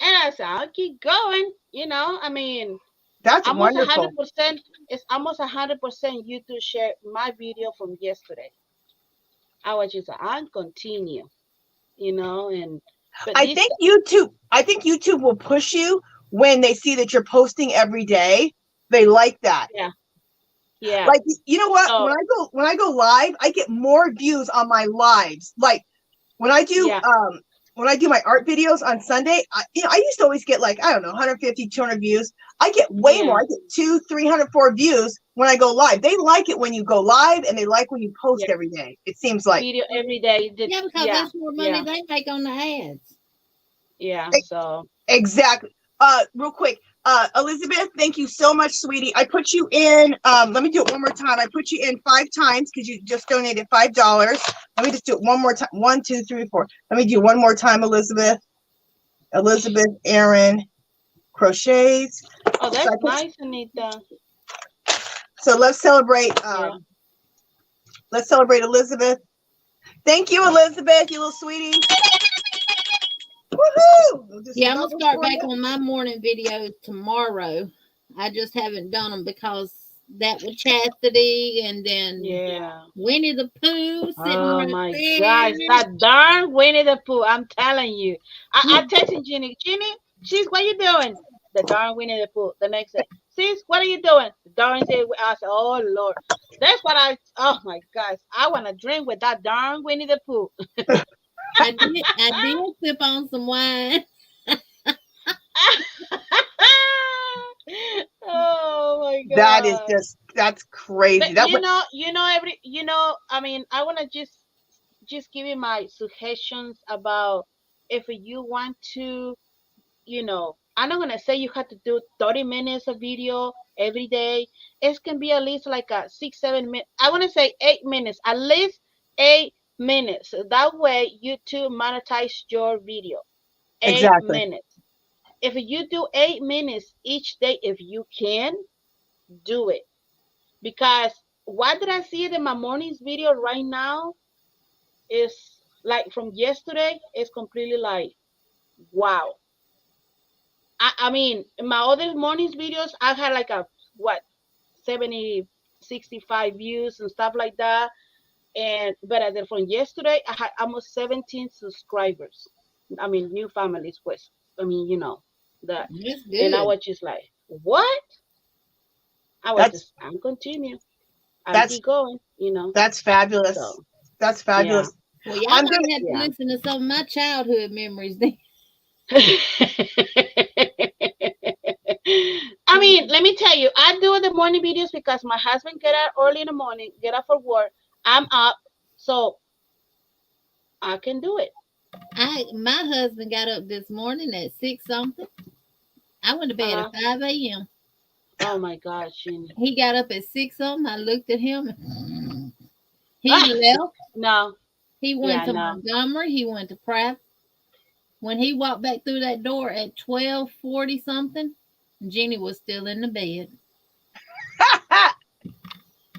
And I said, I'll keep going. You know, I mean, That's almost wonderful. 100%. It's almost 100% YouTube share my video from yesterday. I was just like, I'll continue, you know, and but I think YouTube will push you when they see that you're posting every day. They like that. Yeah. Yeah. Like, you know what? So, when I go live, I get more views on my lives. Like when I do my art videos on Sunday, I used to always get like, I don't know, 150, 200 views. I get way more. I get 200, 300, 400 views when I go live. They like it when you go live, and they like when you post every day. It seems like video every day. Yeah, because that's more money they make on the ads. Yeah. So exactly. Real quick, Elizabeth, thank you so much, sweetie. I put you in. Let me do it one more time. I put you in 5 times because you just donated $5. Let me just do it one more time. 1, 2, 3, 4. Let me do one more time, Elizabeth. Elizabeth Aaron Crochets. oh, that's nice, Anita. So let's celebrate. Let's celebrate Elizabeth. Thank you, Elizabeth, you little sweetie. Woohoo! Yeah, I'm gonna start back on my morning videos tomorrow. I just haven't done them because that with Chastity, and then Winnie the Pooh. Oh my gosh, that darn Winnie the Pooh! I'm telling you, I texted Jeannie. Jeannie, she's what you doing? The darn Winnie the Pooh. The next day, sis, what are you doing? The darn day. I said, oh Lord, that's what I. Oh my gosh, I want to drink with that darn Winnie the Pooh. I did sip on some wine. Oh my god, that is that's crazy. But I mean, I want to just give you my suggestions about if you want to, I'm not gonna say you have to do 30 minutes of video every day. It can be at least like a 6-7 minutes. I want to say 8 minutes, at least 8 minutes. So that way YouTube monetize your video. 8 minutes. If you do 8 minutes each day, if you can, do it. Because what did I see in my morning's video right now is like from yesterday, it's completely like, wow. I mean, in my other morning's videos, I've had like 70, 65 views and stuff like that. But from yesterday, I had almost 17 subscribers. I mean, new families, pues. I mean, that. And I was just like, what? I'm continue. I'll keep going, That's fabulous. So, that's fabulous. Yeah. Well, y'all gonna have to listen to some of my childhood memories then. I mean, let me tell you, I do the morning videos because my husband get up early in the morning, get up for work. I'm up, so I can do it. My husband got up this morning at 6 something. I went to bed at 5 a.m. Oh my gosh, Jeannie. He got up at 6 something. I looked at him. He left. No. He went to Montgomery. He went to Pratt. When he walked back through that door at 12:40 something, Jeannie was still in the bed.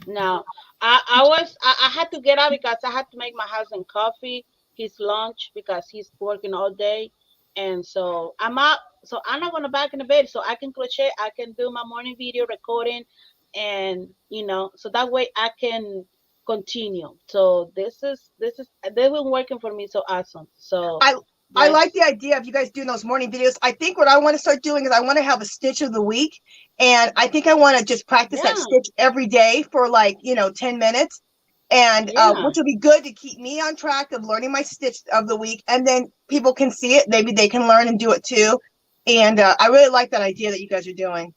No, I had to get out because I had to make my husband coffee, his lunch because he's working all day, and so I'm out. So I'm not gonna back in the bed, so I can crochet. I can do my morning video recording, and so that way I can continue. So this is they've been working for me so awesome. So I yes, like the idea of you guys doing those morning videos. I think what I want to start doing is I want to have a stitch of the week. And I think I want to just practice that yeah, stitch every day for like, 10 minutes. And yeah. which will be good to keep me on track of learning my stitch of the week. And then people can see it. Maybe they can learn and do it too. And I really like that idea that you guys are doing.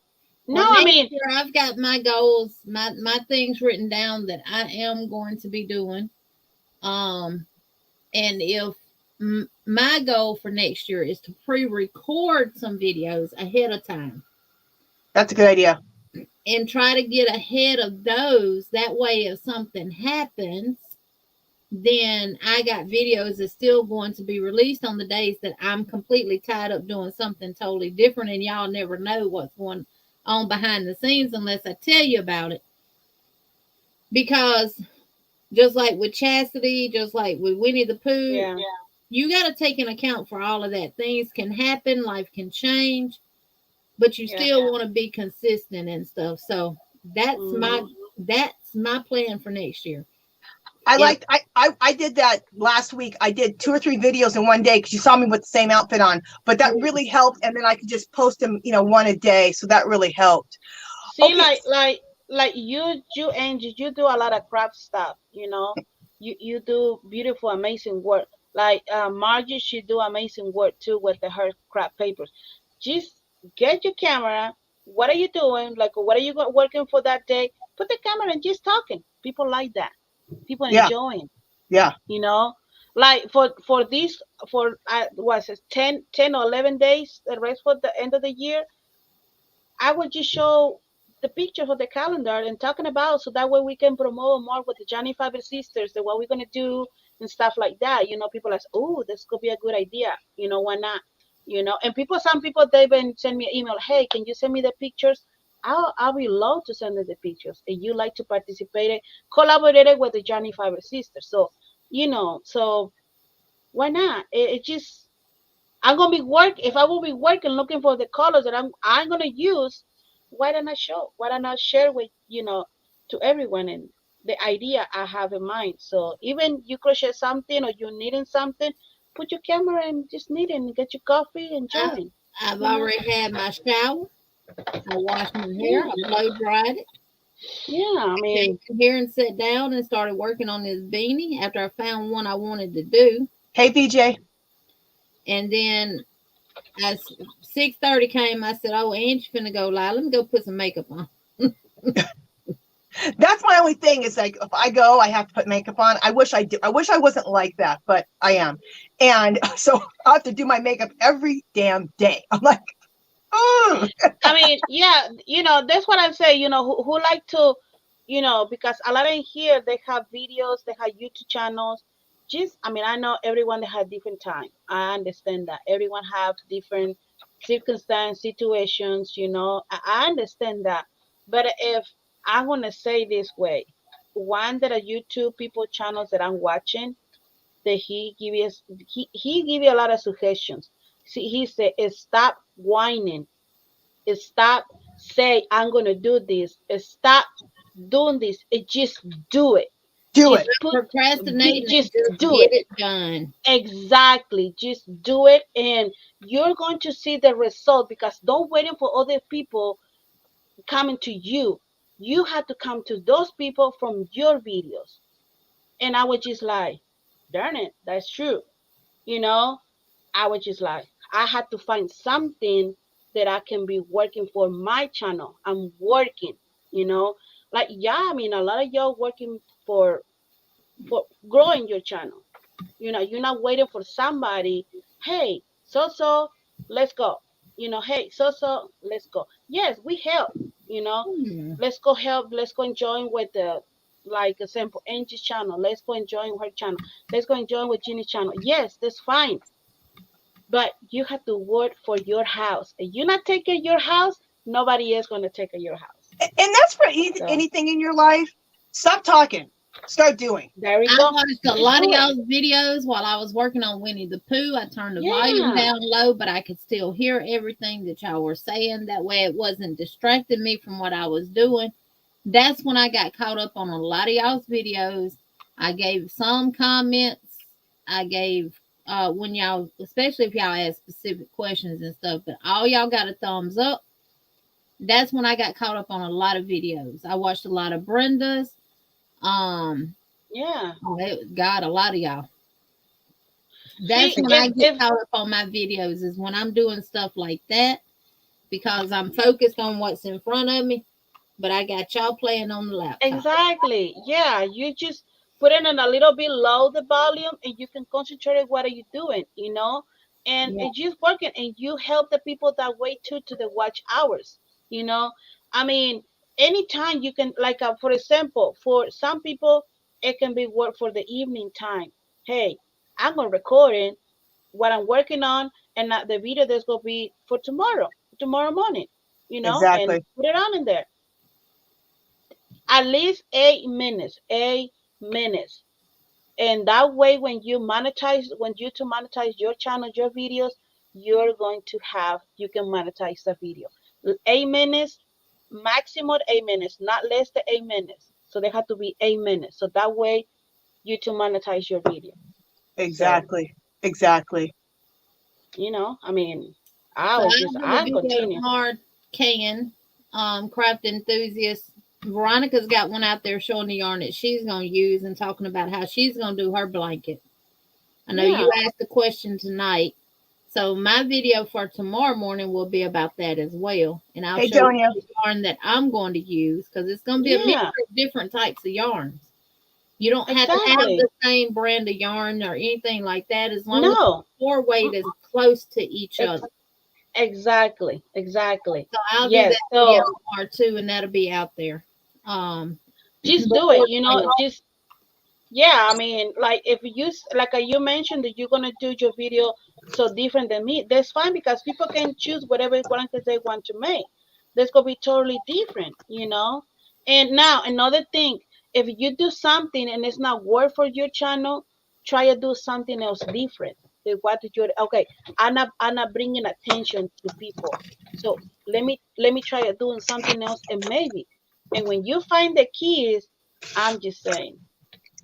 No, Well, I next mean, year I've got my goals, my things written down that I am going to be doing. And if my goal for next year is to pre-record some videos ahead of time That's a good idea. and try to get ahead of those. That way, if something happens, then I got videos that's still going to be released on the days that I'm completely tied up doing something totally different, and y'all never know what's going on behind the scenes unless I tell you about it. Because just like with Chastity, just like with Winnie the Pooh, yeah, you got to take into account for all of that. Things can happen, life can change, but you yeah. still want to be consistent and stuff. So that's Mhm. my plan for next year. I did that last week. I did 2 or 3 videos in one day because you saw me with the same outfit on, but that really helped. And then I could just post them, one a day. So that really helped. See, Okay. like you Angie, you do a lot of craft stuff. You do beautiful, amazing work. Like Margie, she do amazing work too with her craft papers. Just get your camera. What are you doing? Like, what are you working for that day? Put the camera and just talking. People like that. People Yeah. enjoying. Yeah. Like for these for was it 10 or 11 days, the rest for the end of the year. I would just show the pictures of the calendar and talking about so that way we can promote more with the Johnny Fiber sisters and what we're gonna do and stuff like that. People are, oh, this could be a good idea. Why not? And some people they even send me an email, hey, can you send me the pictures? I'll be love to send you the pictures. And you like to participate, collaborate with the Johnny Fiber sisters. So, so why not? It just I'm gonna be work if I will be working looking for the colors that I'm gonna use. Why don't I show? Why don't I share with to everyone and the idea I have in mind? So even you crochet something or you're knitting something, put your camera and just knit and get your coffee and join. I've You know? already had my shower. I washed my hair. Yeah, I blow dried it. yeah. I Came mean, in here and sat down and started working on this beanie after I found one I wanted to do. Hey, BJ. And then as 6:30 came, I said, "Oh, Angie finna go live. Let me go put some makeup on." That's my only thing is like if I go, I have to put makeup on. I wish I did. I wish I wasn't like that, but I am. And so I have to do my makeup every damn day. I'm like, oh. I mean, yeah. That's what I say. Who like to, because a lot in here they have videos, they have YouTube channels. I mean, I know everyone that has different time. I understand that everyone have different circumstance, situations. I understand that. But if I'm gonna say this way, one that are YouTube people channels that I'm watching, that he give you a lot of suggestions. See, he said, stop whining, stop say I'm gonna do this, stop doing this, just do it. Do Just it. Procrastinating, just just do get it. it done. Exactly. Just do it and you're going to see the result, because don't waiting for other people coming to you. You have to come to those people from your videos. And I was just like, darn it, that's true. You know, I was just like, I had to find something that I can be working for my channel. I'm working, you know, like, yeah, I mean, a lot of y'all working for growing your channel. You're not waiting for somebody, hey, so, let's go. Hey, so, let's go. Yes, we help, you know, Hmm. let's go help, let's go and join with the, like example, Angie's channel. Let's go and join her channel. Let's go and join with Jeannie's channel. Yes, that's fine. But you have to work for your house. If you're not taking your house, nobody is going to take your house. And that's for anything in your life. Stop talking. Start doing. There we I go. watched a lot of y'all's videos while I was working on Winnie the Pooh. I turned the volume down low, but I could still hear everything that y'all were saying. That way it wasn't distracting me from what I was doing. That's when I got caught up on a lot of y'all's videos. I gave some comments. I gave when y'all, especially if y'all asked specific questions and stuff, but all y'all got a thumbs up. That's when I got caught up on a lot of videos. I watched a lot of Brenda's. Yeah. God, a lot of y'all. That's when I get caught up on my videos, is when I'm doing stuff like that, because I'm focused on what's in front of me, but I got y'all playing on the laptop. Exactly. Yeah. You just put it in a little bit low the volume, and you can concentrate on what are you doing, you know, and it's just working, and you help the people that wait to the watch hours, you know. I mean, anytime you can, like, for example, for some people, it can be work for the evening time. Hey, I'm going to record it, what I'm working on, and the video that's going to be for tomorrow morning, you know, and put it on in there. At least 8 minutes, 8 minutes. And that way, when you monetize your channel, your videos, you're going to have, you can monetize the video. 8 minutes, maximum 8 minutes, not less than 8 minutes. So they have to be 8 minutes. So that way, you to monetize your video. Exactly. So, exactly. You know, I mean, I continue. Hard craft enthusiast. Veronica's got one out there showing the yarn that she's going to use and talking about how she's going to do her blanket. I know you asked the question tonight. So my video for tomorrow morning will be about that as well. And I'll show you the yarn that I'm going to use, because it's going to be a mixture of different types of yarns. You don't have to have the same brand of yarn or anything like that, as long as the core weight is close to each other. Exactly. So I'll do that video tomorrow too, and that'll be out there. Just do it, you know, just I mean, like, if you, like you mentioned that you're gonna do your video so different than me, that's fine, because people can choose whatever blankets they want to make. That's gonna be totally different, you know. And now another thing, if you do something and it's not work for your channel, try to do something else different. What did you I'm not bringing attention to people, so let me try to doing something else, and maybe, and when you find the keys, I'm just saying,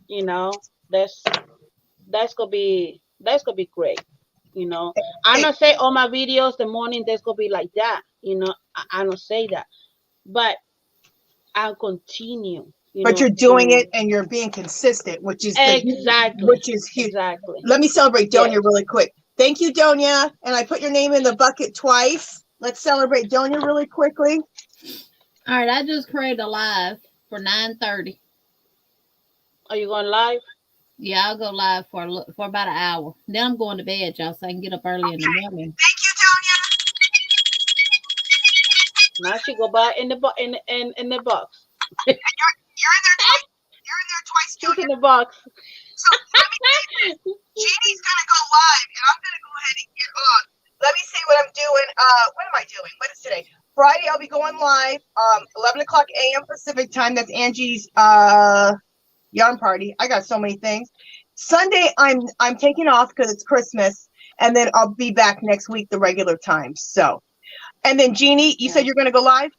you know, that's gonna be great, you know. I'm not saying all my videos the morning that's gonna be like that, you know. I don't say that, but I'll continue. But you're doing it, and you're being consistent, which is which is huge. Exactly. Let me celebrate Donia really quick. Thank you, Donia. And I put your name in the bucket twice. Let's celebrate Donia really quickly. All right, I just created a live for 9:30. Are you going live? Yeah, I'll go live for about an hour. Then I'm going to bed, y'all, so I can get up early in the morning. Thank you, Donia. Now she go back in the box. You're in there twice, Donia. She's in the box. So let me say this. Jeannie's gonna go live, and I'm gonna go ahead and get on. Let me see what I'm doing. What am I doing? What is today? Friday, I'll be going live. 11 o'clock a.m. Pacific time. That's Angie's yarn party. I got so many things. Sunday, I'm taking off because it's Christmas, and then I'll be back next week the regular time. So, and then Jeannie, you said you're gonna go live.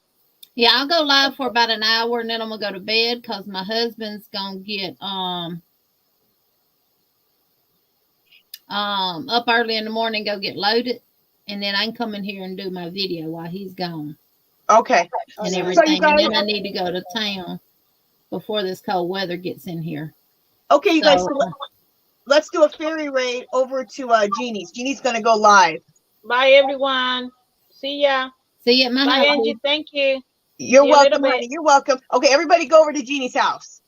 Yeah, I'll go live for about an hour, and then I'm gonna go to bed because my husband's gonna get up early in the morning, go get loaded, and then I can come in here and do my video while he's gone. Okay. And everything, and then I need to go to town before this cold weather gets in here. Okay, you guys, so let's do a fairy raid over to Jeannie's. Jeannie's gonna go live. Bye, everyone. See ya. See you at my house. Bye, Angie. Thank you. You're welcome, honey. You're welcome. Okay, everybody go over to Jeannie's house.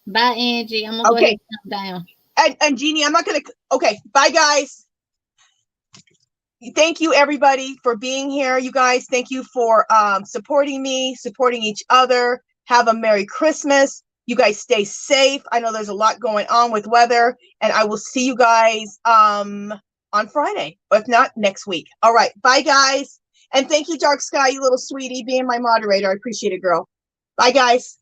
Bye, Angie. I'm gonna go ahead and come down. And Jeannie, I'm not gonna. Okay, bye, guys. Thank you, everybody, for being here. You guys, thank you for supporting me, supporting each other. Have a Merry Christmas. You guys stay safe. I know there's a lot going on with weather, and I will see you guys on Friday, or if not, next week. All right, bye, guys. And thank you, Dark Sky, you little sweetie, being my moderator. I appreciate it, girl. Bye, guys.